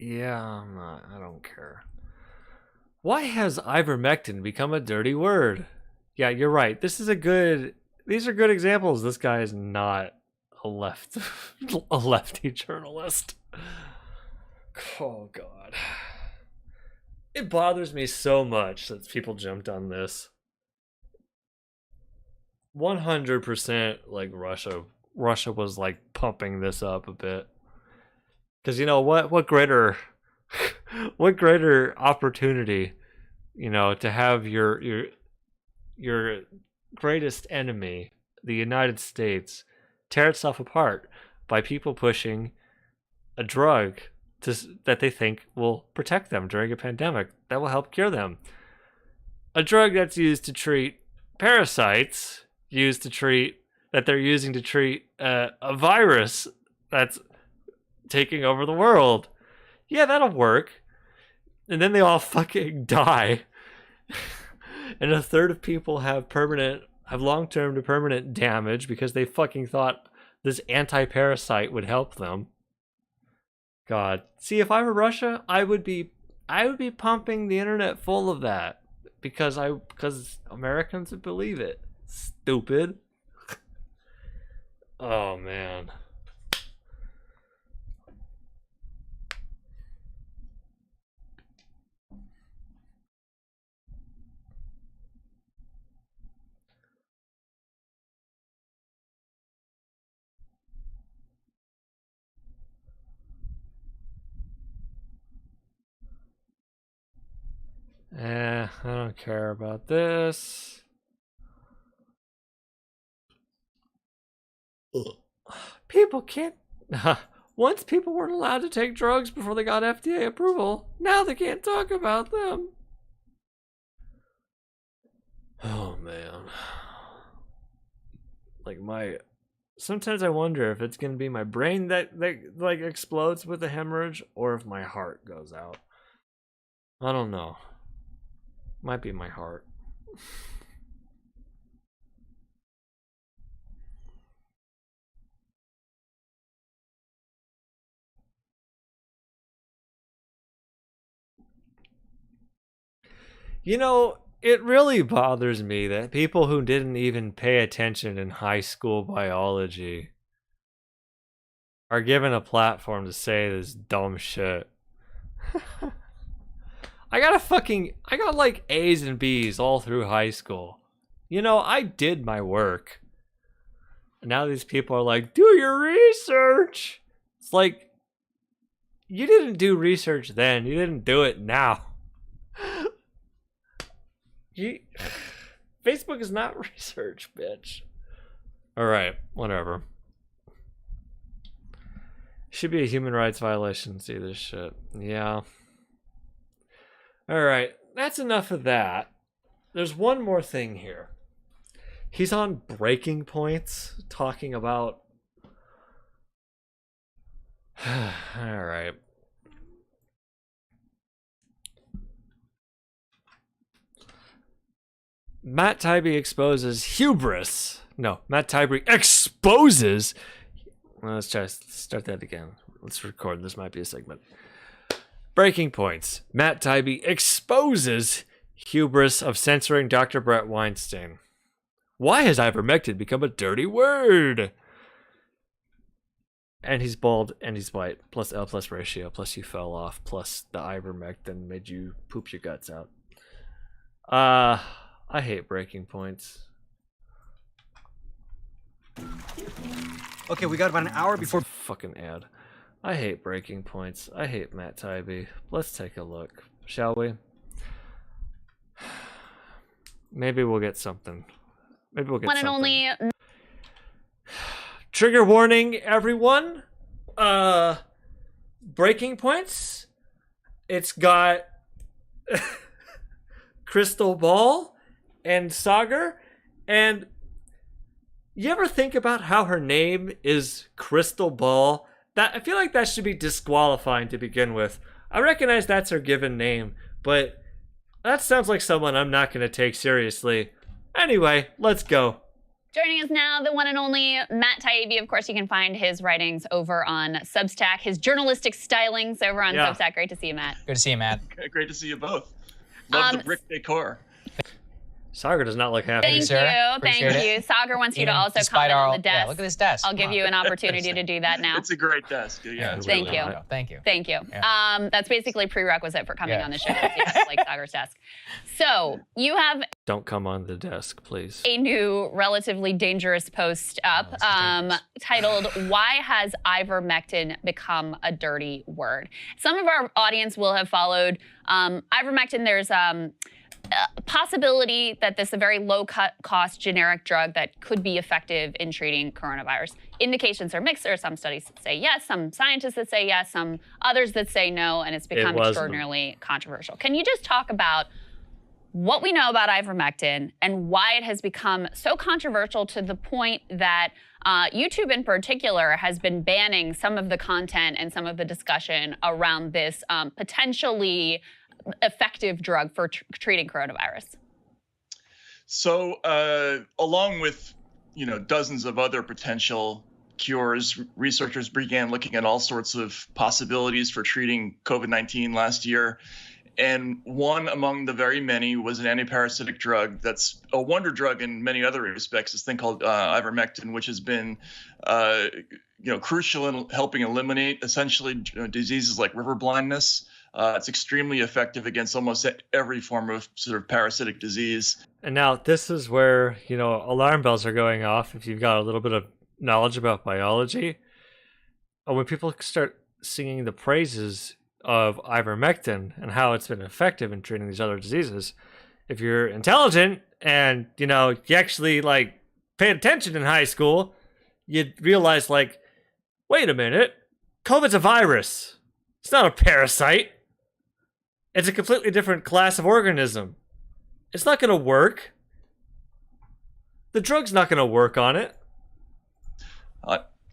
Yeah, I don't care. Why has ivermectin become a dirty word? Yeah, you're right. These are good examples. This guy is not a lefty journalist. Oh God. It bothers me so much that people jumped on this. 100% like Russia was like pumping this up a bit. Cuz you know what greater what greater opportunity, you know, to have your greatest enemy, the United States, tear itself apart by people pushing a drug that they think will protect them during a pandemic, that will help cure them. A drug that's used to treat parasites, that they're using to treat a virus that's taking over the world. Yeah, that'll work. And then they all fucking die. And a third of people have long-term to permanent damage because they fucking thought this anti-parasite would help them. God. See, if I were Russia, I would be pumping the internet full of that because Americans would believe it. Stupid. Oh man. I don't care about this. People can't... Once people weren't allowed to take drugs before they got FDA approval, now they can't talk about them. Oh, man. Like, sometimes I wonder if it's going to be my brain that like explodes with a hemorrhage or if my heart goes out. I don't know. Might be my heart. You know, it really bothers me that people who didn't even pay attention in high school biology are given a platform to say this dumb shit. I got like A's and B's all through high school. You know, I did my work. And now these people are like, do your research. It's like, you didn't do research then. You didn't do it now. Facebook is not research, bitch. Alright, whatever. Should be a human rights violation to see this shit. Yeah. Alright, that's enough of that. There's one more thing here. He's on Breaking Points talking about... Alright. Matt Taibbi exposes hubris. No, Matt Taibbi exposes... Well, let's start that again. Let's record. This might be a segment. Breaking Points. Matt Taibbi exposes hubris of censoring Dr. Brett Weinstein. Why has ivermectin become a dirty word? And he's bald and he's white. Plus L plus ratio. Plus you fell off. Plus the ivermectin made you poop your guts out. I hate Breaking Points. Okay, we got about an hour before... Fucking ad. I hate Breaking Points. I hate Matt Taibbi. Let's take a look, shall we? Maybe we'll get something. Maybe we'll get something. One and only... Trigger warning, everyone. Breaking Points. It's got Crystal Ball and Sagar. And you ever think about how her name is Crystal Ball? I feel like that should be disqualifying to begin with. I recognize that's her given name, but that sounds like someone I'm not going to take seriously. Anyway, let's go. Joining us now, the one and only Matt Taibbi. Of course, you can find his writings over on Substack, his journalistic stylings over on Substack. Great to see you, Matt. Good to see you, Matt. Great to see you both. Love the brick decor. Sagar does not look happy. Thank you. Sagar wants you to also comment on the desk. Yeah, look at this desk. I'll give you an opportunity to do that now. It's a great desk. Yeah. Thank you. Thank you. Thank you. That's basically prerequisite for coming on the show. Like Sagar's desk. So you have Don't come on the desk, please. a new relatively dangerous post up titled, "Why Has Ivermectin Become a Dirty Word?" Some of our audience will have followed ivermectin. There's possibility that this is a very low-cost generic drug that could be effective in treating coronavirus. Indications are mixed. There are some studies that say yes, some scientists that say yes, some others that say no, and it's become extraordinarily controversial. Can you just talk about what we know about ivermectin and why it has become so controversial to the point that YouTube in particular has been banning some of the content and some of the discussion around this potentially effective drug for treating coronavirus? So, along with dozens of other potential cures, researchers began looking at all sorts of possibilities for treating COVID-19 last year. And one among the very many was an antiparasitic drug that's a wonder drug in many other respects. This thing called ivermectin, which has been crucial in helping eliminate essentially diseases like river blindness. It's extremely effective against almost every form of sort of parasitic disease. And now this is where, alarm bells are going off if you've got a little bit of knowledge about biology. When people start singing the praises of ivermectin and how it's been effective in treating these other diseases, if you're intelligent and, you actually, paid attention in high school, you'd realize, wait a minute, COVID's a virus. It's not a parasite. It's a completely different class of organism. It's not going to work. The drug's not going to work on it.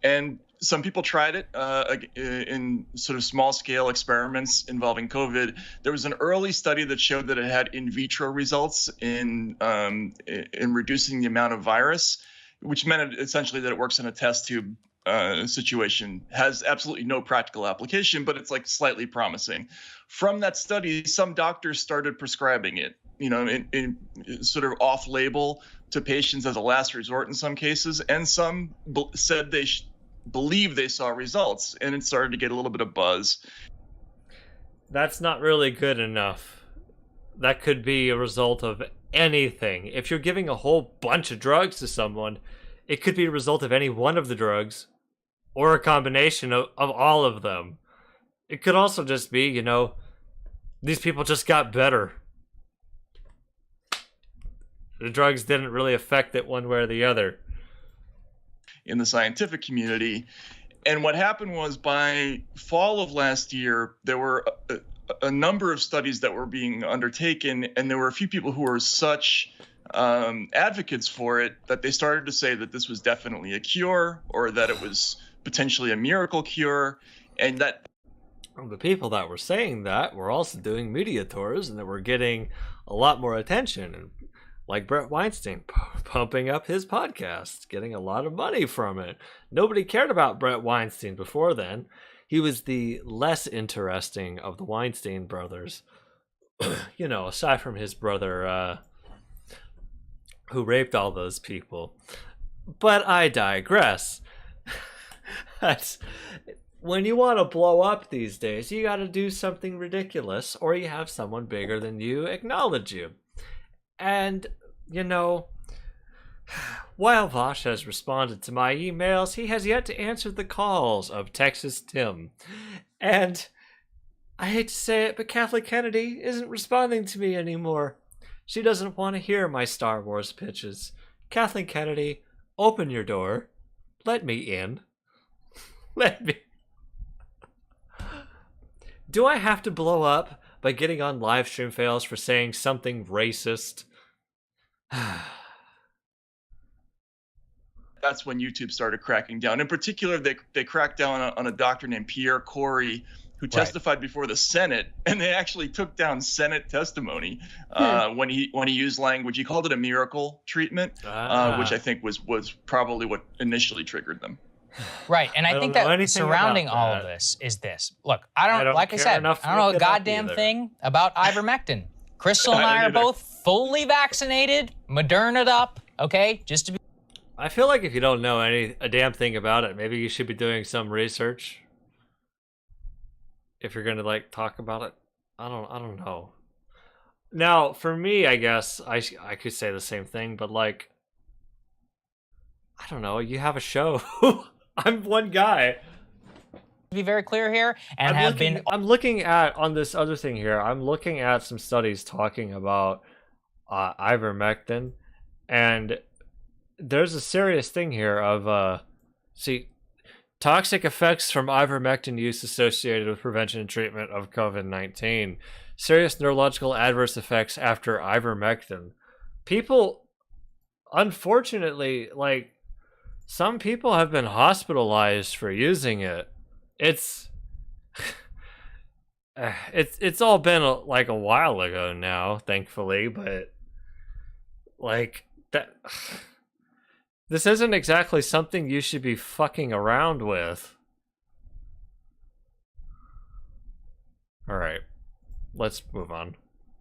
And some people tried it in sort of small-scale experiments involving COVID. There was an early study that showed that it had in vitro results in reducing the amount of virus, which meant essentially that it works in a test tube situation. Has absolutely no practical application, but it's slightly promising. From that study, some doctors started prescribing it, in sort of off-label to patients as a last resort in some cases, and some said they believe they saw results, and it started to get a little bit of buzz. That's not really good enough. That could be a result of anything. If you're giving a whole bunch of drugs to someone, it could be a result of any one of the drugs, or a combination of all of them. It could also just be, these people just got better. The drugs didn't really affect it one way or the other. In the scientific community. And what happened was by fall of last year, there were a number of studies that were being undertaken, and there were a few people who were such advocates for it that they started to say that this was definitely a cure, or that it was potentially a miracle cure, and that the people that were saying that were also doing media tours and that were getting a lot more attention, and like Brett Weinstein pumping up his podcast, getting a lot of money from it. Nobody cared about Brett Weinstein before then. He was the less interesting of the Weinstein brothers, aside from his brother who raped all those people. But I digress. When you want to blow up these days, you got to do something ridiculous, or you have someone bigger than you acknowledge you. And, while Vosh has responded to my emails, he has yet to answer the calls of Texas Tim. And I hate to say it, but Kathleen Kennedy isn't responding to me anymore. She doesn't want to hear my Star Wars pitches. Kathleen Kennedy, open your door. Let me in. Let me. Do I have to blow up by getting on live stream fails for saying something racist? That's when YouTube started cracking down. In particular, they cracked down on a doctor named Pierre Corey, who testified before the Senate, and they actually took down Senate testimony when he used language. He called it a miracle treatment, which I think was probably what initially triggered them. Right, and I think that surrounding all of this is this. Look, I don't like I said, I don't know a goddamn thing about ivermectin. Crystal and I are both fully vaccinated, Moderna'd up, okay? Just to be. I feel like if you don't know a damn thing about it, maybe you should be doing some research. If you're gonna like talk about it, I don't know. Now, for me, I guess I could say the same thing, but like, I don't know. You have a show. I'm one guy. Be very clear here, and I'm looking at on this other thing here. I'm looking at some studies talking about ivermectin, and there's a serious thing here of toxic effects from ivermectin use associated with prevention and treatment of COVID-19. Serious neurological adverse effects after ivermectin. People, unfortunately, like, some people have been hospitalized for using it. It's all been like a while ago now, thankfully, but like that. This isn't exactly something you should be fucking around with. All right, let's move on.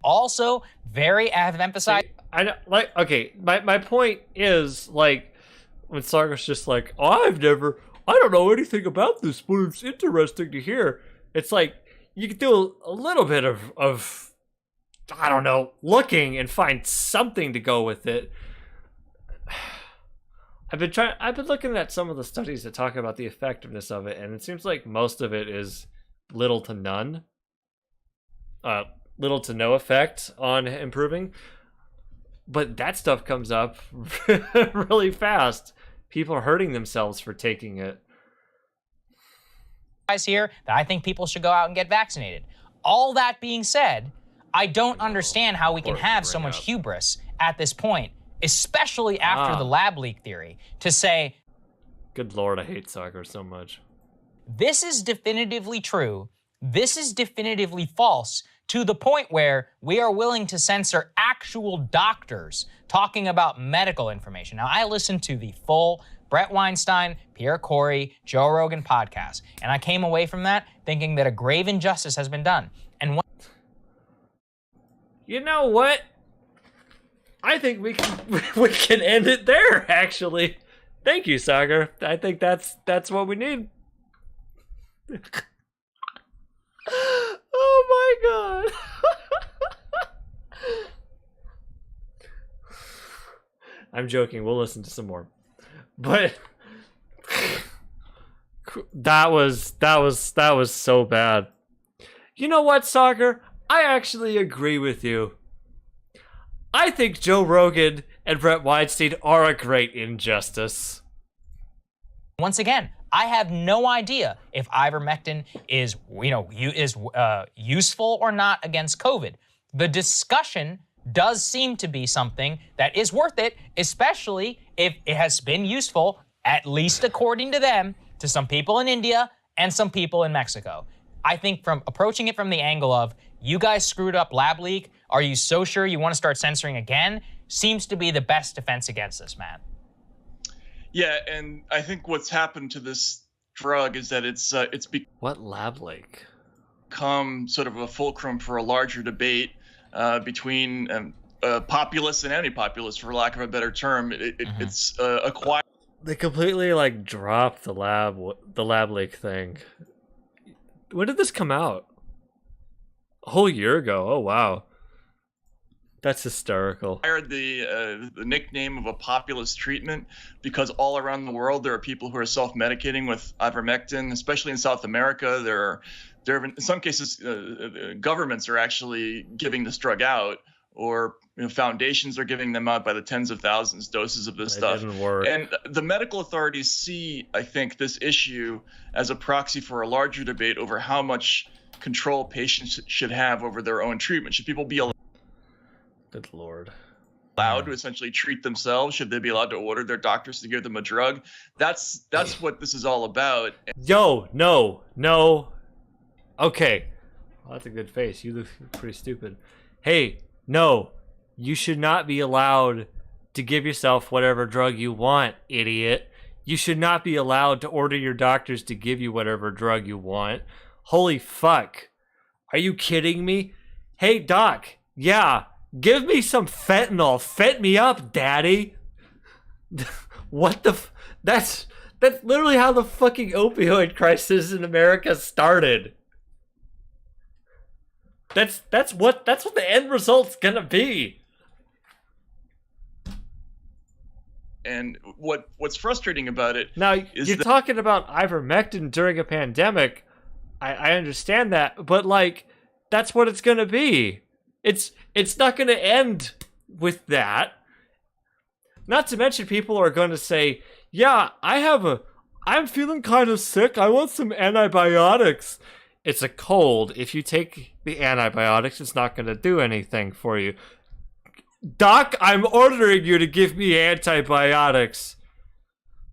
Also, I have emphasized. I know, like, okay, my point is, like, when Sagar's just like, I don't know anything about this, but it's interesting to hear. It's like, you could do a little bit of I don't know, looking and find something to go with it. I've been looking at some of the studies that talk about the effectiveness of it, and it seems like most of it is little to none. Little to no effect on improving. But that stuff comes up really fast. People are hurting themselves for taking it. Here that I think people should go out and get vaccinated. All that being said, I don't understand how we can have so much hubris at this point, especially after the lab leak theory, to say, good Lord, I hate soccer so much. This is definitively true. This is definitively false, to the point where we are willing to censor actual doctors talking about medical information. Now, I listened to the full Brett Weinstein, Pierre Corey, Joe Rogan podcast, and I came away from that thinking that a grave injustice has been done. And you know what? I think we can end it there, actually. Thank you, Sagar. I think that's what we need. Oh my god. I'm joking. We'll listen to some more. But that was so bad. You know what, Sagar? I actually agree with you. I think Joe Rogan and Brett Weinstein are a great injustice. Once again, I have no idea if ivermectin is, useful or not against COVID. The discussion does seem to be something that is worth it, especially if it has been useful, at least according to them, to some people in India and some people in Mexico. I think from approaching it from the angle of, you guys screwed up lab leak, are you so sure you want to start censoring again, seems to be the best defense against this, man. Yeah, and I think what's happened to this drug is that it's what lab leak? Become sort of a fulcrum for a larger debate between populist and anti-populist, for lack of a better term. It's acquired. They completely like dropped the lab leak thing. When did this come out? A whole year ago. Oh wow. That's hysterical. The nickname of a populist treatment because all around the world there are people who are self-medicating with ivermectin, especially in South America. There have been, in some cases, governments are actually giving this drug out, or foundations are giving them out by the tens of thousands doses of this stuff. Didn't work. And the medical authorities see, I think, this issue as a proxy for a larger debate over how much control patients should have over their own treatment. Should people be allowed? Good Lord. Allowed to essentially treat themselves? Should they be allowed to order their doctors to give them a drug? That's what this is all about. Yo, no. Okay. Well, that's a good face. You look pretty stupid. Hey, no. You should not be allowed to give yourself whatever drug you want, idiot. You should not be allowed to order your doctors to give you whatever drug you want. Holy fuck. Are you kidding me? Hey, doc. Yeah, give me some fentanyl. Fent me up, daddy. What the That's literally how the fucking opioid crisis in America started. That's what the end result's gonna be. And what's frustrating about it now you're talking about ivermectin during a pandemic. I understand that, but like that's what it's gonna be. It's not gonna end with that. Not to mention people are going to say, yeah, I'm feeling kind of sick. I want some antibiotics. It's a cold. If you take the antibiotics, it's not going to do anything for you. Doc, I'm ordering you to give me antibiotics.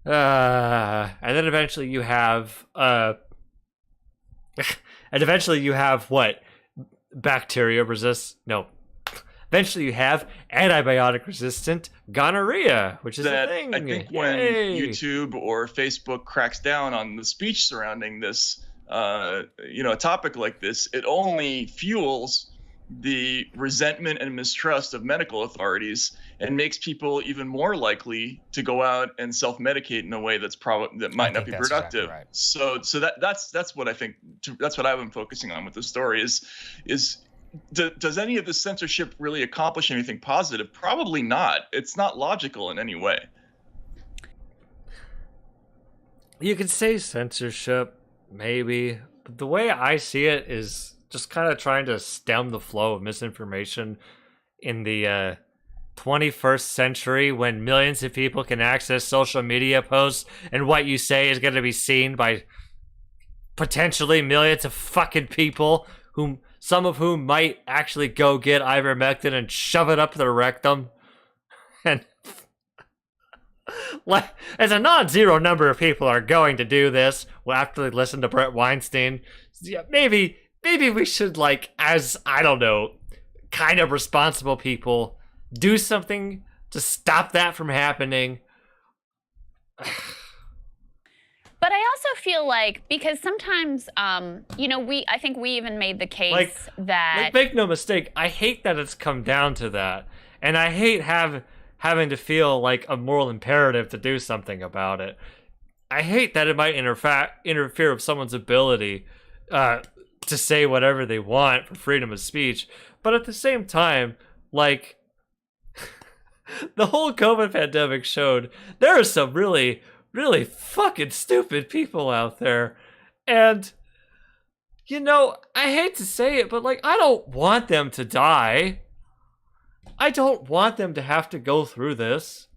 And then eventually you have, what? Bacteria resist? No. Eventually you have antibiotic-resistant gonorrhea, which is a thing. I think when YouTube or Facebook cracks down on the speech surrounding this, a topic like this, it only fuels the resentment and mistrust of medical authorities and makes people even more likely to go out and self-medicate in a way that might not be productive. Exactly right. So that's what I think. That's what I've been focusing on with the story is. Does any of this censorship really accomplish anything positive? Probably not. It's not logical in any way. You could say censorship, maybe, but the way I see it is just kind of trying to stem the flow of misinformation in the 21st century when millions of people can access social media posts and what you say is going to be seen by potentially millions of fucking people some of whom might actually go get ivermectin and shove it up their rectum. And like, as a non-zero number of people are going to do this after they listen to Brett Weinstein, yeah, maybe we should, like, as, I don't know, kind of responsible people, do something to stop that from happening. But I also feel like, because sometimes, I think we even made the case that... make no mistake, I hate that it's come down to that. And I hate having to feel like a moral imperative to do something about it. I hate that it might interfere with someone's ability to say whatever they want for freedom of speech. But at the same time, like, the whole COVID pandemic showed there are some really fucking stupid people out there. And, I hate to say it, but, like, I don't want them to die. I don't want them to have to go through this.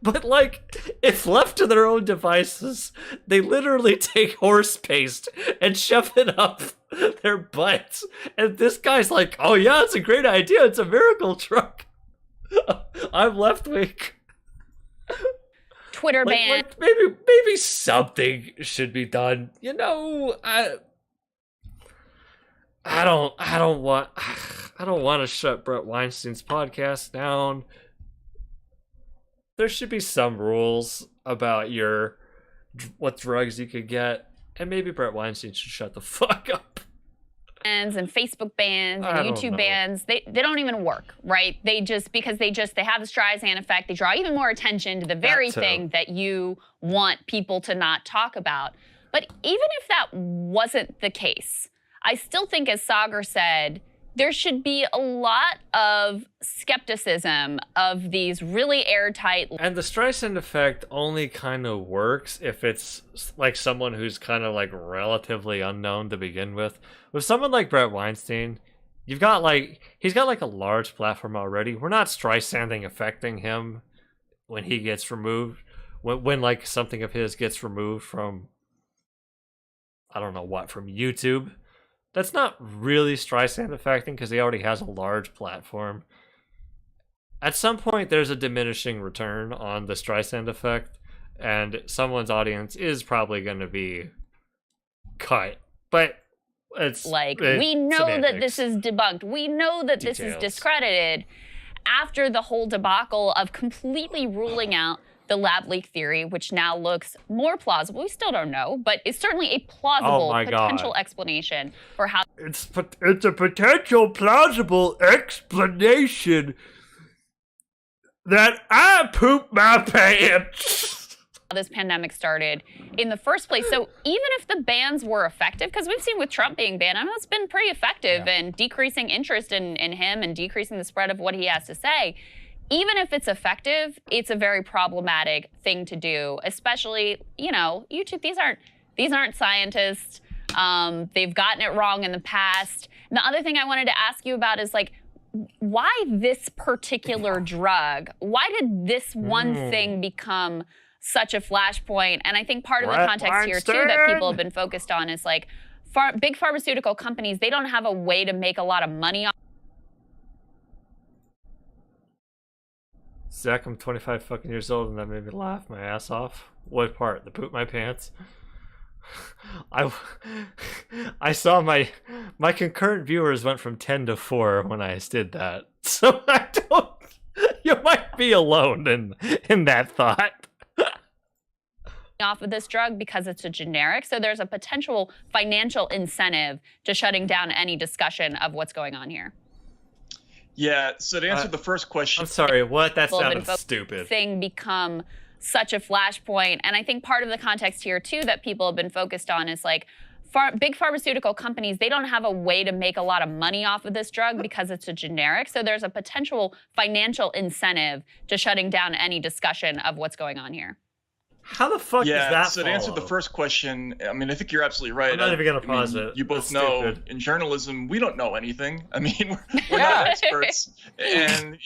But, like, if left to their own devices, they literally take horse paste and shove it up their butts. And this guy's like, oh yeah, it's a great idea. It's a miracle truck. I'm left-wing. Twitter ban. Maybe something should be done. I don't want to shut Brett Weinstein's podcast down. There should be some rules about what drugs you could get, and maybe Brett Weinstein should shut the fuck up. And Facebook bans and YouTube bans, they don't even work, right? Because they have the Streisand effect, they draw even more attention to the very thing that you want people to not talk about. But even if that wasn't the case, I still think, as Sagar said, there should be a lot of skepticism of these really airtight... And the Streisand effect only kind of works if it's like someone who's kind of like relatively unknown to begin with. With someone like Brett Weinstein, he's got like a large platform already. We're not Streisanding affecting him when he gets removed. When like something of his gets removed from, I don't know what, from YouTube. That's not really Streisand affecting because he already has a large platform. At some point, there's a diminishing return on the Streisand effect, and someone's audience is probably going to be cut, but it's we know semantics. that this is debunked. We know that this is discredited after the whole debacle of completely ruling out the lab leak theory, which now looks more plausible. We still don't know, but it's certainly a plausible potential explanation for how it's a potential plausible explanation that I pooped my pants. This pandemic started in the first place. So even if the bans were effective, because we've seen with Trump being banned, I know it's been pretty effective in decreasing interest in him and decreasing the spread of what he has to say. Even if it's effective, it's a very problematic thing to do, especially, YouTube, these aren't scientists. They've gotten it wrong in the past. And the other thing I wanted to ask you about is why this particular drug? Why did this one thing become such a flashpoint? And I think part of the context here too that people have been focused on is big pharmaceutical companies, they don't have a way to make a lot of money on. Zach, I'm 25 fucking years old and that made me laugh my ass off. What part? The poop my pants? I saw my concurrent viewers went from 10 to 4 when I did that. So you might be alone in that thought. Off of this drug because it's a generic. So there's a potential financial incentive to shutting down any discussion of what's going on here. Yeah, so to answer the first question... I'm sorry, what? That sounded stupid. Thing become such a flashpoint. And I think part of the context here, too, that people have been focused on is big pharmaceutical companies, they don't have a way to make a lot of money off of this drug because it's a generic. So there's a potential financial incentive to shutting down any discussion of what's going on here. How the fuck does that so to answer the first question, I mean, I think you're absolutely right. I'm not even going to pause it. You both know in journalism, we don't know anything. I mean, we're not experts. And,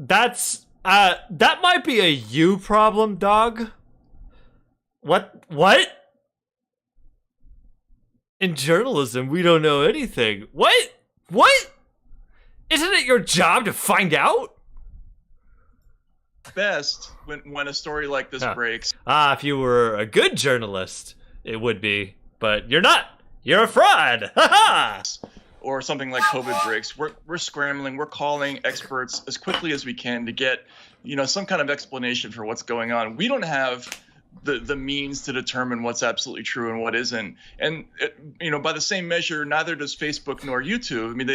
that might be a you problem, dog. What? In journalism, we don't know anything. What? Isn't it your job to find out? Best when a story like this breaks. If you were a good journalist, it would be, but you're not. You're a fraud. Or something like COVID breaks. We're scrambling. We're calling experts as quickly as we can to get, some kind of explanation for what's going on. We don't have the means to determine what's absolutely true and what isn't. And by the same measure, neither does Facebook nor YouTube. I mean,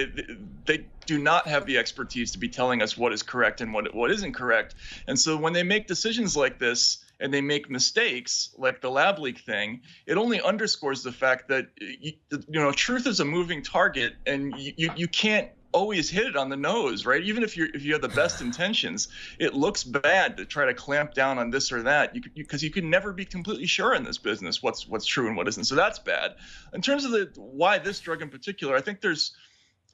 they do not have the expertise to be telling us what is correct and what isn't correct. And so when they make decisions like this and they make mistakes like the lab leak thing, it only underscores the fact that truth is a moving target, and you can't always hit it on the nose, right? Even if you have the best intentions, it looks bad to try to clamp down on this or that, because you can never be completely sure in this business what's true and what isn't. So that's bad. In terms of why this drug in particular, I think there's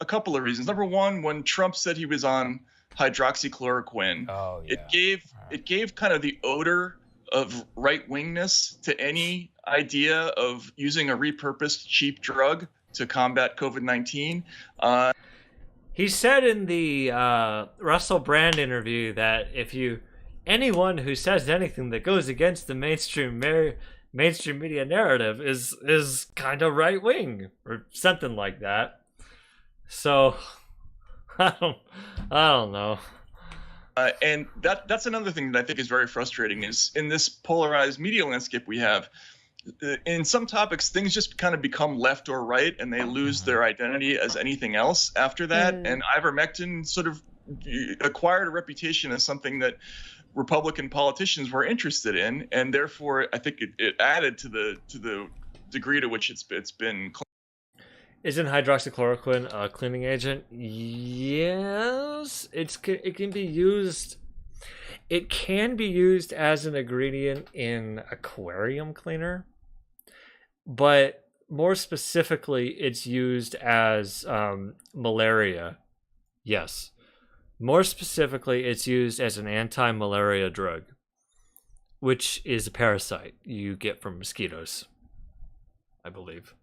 a couple of reasons. Number one, when Trump said he was on hydroxychloroquine, it gave kind of the odor of right-wingness to any idea of using a repurposed cheap drug to combat COVID-19. He said in the Russell Brand interview that anyone who says anything that goes against the mainstream media narrative is kind of right wing or something like that. So I don't know. And that's another thing that I think is very frustrating is in this polarized media landscape we have. In some topics, things just kind of become left or right, and they lose their identity as anything else after that. And ivermectin sort of acquired a reputation as something that Republican politicians were interested in, and therefore I think it added to the degree to which it's been. Isn't hydroxychloroquine a cleaning agent? Yes, it can be used. It can be used as an ingredient in aquarium cleaner, but more specifically, it's used as malaria. Yes. More specifically, it's used as an anti-malaria drug, which is a parasite you get from mosquitoes, I believe.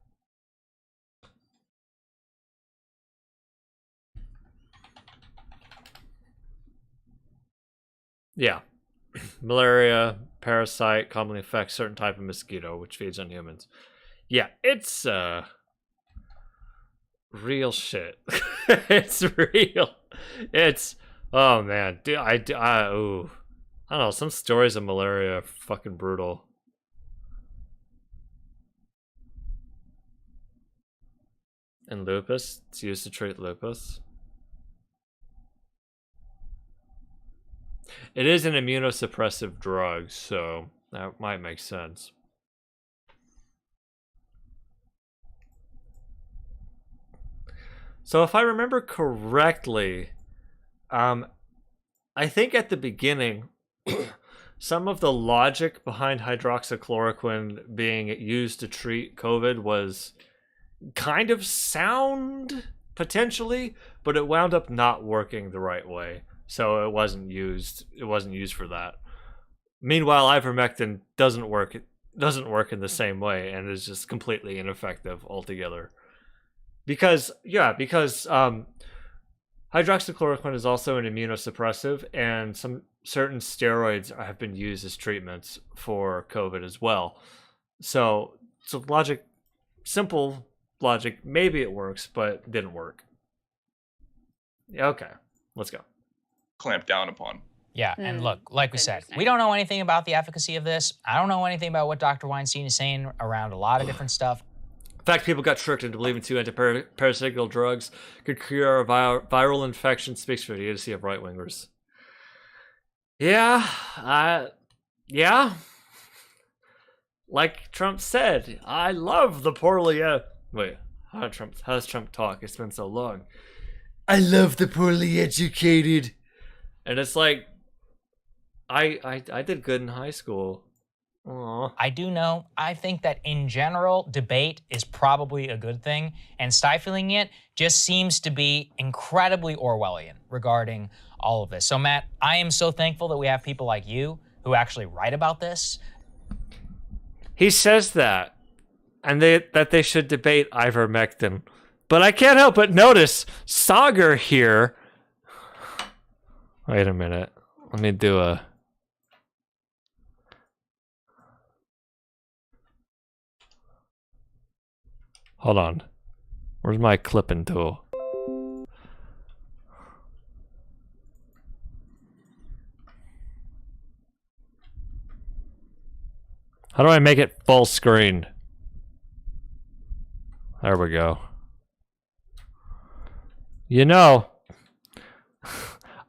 Yeah. Malaria, parasite, commonly affects certain type of mosquito, which feeds on humans. Yeah, it's real shit. It's real. It's oh man, dude, I don't know. Some stories of malaria are fucking brutal. And lupus, it's used to treat lupus. It is an immunosuppressive drug, so that might make sense. So if I remember correctly, I think at the beginning, some of the logic behind hydroxychloroquine being used to treat COVID was kind of sound, potentially, but it wound up not working the right way. So it wasn't used for that. Meanwhile, ivermectin doesn't work in the same way and is just completely ineffective altogether. Because hydroxychloroquine is also an immunosuppressive, and some certain steroids have been used as treatments for COVID as well. So simple logic, maybe it works, but it didn't work. Okay, let's go. Clamp down upon. Yeah, and look, like we said, we don't know anything about the efficacy of this. I don't know anything about what Dr. Weinstein is saying around a lot of different stuff. In fact, people got tricked into believing 2 antiparasitical drugs could cure a viral infection. Speaks for the idiocy of right-wingers. Yeah. Like Trump said, I love the poorly... Wait, how does Trump talk? It's been so long. I love the poorly educated. And it's like, I did good in high school. Aww. I do know. I think that in general, debate is probably a good thing, and stifling it just seems to be incredibly Orwellian regarding all of this. So, Matt, I am so thankful that we have people like you who actually write about this. He says that, and that they should debate ivermectin. But I can't help but notice Sagar here. Wait a minute. Let me do a... Hold on. Where's my clipping tool? How do I make it full screen? There we go. You know,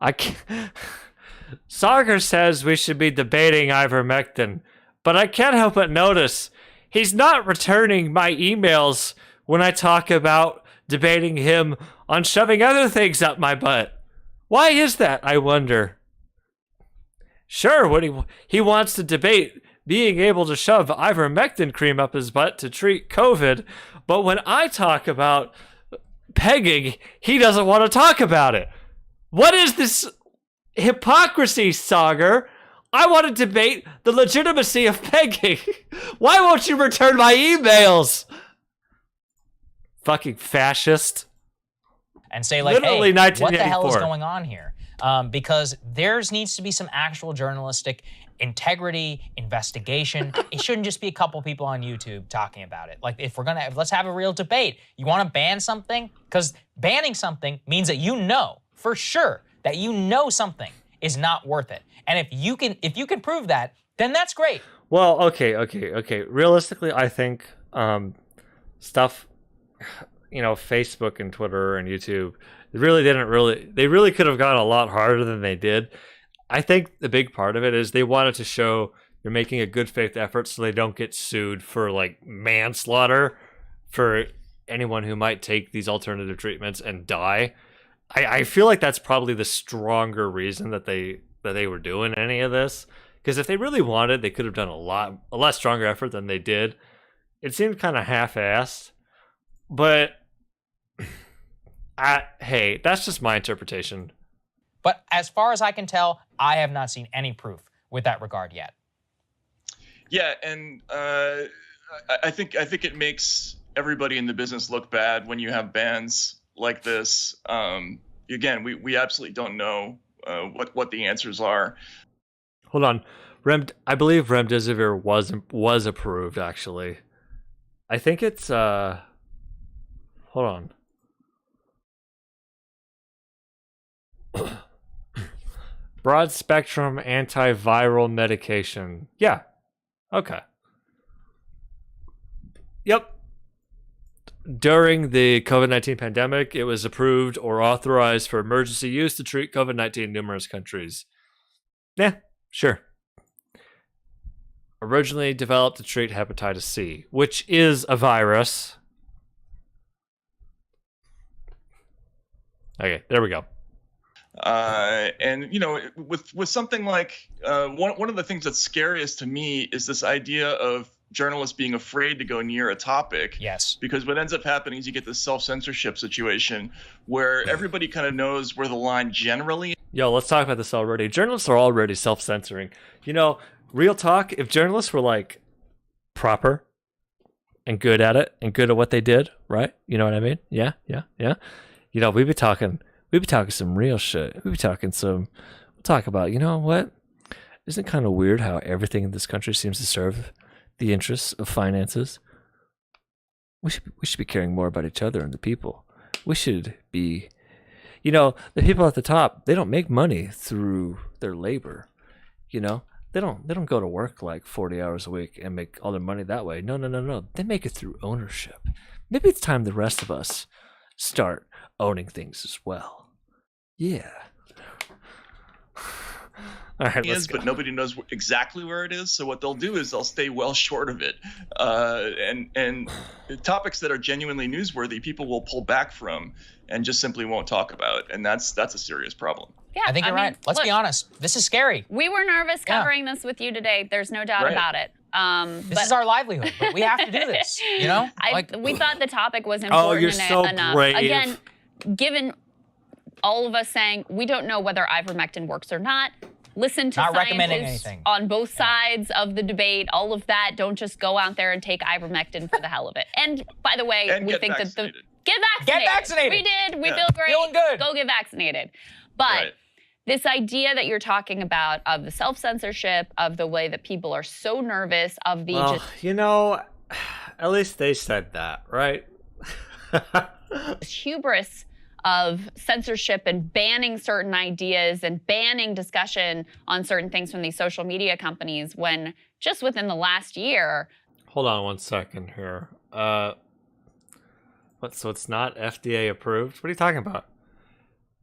I can't... Sagar says we should be debating ivermectin, but I can't help but notice he's not returning my emails when I talk about debating him on shoving other things up my butt. Why is that, I wonder? Sure, what he wants to debate being able to shove ivermectin cream up his butt to treat COVID, but when I talk about pegging, he doesn't want to talk about it. What is this hypocrisy, Sagar? I want to debate the legitimacy of pegging. Why won't you return my emails? Fucking fascist. And say, like, literally, hey, what the hell is going on here? Because there needs to be some actual journalistic integrity, investigation. It shouldn't just be a couple people on YouTube talking about it. Like, if let's have a real debate. You want to ban something? Because banning something means that you know for sure that you know something is not worth it. And if you can prove that, then that's great. Well, okay. Realistically, I think stuff, Facebook and Twitter and YouTube, they really could have gone a lot harder than they did. I think the big part of it is they wanted to show you're making a good faith effort so they don't get sued for like manslaughter for anyone who might take these alternative treatments and die. I feel like that's probably the stronger reason that they were doing any of this. Because if they really wanted, they could have done a lot stronger effort than they did. It seemed kind of half-assed. But hey, that's just my interpretation. But as far as I can tell, I have not seen any proof with that regard yet. Yeah, and I think it makes everybody in the business look bad when you have bans like this. Again, we absolutely don't know what the answers are. Hold on, I believe remdesivir was approved actually. I think it's hold on. Broad spectrum antiviral medication. Yeah. Okay. Yep. During the COVID-19 pandemic, it was approved or authorized for emergency use to treat COVID-19 in numerous countries. Yeah, sure. Originally developed to treat hepatitis C, which is a virus. Okay, there we go. And with something like one of the things that's scariest to me is this idea of journalists being afraid to go near a topic. Yes. Because what ends up happening is you get this self-censorship situation where everybody kind of knows where the line generally. Yo, let's talk about this already. Journalists are already self-censoring. Real talk, if journalists were like proper and good at it and good at what they did, right? You know what I mean? Yeah. We'd be talking some real shit. We'll talk about, what? Isn't it kind of weird how everything in this country seems to serve the interests of finances? We should be caring more about each other and the people. We should be, the people at the top, they don't make money through their labor. They don't go to work like 40 hours a week and make all their money that way. No. They make it through ownership. Maybe it's time the rest of us start owning things as well. Yeah. All right, let's go. But nobody knows exactly where it is. So what they'll do is they'll stay well short of it. And topics that are genuinely newsworthy, people will pull back from and just simply won't talk about. And that's a serious problem. Yeah, I think you're right. Let's be honest. This is scary. We were nervous covering this with you today. There's no doubt about it. This is our livelihood, but we have to do this. We thought the topic was important. Oh, you're so enough. brave. Again, given all of us saying we don't know whether ivermectin works or not, listen to scientists on both sides of the debate. All of that. Don't just go out there and take ivermectin for the hell of it. And by the way, we think vaccinated. Get vaccinated. We did. We feel great. Feeling good. Go get vaccinated. But this idea that you're talking about of the self-censorship, of the way that people are so nervous, of the at least they said that, right? hubris of censorship and banning certain ideas and banning discussion on certain things from these social media companies, when just within the last year. Hold on 1 second here. So it's not FDA approved? What are you talking about?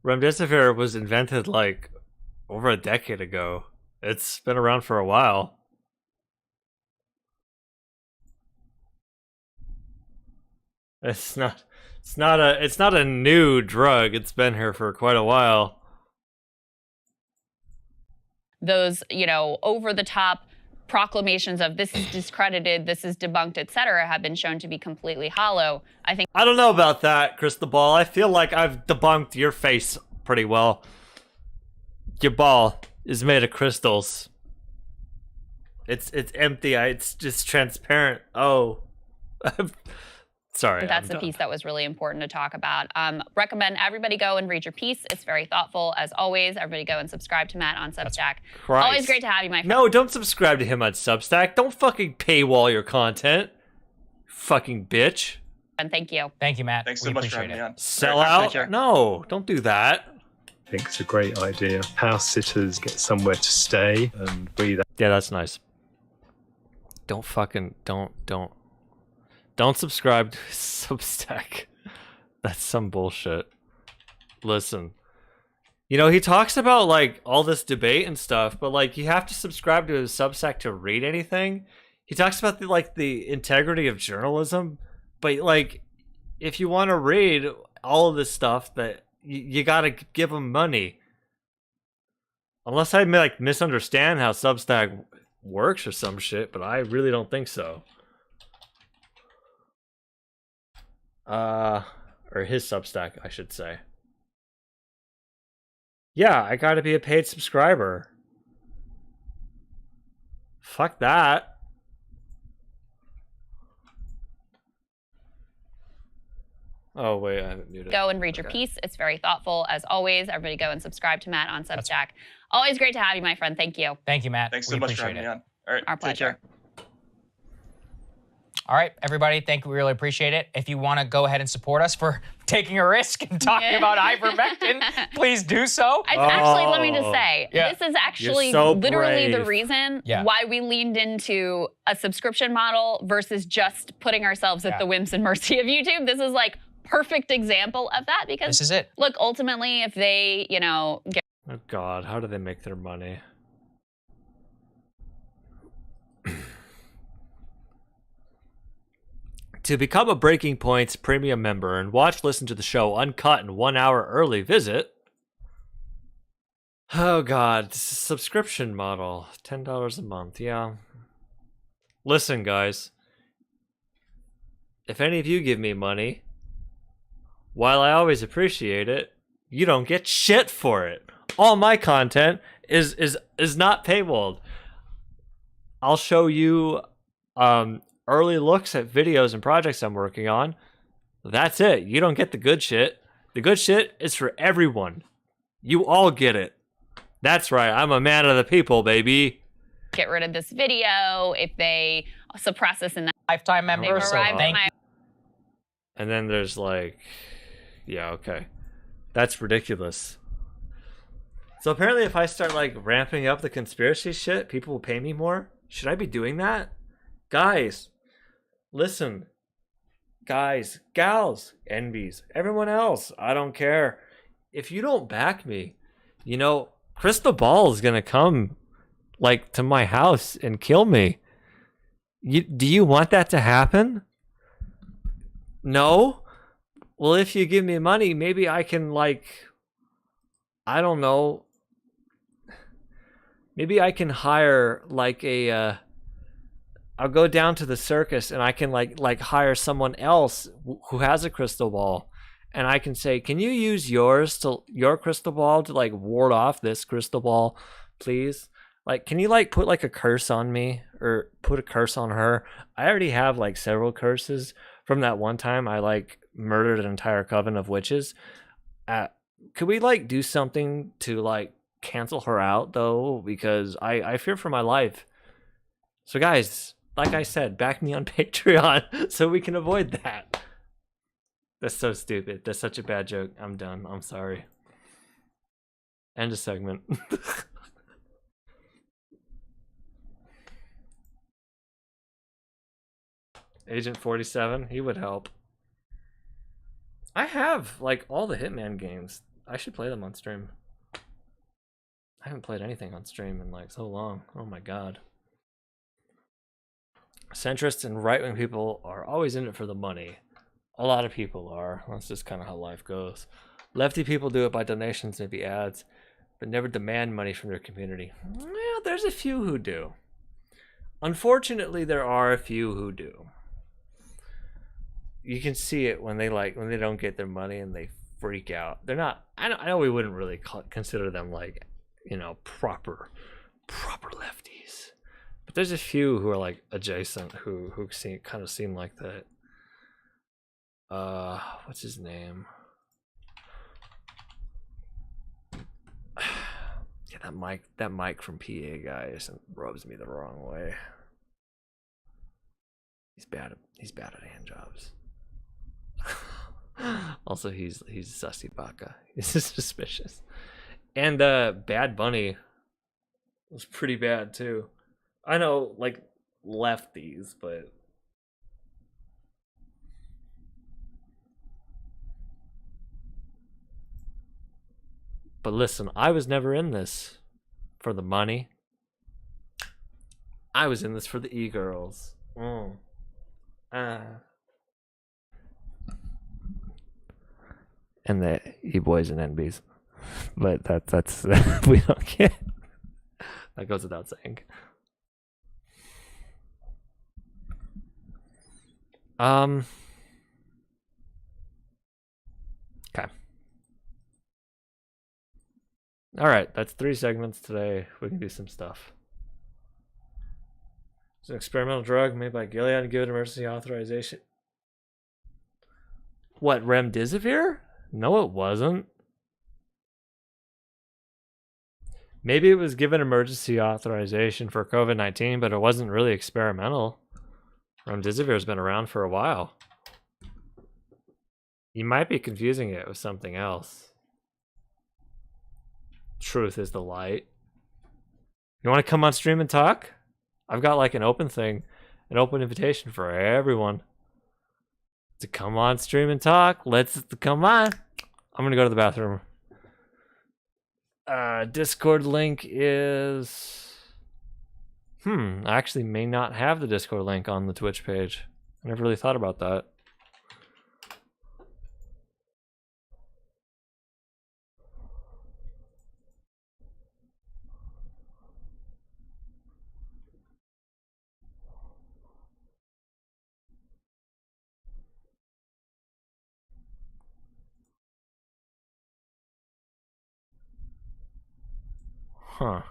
Remdesivir was invented like over a decade ago. It's been around for a while. It's not a new drug. It's been here for quite a while. Those, over the top proclamations of this is discredited, this is debunked, etc., have been shown to be completely hollow. I don't know about that, Crystal Ball. I feel like I've debunked your face pretty well. Your ball is made of crystals. It's empty. It's just transparent. Oh. Sorry. That's the piece that was really important to talk about. Recommend everybody go and read your piece. It's very thoughtful, as always. Everybody go and subscribe to Matt on Substack. Always great to have you, my friend. No, don't subscribe to him on Substack. Don't fucking paywall your content. Fucking bitch. And thank you. Thank you, Matt. Thanks so much for having me on. Sell out? No, don't do that. I think it's a great idea. House sitters get somewhere to stay and breathe. Yeah, that's nice. Don't subscribe to Substack. That's some bullshit. Listen. He talks about like all this debate and stuff, but like you have to subscribe to his Substack to read anything. He talks about the integrity of journalism, but like if you want to read all of this stuff, that you got to give him money. Unless I misunderstand how Substack works or some shit, but I really don't think so. Or his Substack, I should say. Yeah, I gotta be a paid subscriber. Fuck that. Oh, wait, I haven't muted. Go and read your piece. It's very thoughtful, as always. Everybody go and subscribe to Matt on Substack. Always great to have you, my friend. Thank you. Thank you, Matt. Thanks so much for having me on. All right, our pleasure. Take care. All right, everybody, thank you. We really appreciate it. If you want to go ahead and support us for taking a risk and talking about ivermectin, please do so. Actually, let me just say, this is actually literally the reason Yeah. why we leaned into a subscription model versus just putting ourselves at the whims and mercy of YouTube. This is like perfect example of that because This is it. Look, ultimately, if they, you know, get Oh God, how do they make their money? To become a Breaking Points premium member and listen to the show uncut and 1 hour early, visit. Oh God, subscription model, $10 a month. Yeah. Listen, guys. If any of you give me money, while I always appreciate it, you don't get shit for it. All my content is not paywalled. I'll show you early looks at videos and projects I'm working on. That's it. You don't get the good shit. The good shit is for everyone. You all get it. That's right. I'm a man of the people, baby. Get rid of this video, if they suppress us in that lifetime member. And then there's like, yeah, okay. That's ridiculous. So apparently if I start like ramping up the conspiracy shit, people will pay me more. Should I be doing that? Guys, listen. Guys, gals, envies, everyone else, I don't care. If you don't back me, you know, Crystal Ball is gonna come like to my house and kill me. Do you want that to happen? No? Well, if you give me money, maybe I can like, I don't know. Maybe I can hire like a, I'll go down to the circus and I can like hire someone else who has a crystal ball. And I can say, can you use your crystal ball to like ward off this crystal ball, please? Like, can you like put like a curse on me or put a curse on her? I already have like several curses from that one time I like murdered an entire coven of witches. Could we like do something to like cancel her out though? Because I fear for my life. So guys, like I said, back me on Patreon so we can avoid that. That's so stupid. That's such a bad joke. I'm done. I'm sorry. End of segment. Agent 47, he would help. I have like all the Hitman games. I should play them on stream. I haven't played anything on stream in like so long. Oh my god. Centrists and right-wing people are always in it for the money. A lot of people are. That's just kind of how life goes. Lefty people do it by donations, maybe ads, but never demand money from their community. Well, there's a few who do. Unfortunately, there are a few who do. You can see it when they don't get their money and they freak out. They're not. I know we wouldn't really consider them like, you know, proper lefties. But there's a few who are like adjacent who kind of seem like that. What's his name? Yeah, that Mike from PA guy rubs me the wrong way. He's bad at hand jobs. Also, he's sussy baka. This is suspicious. And Bad Bunny was pretty bad too. I know, like lefties, but. But listen, I was never in this for the money. I was in this for the e-girls. And the e-boys and NBs. But that's we don't get. That goes without saying. Okay. All right, that's 3 segments today. We can do some stuff. It's an experimental drug made by Gilead given emergency authorization. What, remdesivir? No, it wasn't. Maybe it was given emergency authorization for COVID-19, but it wasn't really experimental. Remdesivir's been around for a while. You might be confusing it with something else. Truth is the light. You want to come on stream and talk? I've got like an open thing, an open invitation for everyone to come on stream and talk. Let's come on. I'm gonna go to the bathroom. Discord link is... I actually may not have the Discord link on the Twitch page. I never really thought about that. Huh.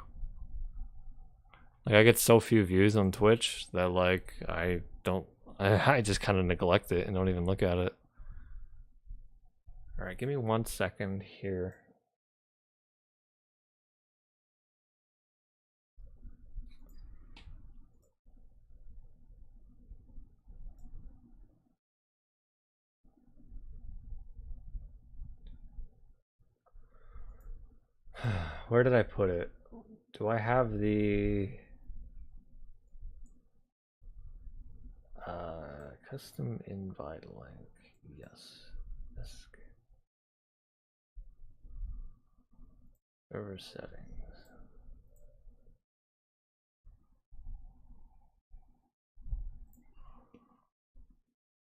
Like, I get so few views on Twitch that, like, I just kind of neglect it and don't even look at it. Alright, give me 1 second here. Where did I put it? Do I have the custom invite link? Yes. Server settings.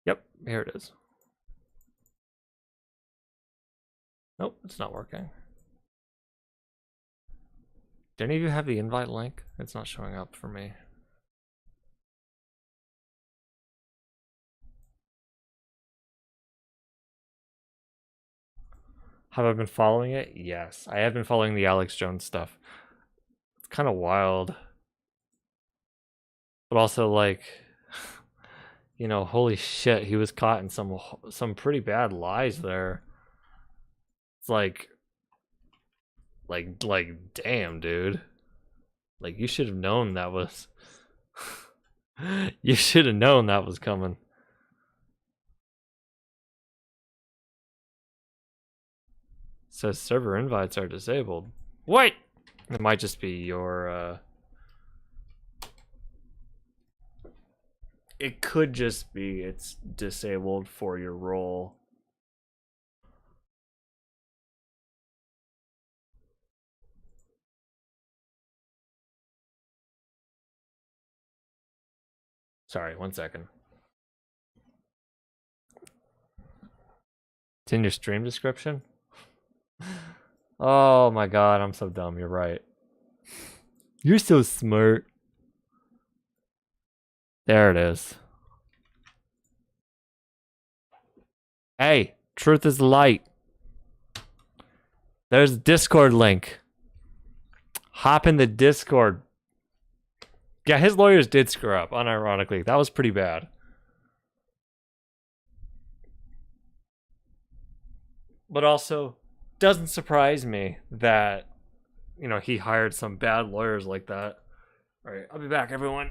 Yep, here it is. Nope, it's not working. Do any of you have the invite link? It's not showing up for me. Have I been following it? Yes, I have been following the Alex Jones stuff. It's kind of wild. But also, like, you know, holy shit, he was caught in some pretty bad lies there. It's like, damn, dude. Like, you should have known that was... you should have known that was coming. Says server invites are disabled. Wait! It might just be your, It could just be it's disabled for your role. Sorry, 1 second. It's in your stream description? Oh my god, I'm so dumb. You're right. You're so smart. There it is. Hey, truth is light. There's a Discord link. Hop in the Discord. Yeah, his lawyers did screw up, unironically. That was pretty bad. But also, doesn't surprise me that, you know, he hired some bad lawyers like that. All right, I'll be back, everyone.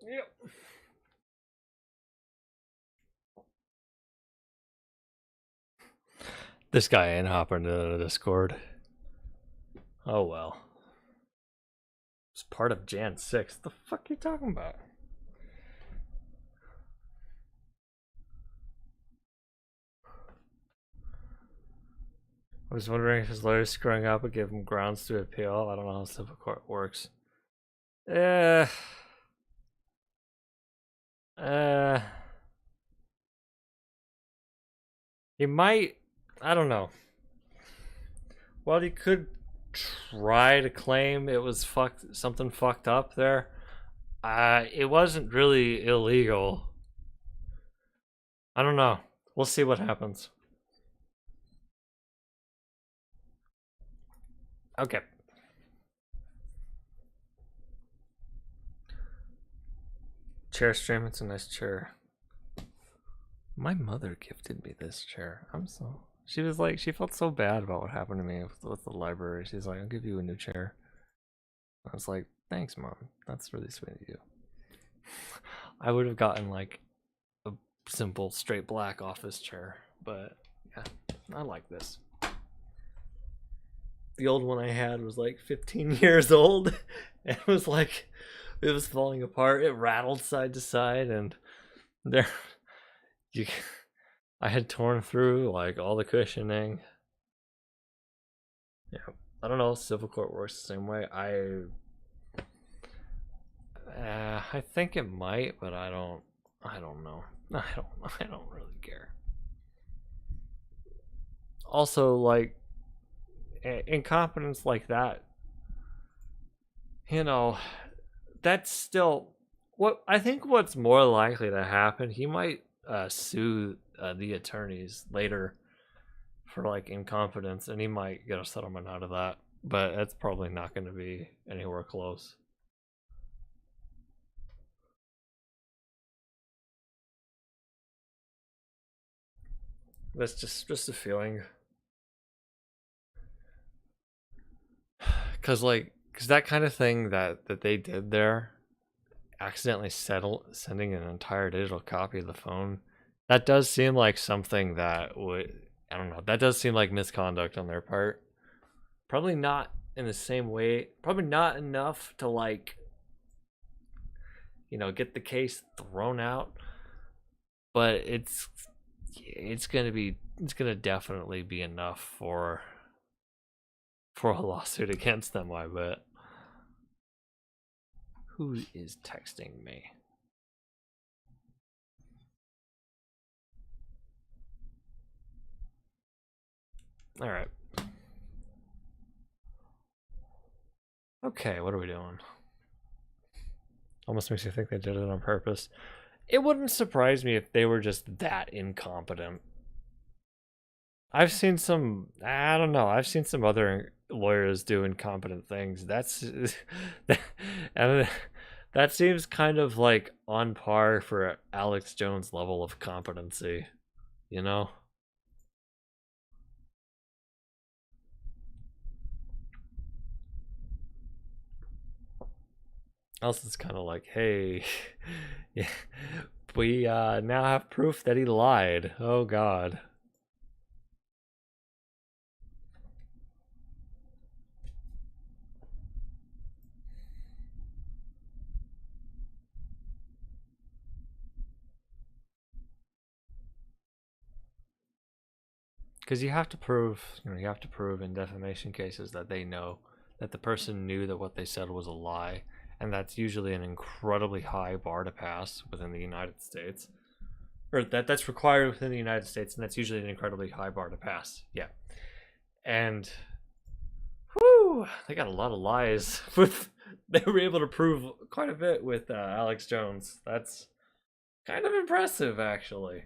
Yep. This guy ain't hopping into the Discord. Oh well. It's part of Jan 6th. The fuck are you talking about? I was wondering if his lawyer's screwing up and give him grounds to appeal. I don't know how civil court works. He might. I don't know. Well, he could try to claim it was something fucked up there. It wasn't really illegal. I don't know. We'll see what happens. Okay. Chair stream, it's a nice chair. My mother gifted me this chair. She was like, she felt so bad about what happened to me with the library. She's like, I'll give you a new chair. I was like, thanks, Mom. That's really sweet of you. I would have gotten like a simple straight black office chair, but yeah, I like this. The old one I had was like 15 years old. And it was like, it was falling apart. It rattled side to side, and I had torn through like all the cushioning. Yeah, I don't know if civil court works the same way. I think it might, but I don't know. I don't really care. Also, like, incompetence like that, you know, that's still what I think. What's more likely to happen, he might sue the attorneys later for like incompetence, and he might get a settlement out of that, but it's probably not going to be anywhere close. That's just a feeling. Cause that kind of thing that they did there, accidentally sending an entire digital copy of the phone, that does seem like something that would, I don't know, that does seem like misconduct on their part. Probably not in the same way, probably not enough to like, you know, get the case thrown out, but it's gonna definitely be enough for a lawsuit against them, I bet. Who is texting me? All right. Okay, what are we doing? Almost makes you think they did it on purpose. It wouldn't surprise me if they were just that incompetent. I've seen some, I don't know, I've seen some other lawyers do incompetent things. And that seems kind of like on par for Alex Jones' level of competency, you know? Else it's kind of like, hey, yeah, we now have proof that he lied. Oh God. Because you have to prove, you have to prove in defamation cases that they know that the person knew that what they said was a lie, and that's usually an incredibly high bar to pass within the United States, or that's required within the United States, and that's usually an incredibly high bar to pass. Yeah, and whoo, they got a lot of lies. They were able to prove quite a bit with Alex Jones. That's kind of impressive, actually.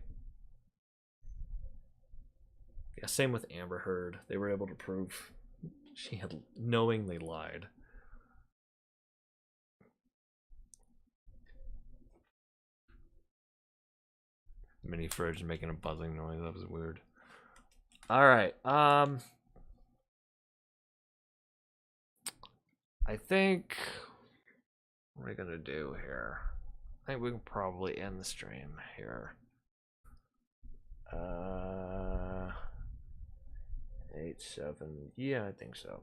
Yeah, same with Amber Heard. They were able to prove she had knowingly lied. Mini fridge making a buzzing noise. That was weird. All right. I think what are we gonna do here? I think we can probably end the stream here. 8-7. Yeah, I think so.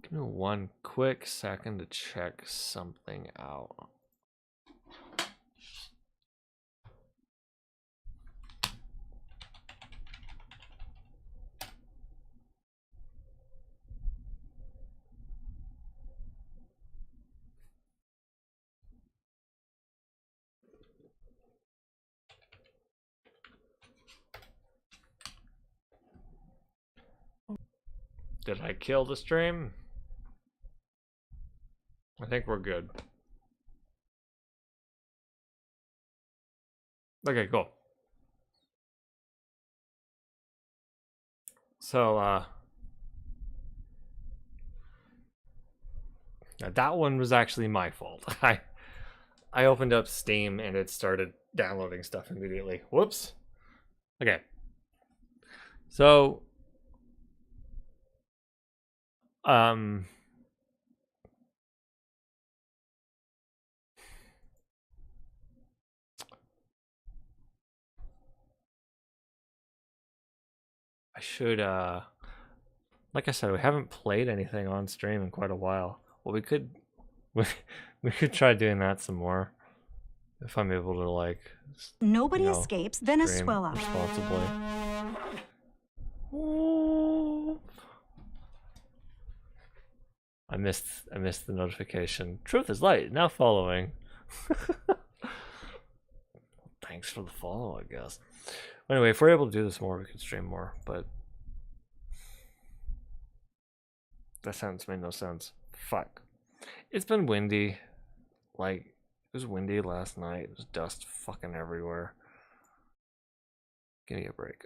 Give me one quick second to check something out. Did I kill the stream? I think we're good. Okay, cool. So, that one was actually my fault. I opened up Steam and it started downloading stuff immediately. Whoops. Okay. So, I should, like I said, we haven't played anything on stream in quite a while. Well, we could try doing that some more if I'm able to, like, nobody escapes Venezuela responsibly. I missed the notification. Truth is light, now following. Thanks for the follow, I guess. Anyway, if we're able to do this more, we could stream more, but that sentence made no sense. Fuck. It's been windy. Like, it was windy last night. There's dust fucking everywhere. Give me a break.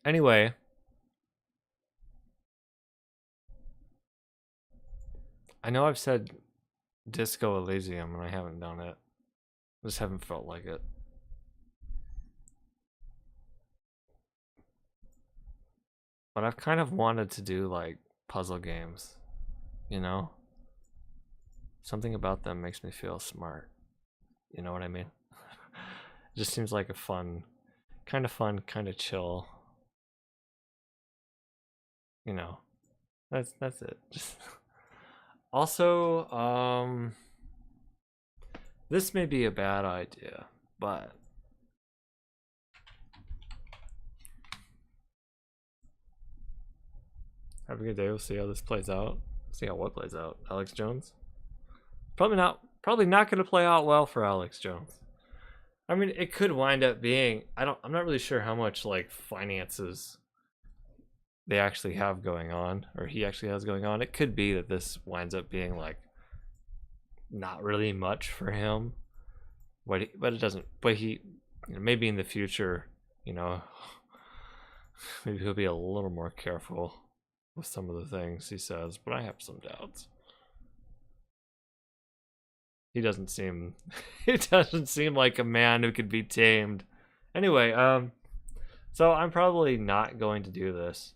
Anyway. I know I've said Disco Elysium and I haven't done it. I just haven't felt like it. But I've kind of wanted to do like puzzle games, you know? Something about them makes me feel smart. You know what I mean? It just seems like a fun, kind of chill. You know. That's it. Just also, this may be a bad idea, but have a good day. We'll see how this plays out. See how what plays out. Alex Jones? Probably not going to play out well for Alex Jones. I mean, it could wind up being, I'm not really sure how much like finances they actually have going on, or he actually has going on. It could be that this winds up being like not really much for him, but it doesn't. But he, you know, maybe in the future, you know, maybe he'll be a little more careful with some of the things he says. But I have some doubts. He doesn't seem like a man who could be tamed. Anyway, so I'm probably not going to do this.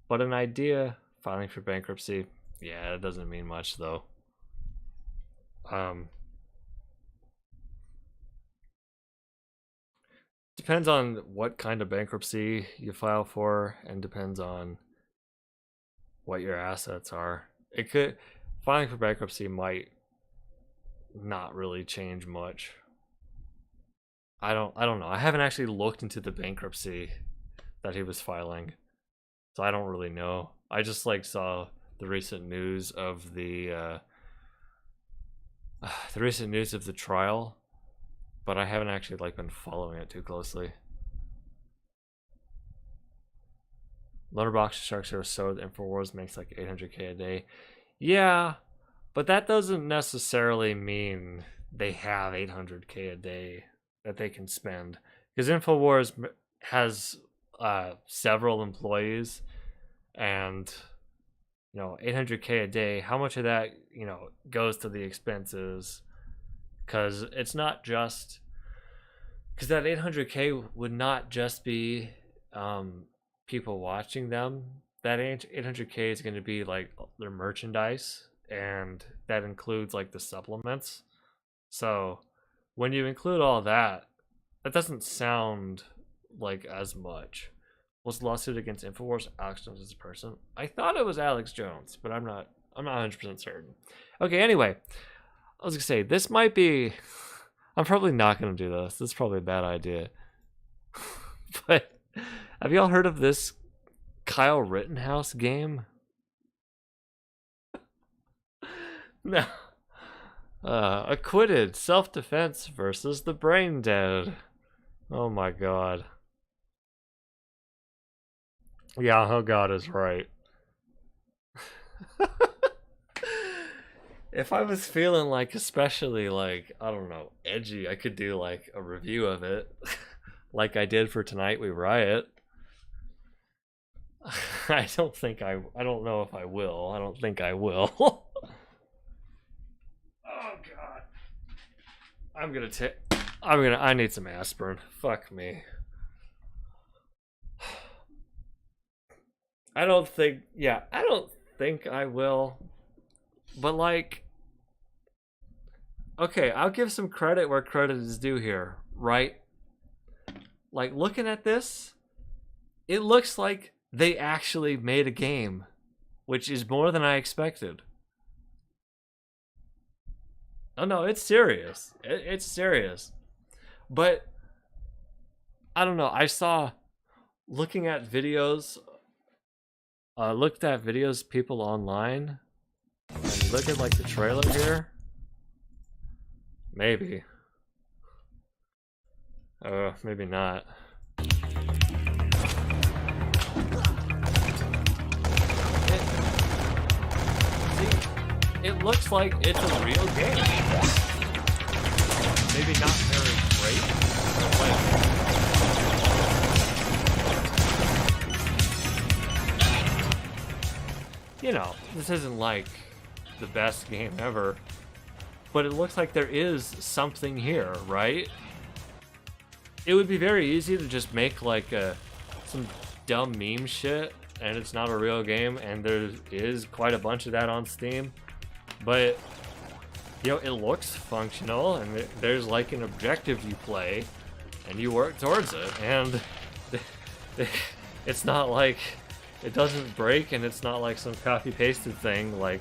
But an idea, filing for bankruptcy, yeah, it doesn't mean much though. Depends on what kind of bankruptcy you file for, and depends on what your assets are. Filing for bankruptcy might not really change much. I don't know. I haven't actually looked into the bankruptcy that he was filing. So I don't really know. I just like saw the recent news of the trial, but I haven't actually like been following it too closely. Letterboxd Sharks are so InfoWars makes like 800K a day. Yeah, but that doesn't necessarily mean they have 800K a day that they can spend, because InfoWars has several employees, and you know, 800K a day, how much of that, you know, goes to the expenses? Because it's not just, because that 800K would not just be people watching them. that 800K is going to be like their merchandise, and that includes like the supplements. So when you include all that, that doesn't sound like as much. Was the lawsuit against InfoWars Alex Jones as a person? I thought it was Alex Jones, but I'm not 100% certain. Okay, anyway, I was gonna say this might be. I'm probably not gonna do this. This is probably a bad idea. But have y'all heard of this Kyle Rittenhouse game? No. Acquitted, self-defense versus the brain dead. Oh my god. Yeah, oh god is right. If I was feeling like, especially like, I don't know, edgy, I could do like a review of it. Like I did for Tonight We Riot. I don't know if I will. I don't think I will. Oh god. I need some aspirin. Fuck me. I don't think I will. But like, okay, I'll give some credit where credit is due here, right? Like, looking at this, it looks like they actually made a game, which is more than I expected. Oh no, it's serious. It's serious. But I don't know. I saw, looked at videos people online, and look at like the trailer here. Maybe. Maybe not. It looks like it's a real game. Maybe not very great, but you know, this isn't like the best game ever, but it looks like there is something here, right? It would be very easy to just make like some dumb meme shit, and it's not a real game, and there is quite a bunch of that on Steam. But, you know, it looks functional, and there's like an objective you play, and you work towards it, and it's not like, it doesn't break, and it's not like some copy-pasted thing like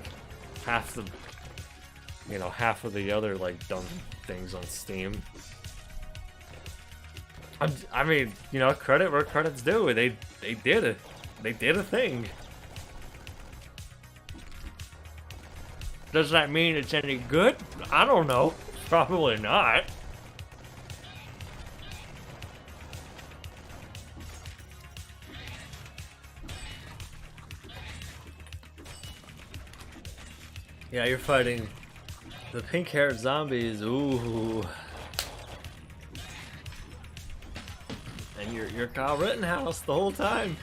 half of the other like dumb things on Steam. I mean, you know, credit where credit's due. They did it. They did a thing. Does that mean it's any good? I don't know. Probably not. Yeah, you're fighting the pink-haired zombies. Ooh. And you're Kyle Rittenhouse the whole time.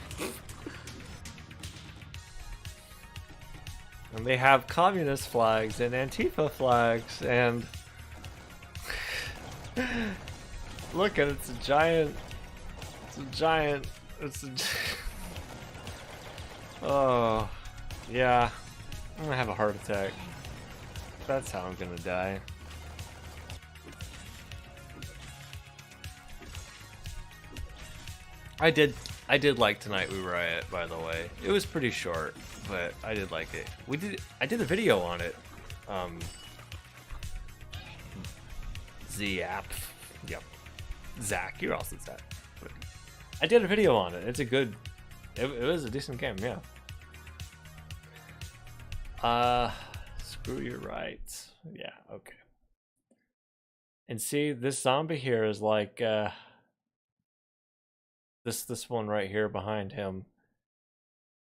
And they have communist flags and Antifa flags, and look at it's a giant. Oh, yeah. I'm gonna have a heart attack. That's how I'm gonna die. I did like Tonight We Riot, by the way. It was pretty short, but I did like it. I did a video on it. Zap. Yep. Zach, you're also Zach. But I did a video on it. It's a good, it was a decent game, yeah. Screw your rights. Yeah, okay. And see, this zombie here is like, this one right here behind him.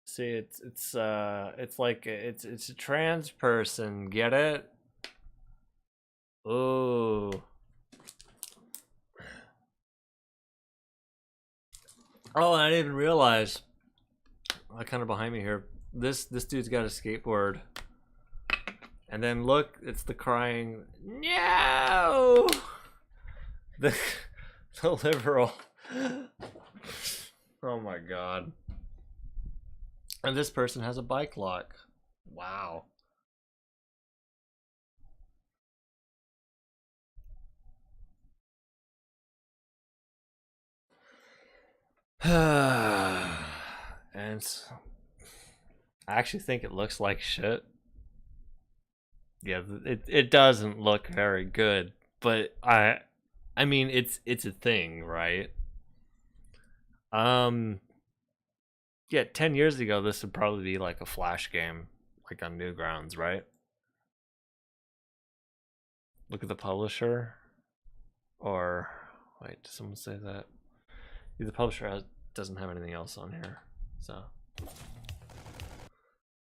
See, it's like it's a trans person. Get it? Ooh. Oh, I didn't even realize. Kind of behind me here. This dude's got a skateboard. And then look, it's the crying no. The liberal. Oh my god. And this person has a bike lock. Wow. And I actually think it looks like shit. Yeah, it doesn't look very good, but I mean it's a thing, right? Yeah, 10 years ago this would probably be like a Flash game, like on Newgrounds, right? Look at the publisher. Or wait, did someone say that? Yeah, the publisher doesn't have anything else on here, so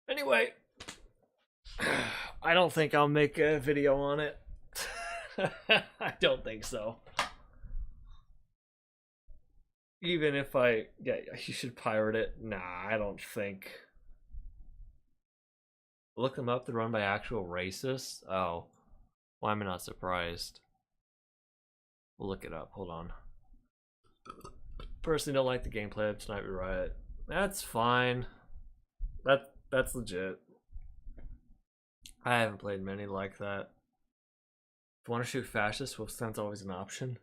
anyway, I don't think I'll make a video on it. I don't think so. Even if yeah, you should pirate it. Nah, I don't think. Look them up. They're run by actual racists. Oh, why am I not surprised? We'll look it up. Hold on. Personally, don't like the gameplay of Tonight We Riot. That's fine. That's legit. I haven't played many like that. If you want to shoot fascists, Wolfenstein's always an option.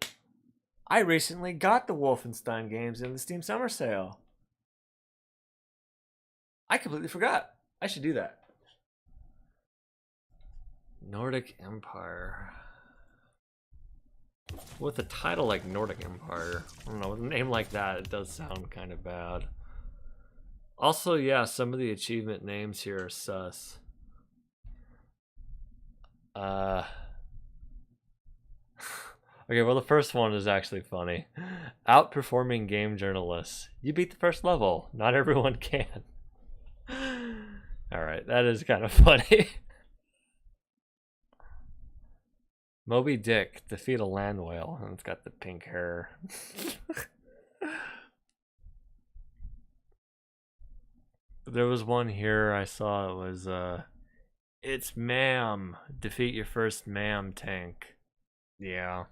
I recently got the Wolfenstein games in the Steam Summer Sale. I completely forgot. I should do that. Nordic Empire. With a title like Nordic Empire, I don't know, with a name like that, it does sound kind of bad. Also, yeah, some of the achievement names here are sus. Okay, well the first one is actually funny. Outperforming game journalists. You beat the first level. Not everyone can. Alright, that is kind of funny. Moby Dick, defeat a land whale. And it's got the pink hair. There was one here I saw, it was it's ma'am. Defeat your first ma'am tank. Yeah.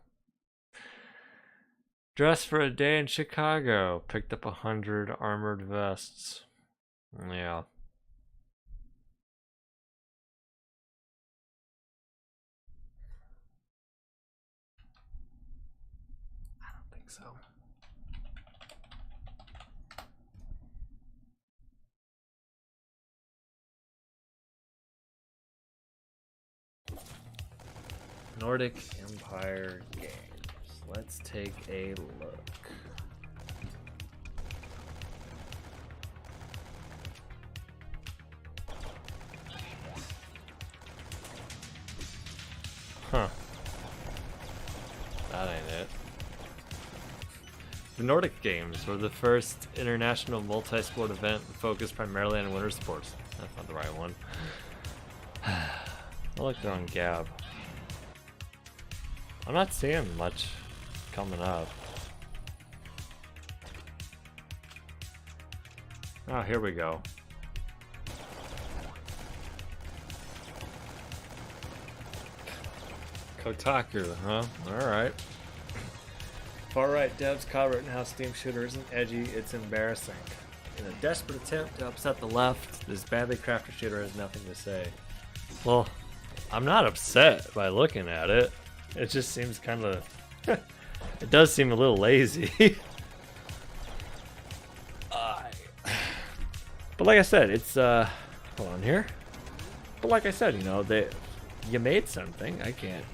Dress for a day in Chicago. Picked up 100 armored vests. Yeah. I don't think so. Nordic Empire games. Let's take a look. Huh. That ain't it. The Nordic Games were the first international multi-sport event focused primarily on winter sports. That's not the right one. I'll look on Gab. I'm not seeing much coming up. Oh, here we go. Kotaku, huh? Alright. Far-right devs caught written how Steam Shooter isn't edgy, it's embarrassing. In a desperate attempt to upset the left, this badly crafted shooter has nothing to say. Well, I'm not upset by looking at it. It just seems kind of... it does seem a little lazy. But like I said, it's... hold on here. But like I said, you know, you made something. I can't...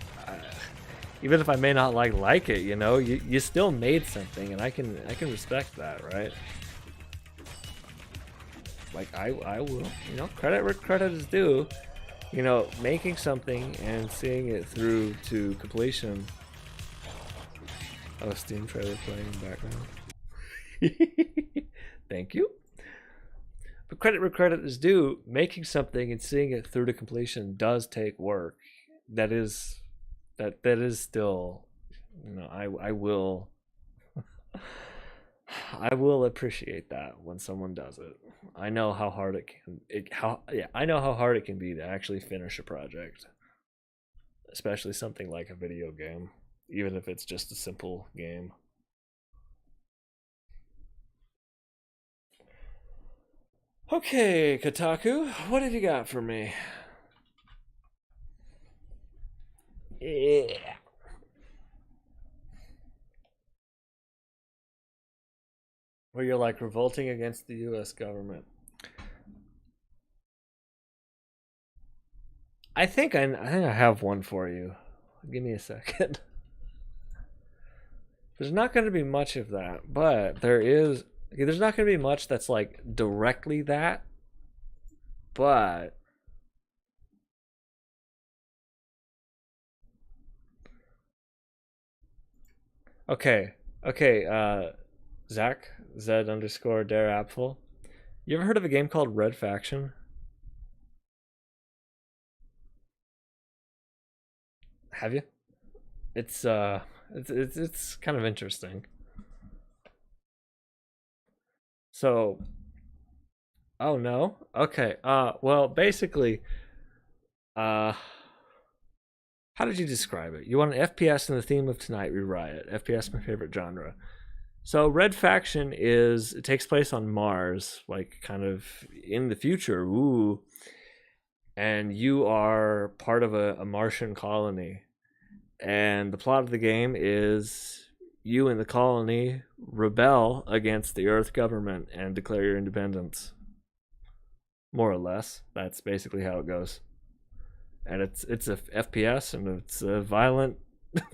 even if I may not like it, you know, you still made something, and I can respect that, right? Like, I will, you know, credit where credit is due. You know, making something and seeing it through to completion. Oh, Steam trailer playing in the background. Thank you. But credit where credit is due. Making something and seeing it through to completion does take work. That is still, you know, I will I will appreciate that when someone does it. I know how hard I know how hard it can be to actually finish a project, especially something like a video game, even if it's just a simple game. Okay, Kotaku, what have you got for me? Yeah. Where you're like revolting against the US government. I think I have one for you. Give me a second. There's not going to be much of that, but there's not going to be much that's like directly that, but okay, Zach, Z_Dare_Apfel. You ever heard of a game called Red Faction? Have you? It's kind of interesting. So, oh no. Okay. Well, basically, how did you describe it? You want an FPS in the theme of tonight? We riot. FPS, my favorite genre. So, Red Faction it takes place on Mars, like kind of in the future. Ooh. And you are part of a Martian colony. And the plot of the game is you and the colony rebel against the Earth government and declare your independence. More or less. That's basically how it goes. And it's a FPS and it's a violent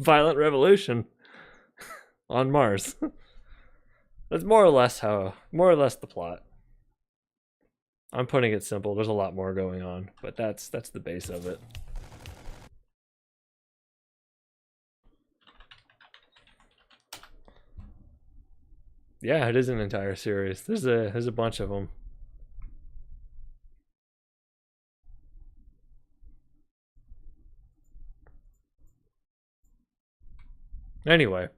revolution on Mars. That's more or less the plot. I'm putting it simple. There's a lot more going on, but that's the base of it. Yeah, it is an entire series. There's a bunch of them. Anyway.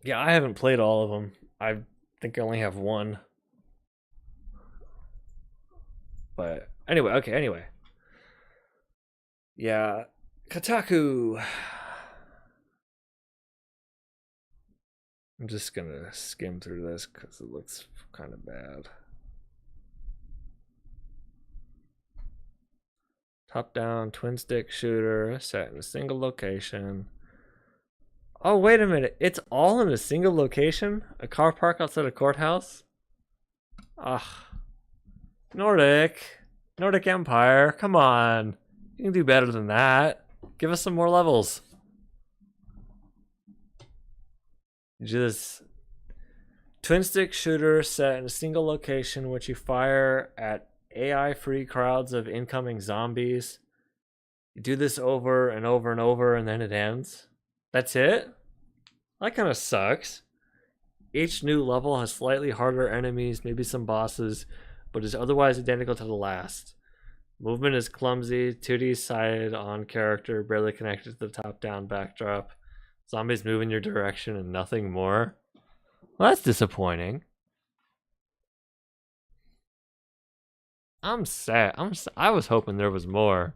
Yeah, I haven't played all of them. I think I only have one. But anyway. Yeah, Kotaku. I'm just gonna skim through this because it looks kind of bad. Top-down twin stick shooter set in a single location. Oh, wait a minute. It's all in a single location? A car park outside a courthouse? Ugh. Nordic Empire. Come on. You can do better than that. Give us some more levels. Just twin stick shooter set in a single location which you fire at AI-free crowds of incoming zombies. You do this over and over and over and then it ends. That's it? That kind of sucks. Each new level has slightly harder enemies, maybe some bosses, but is otherwise identical to the last. Movement is clumsy, 2D side on character, barely connected to the top-down backdrop. Zombies move in your direction and nothing more. Well, that's disappointing. I'm sad. I was hoping there was more.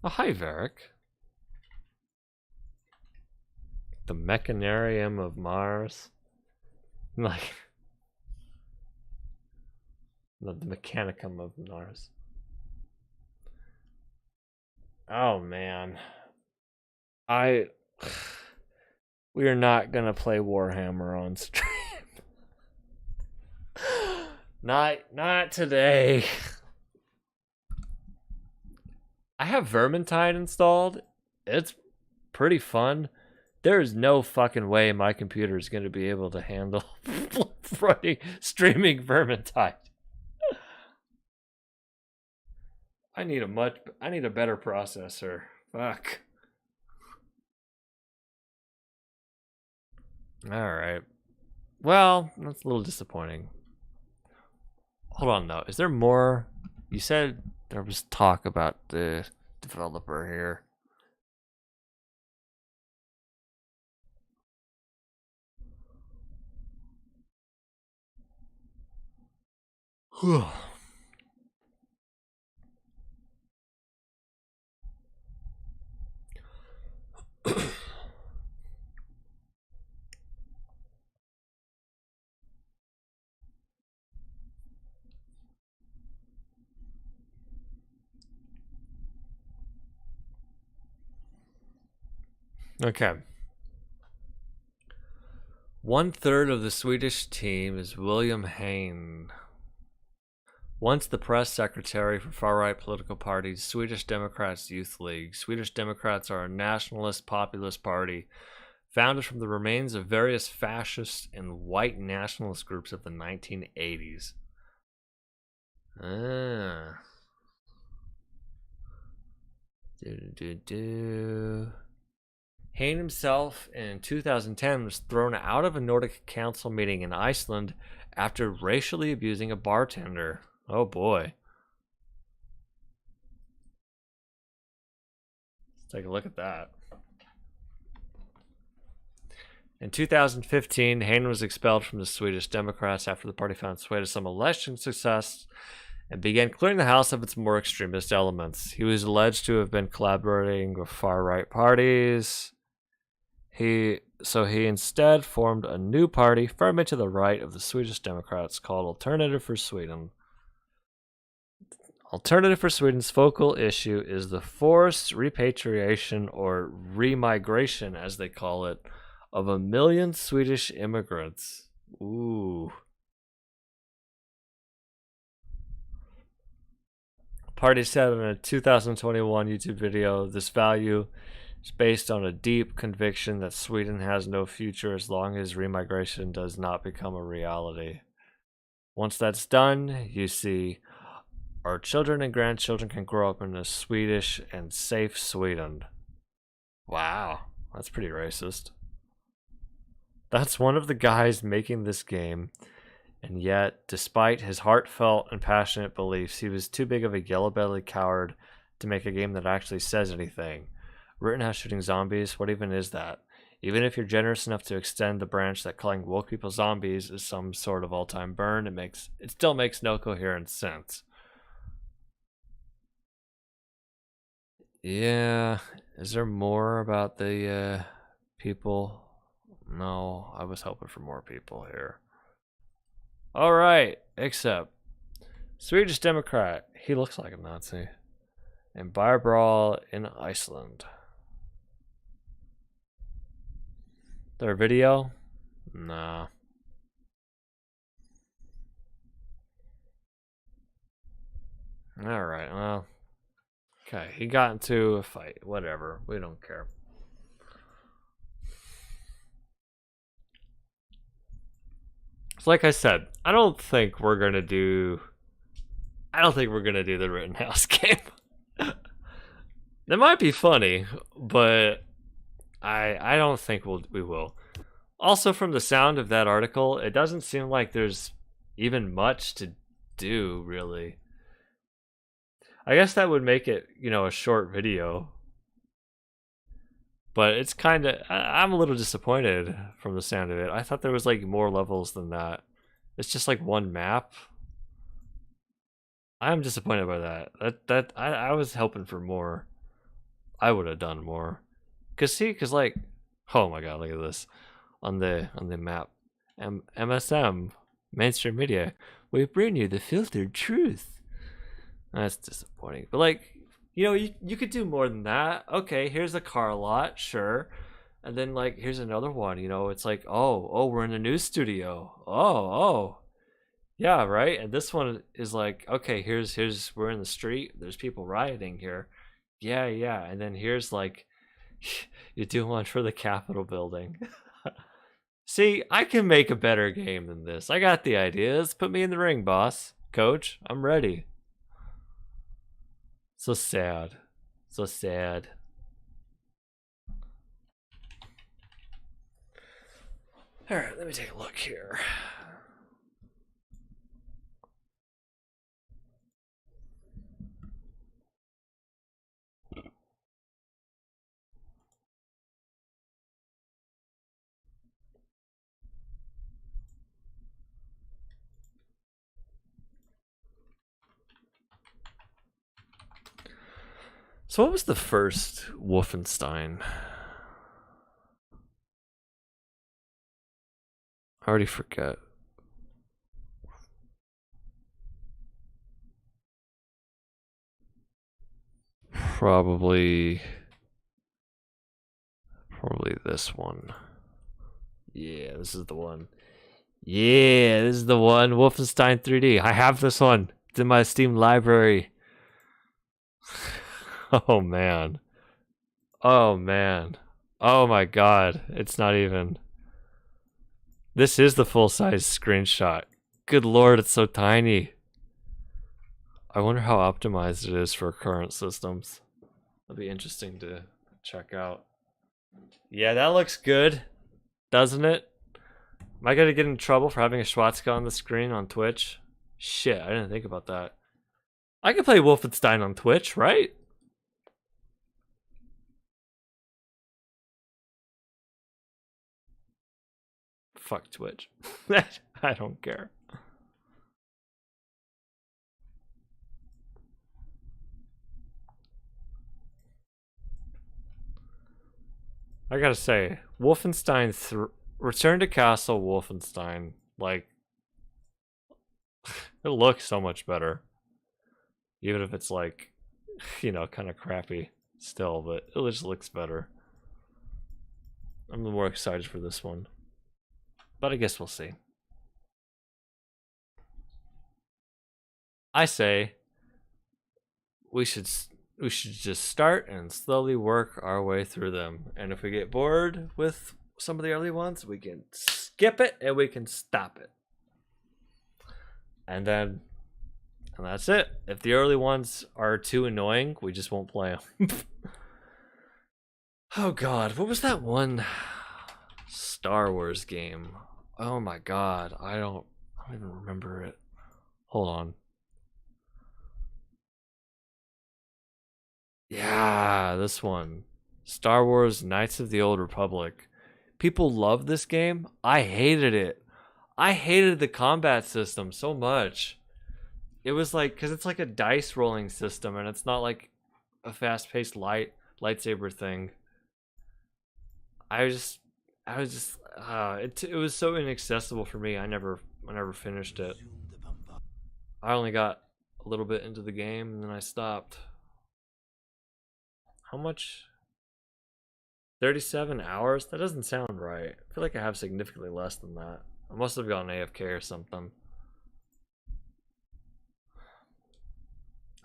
Oh, hi, Varric. The Mechanarium of Mars. Like, the Mechanicum of Mars. Oh, man. We are not gonna play Warhammer on stream. Not today. I have Vermintide installed. It's pretty fun. There is no fucking way my computer is going to be able to handle streaming Vermintide. I need a better processor. Fuck. All right. Well, that's a little disappointing. Hold on though. Is there more? You said there was talk about the developer here. Okay. 1/3 of the Swedish team is William Hain. Once the press secretary for far-right political party, Swedish Democrats Youth League. Swedish Democrats are a nationalist populist party founded from the remains of various fascist and white nationalist groups of the 1980s. Hain himself in 2010 was thrown out of a Nordic Council meeting in Iceland after racially abusing a bartender. Oh boy. Let's take a look at that. In 2015, Hain was expelled from the Swedish Democrats after the party found its way to some election success and began clearing the house of its more extremist elements. He was alleged to have been collaborating with far-right parties. He instead formed a new party firmly to the right of the Swedish Democrats called Alternative for Sweden. Alternative for Sweden's focal issue is the forced repatriation or remigration, as they call it, of 1 million Swedish immigrants. Ooh. Party said in a 2021 YouTube video, this value is based on a deep conviction that Sweden has no future as long as remigration does not become a reality. Once that's done, you see, our children and grandchildren can grow up in a Swedish and safe Sweden. Wow, that's pretty racist. That's one of the guys making this game, and yet, despite his heartfelt and passionate beliefs, he was too big of a yellow-bellied coward to make a game that actually says anything. Rittenhouse shooting zombies, what even is that? Even if you're generous enough to extend the branch that calling woke people zombies is some sort of all-time burn, it still makes no coherent sense. Yeah, is there more about the people? No, I was hoping for more people here. All right, except Swedish Democrat, he looks like a Nazi, and bar brawl in Iceland. Their video? Nah. All right, well, okay, he got into a fight. Whatever, we don't care. So like I said, I don't think we're gonna do the Rittenhouse game. That might be funny, but I don't think we will. Also, from the sound of that article, it doesn't seem like there's even much to do, really. I guess that would make it, a short video. But it's kind of, I'm a little disappointed from the sound of it. I thought there was like more levels than that. It's just like one map. I'm disappointed by that. I was hoping for more. I would have done more. Cause like, oh my god, look at this on the map. MSM, mainstream media, we bring you the filtered truth. That's disappointing. But like, you could do more than that. Okay, here's a car lot, sure. And then like here's another one, it's like, oh, we're in a news studio. Oh. Yeah, right? And this one is like, okay, here's we're in the street, there's people rioting here. Yeah. And then here's like you do one for the Capitol building. See, I can make a better game than this. I got the ideas. Put me in the ring, boss. Coach, I'm ready. So sad. So sad. Alright, let me take a look here. So what was the first Wolfenstein? I already forget. Probably Probably this one. Yeah, this is the one. Yeah, this is the one. Wolfenstein 3D. I have this one. It's in my Steam library. Oh, man. Oh, man. Oh, my God. It's not even... This is the full-size screenshot. Good lord, it's so tiny. I wonder how optimized it is for current systems. That'll be interesting to check out. Yeah, that looks good, doesn't it? Am I gonna get in trouble for having a swastika on the screen on Twitch? Shit, I didn't think about that. I can play Wolfenstein on Twitch, right? Fuck Twitch. I don't care. I gotta say, Wolfenstein Return to Castle Wolfenstein, like, it looks so much better. Even if it's like, you know, kind of crappy still, but it just looks better. I'm more excited for this one. But I guess we'll see. I say we should just start and slowly work our way through them. And if we get bored with some of the early ones, we can skip it and we can stop it. And that's it. If the early ones are too annoying, we just won't play them. Oh God, what was that one Star Wars game? Oh my God, I don't even remember it. Hold on. Yeah, this one. Star Wars Knights of the Old Republic. People love this game. I hated it. I hated the combat system so much. It was like, because it's like a dice rolling system and it's not like a fast-paced lightsaber thing. It was so inaccessible for me. I never finished it. I only got a little bit into the game and then I stopped. How much? 37 hours? That doesn't sound right. I feel like I have significantly less than that. I must have gone AFK or something.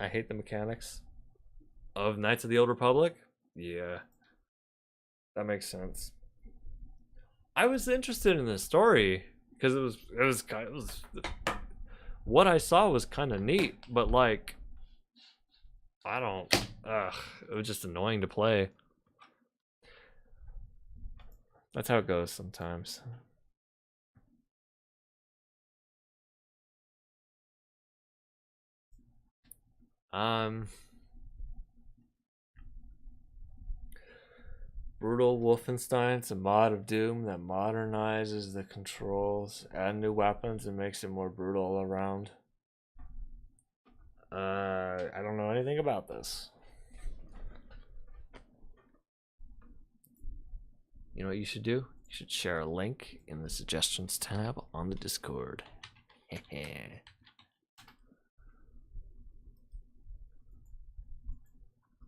I hate the mechanics of Knights of the Old Republic. Yeah, that makes sense. I was interested in the story because it was what I saw was kind of neat, but like it was just annoying to play. That's how it goes sometimes. Brutal Wolfenstein's a mod of Doom that modernizes the controls, add new weapons, and makes it more brutal all around. I don't know anything about this. You know what you should do? You should share a link in the suggestions tab on the Discord.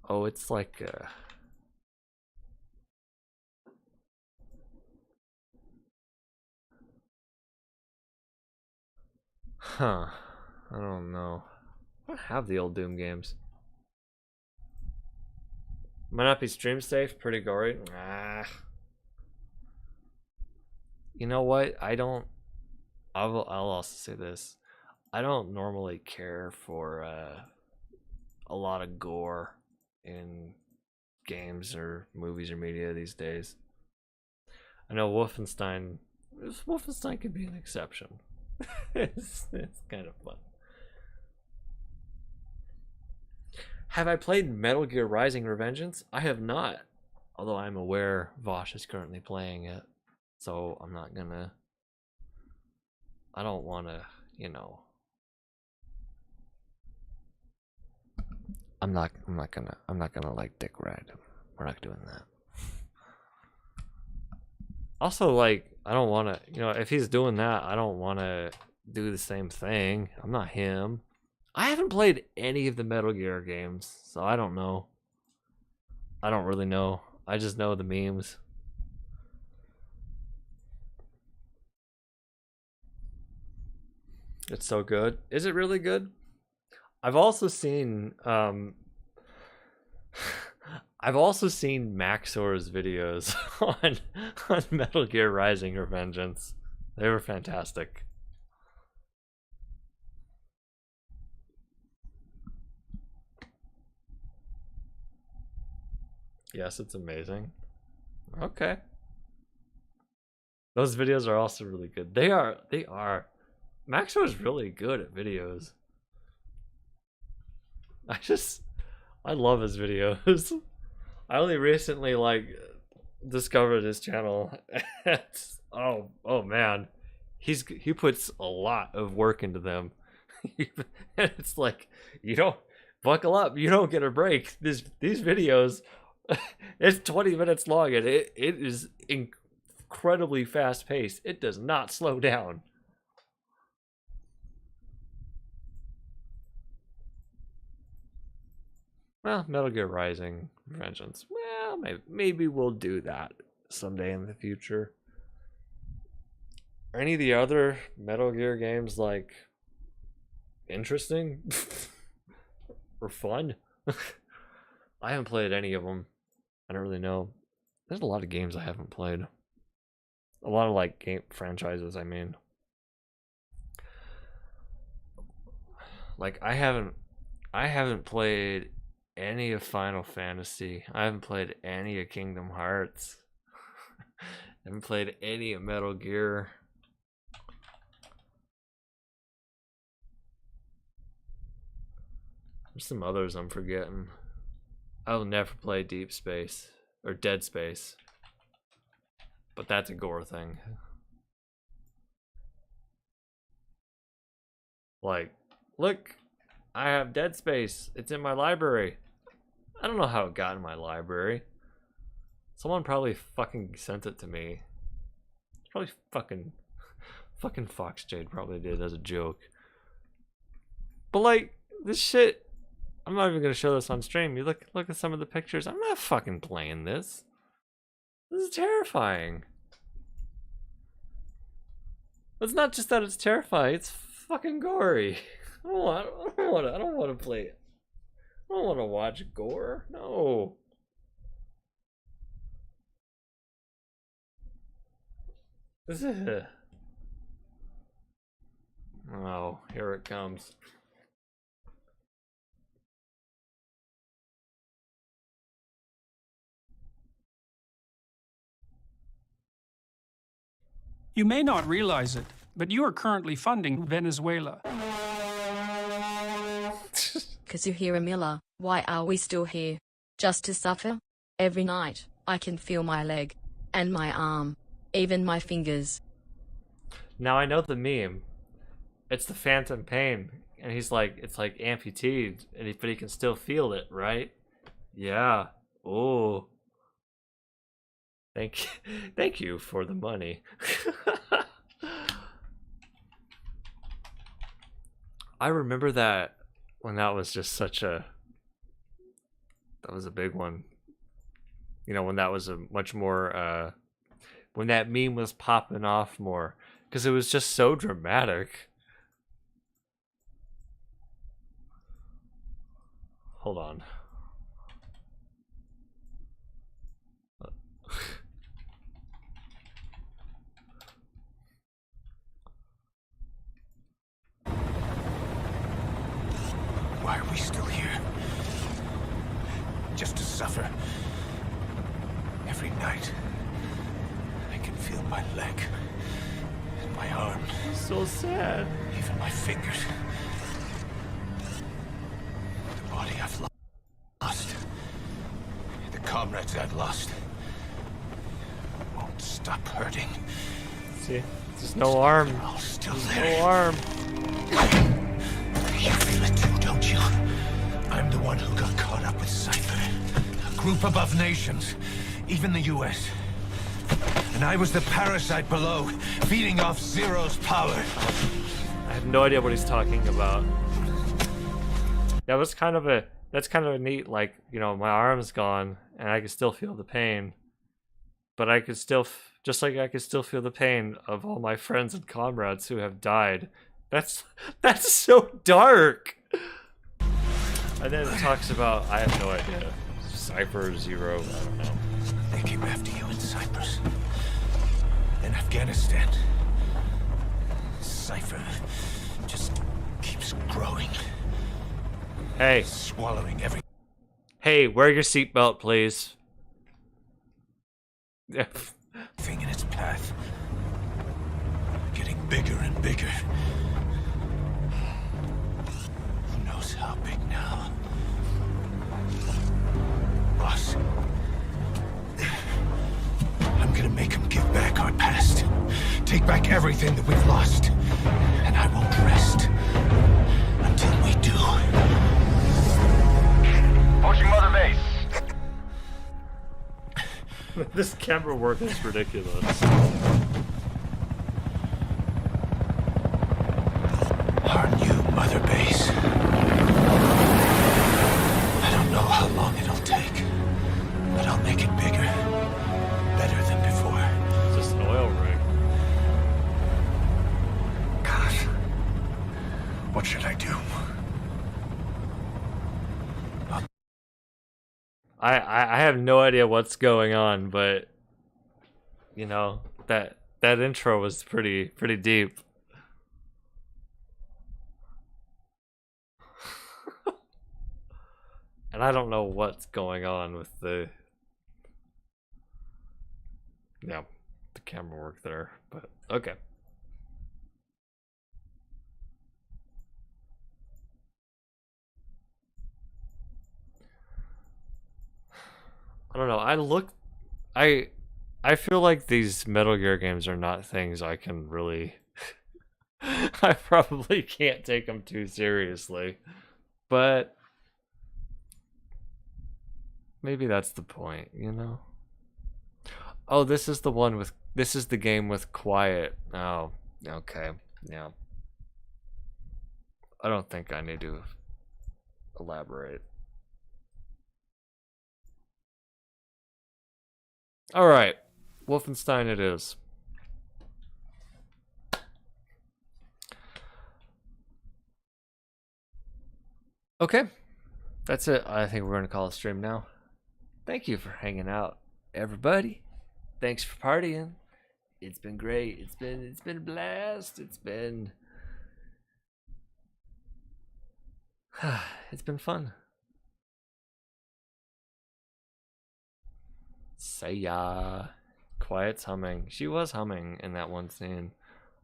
Oh, it's like huh. I don't know. I don't have the old Doom games. Might not be stream safe, pretty gory. You know what? I'll also say this. I don't normally care for a lot of gore in games or movies or media these days. I know Wolfenstein could be an exception. it's kind of fun. Have I played Metal Gear Rising: Revengeance? I have not, although I'm aware Vosh is currently playing it, so I'm not gonna. I don't want to, you know. I'm not gonna like dick ride him. We're not doing that. Also, like, I don't want to, you know, if he's doing that, I don't want to do the same thing. I'm not him. I haven't played any of the Metal Gear games, so I don't know. I don't really know. I just know the memes. It's so good. Is it really good? I've also seen Maxor's videos on Metal Gear Rising: Revengeance. They were fantastic. Yes, it's amazing. Okay. Those videos are also really good. They are. Maxor is really good at videos. I love his videos. I only recently discovered his channel. oh man, he puts a lot of work into them. And it's like, you don't buckle up, you don't get a break. These videos, it's 20 minutes long and it is incredibly fast paced. It does not slow down. Well, Metal Gear Rising: Revengeance. Well, maybe we'll do that someday in the future. Are any of the other Metal Gear games interesting or fun? I haven't played any of them. I don't really know. There's a lot of games I haven't played. A lot of game franchises, I mean. I haven't played any of Final Fantasy. I haven't played any of Kingdom Hearts. I haven't played any of Metal Gear. There's some others I'm forgetting. I'll never play Deep Space or Dead Space. But that's a gore thing. Look, I have Dead Space. It's in my library. I don't know how it got in my library. Someone probably fucking sent it to me. It's probably fucking Fox Jade probably did as a joke. But this shit, I'm not even gonna show this on stream. You look at some of the pictures. I'm not fucking playing this. This is terrifying. It's not just that it's terrifying. It's fucking gory. I don't want to play it. I don't want to watch gore. No. This is. Oh, here it comes. You may not realize it, but you are currently funding Venezuela. Kazuhira Miller, why are we still here? Just to suffer? Every night, I can feel my leg, and my arm, even my fingers. Now I know the meme. It's the phantom pain, and he's it's amputated, but he can still feel it, right? Yeah. Oh. Thank you for the money. I remember that when that was just that was a big one. You know, when that was a much more, when that meme was popping off more, because it was just so dramatic. Hold on. Why are we still here? Just to suffer. Every night, I can feel my leg and my arm. So sad. Even my fingers. The body I've lost. The comrades I've lost. Won't stop hurting. See? There's no arm. There's no arm. You feel it too, don't you? I'm the one who got caught up with Cypher. A group above nations, even the US. And I was the parasite below, feeding off Zero's power. I have no idea what he's talking about. That's kind of a neat, you know, my arm's gone and I can still feel the pain. But I could still, just like I could still feel the pain of all my friends and comrades who have died That's so dark. And then it talks about, I have no idea. Cypher Zero, I don't know. They came after you in Cyprus. In Afghanistan. Cypher just keeps growing. Hey. Swallowing every... Hey, wear your seatbelt, please. thing in its path. Getting bigger and bigger. Who knows how big now? Boss, I'm gonna make them give back our past. Take back everything that we've lost. And I won't rest until we do. Pushing Mother Base. This camera work is ridiculous. Our new Mother Base. I don't know how long it'll take, but I'll make it bigger. Better than before. It's just an oil rig. God. What should I do? I have no idea what's going on, but you know, that intro was pretty deep. And I don't know what's going on with the camera work there, but okay. I don't know. I feel like these Metal Gear games are not things I can really I probably can't take them too seriously. But maybe that's the point, you know? Oh, this is the game with quiet. Oh, okay. Yeah. I don't think I need to elaborate. All right, Wolfenstein it is. Okay, that's it. I think we're gonna call it stream now. Thank you for hanging out, everybody. Thanks for partying. It's been great. It's been a blast. It's been fun. Say ya. Quiet's humming. She was humming in that one scene.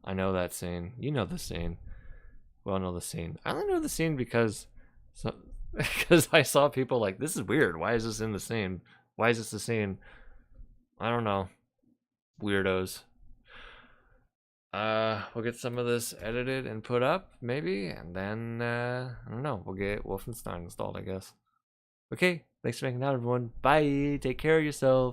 I know that scene. You know the scene. We all know the scene. I only know the scene because I saw people like, this is weird. Why is this in the scene? Why is this the scene? I don't know. Weirdos. We'll get some of this edited and put up, maybe, and then I don't know. We'll get Wolfenstein installed, I guess. Okay, thanks for hanging out, everyone. Bye. Take care of yourself.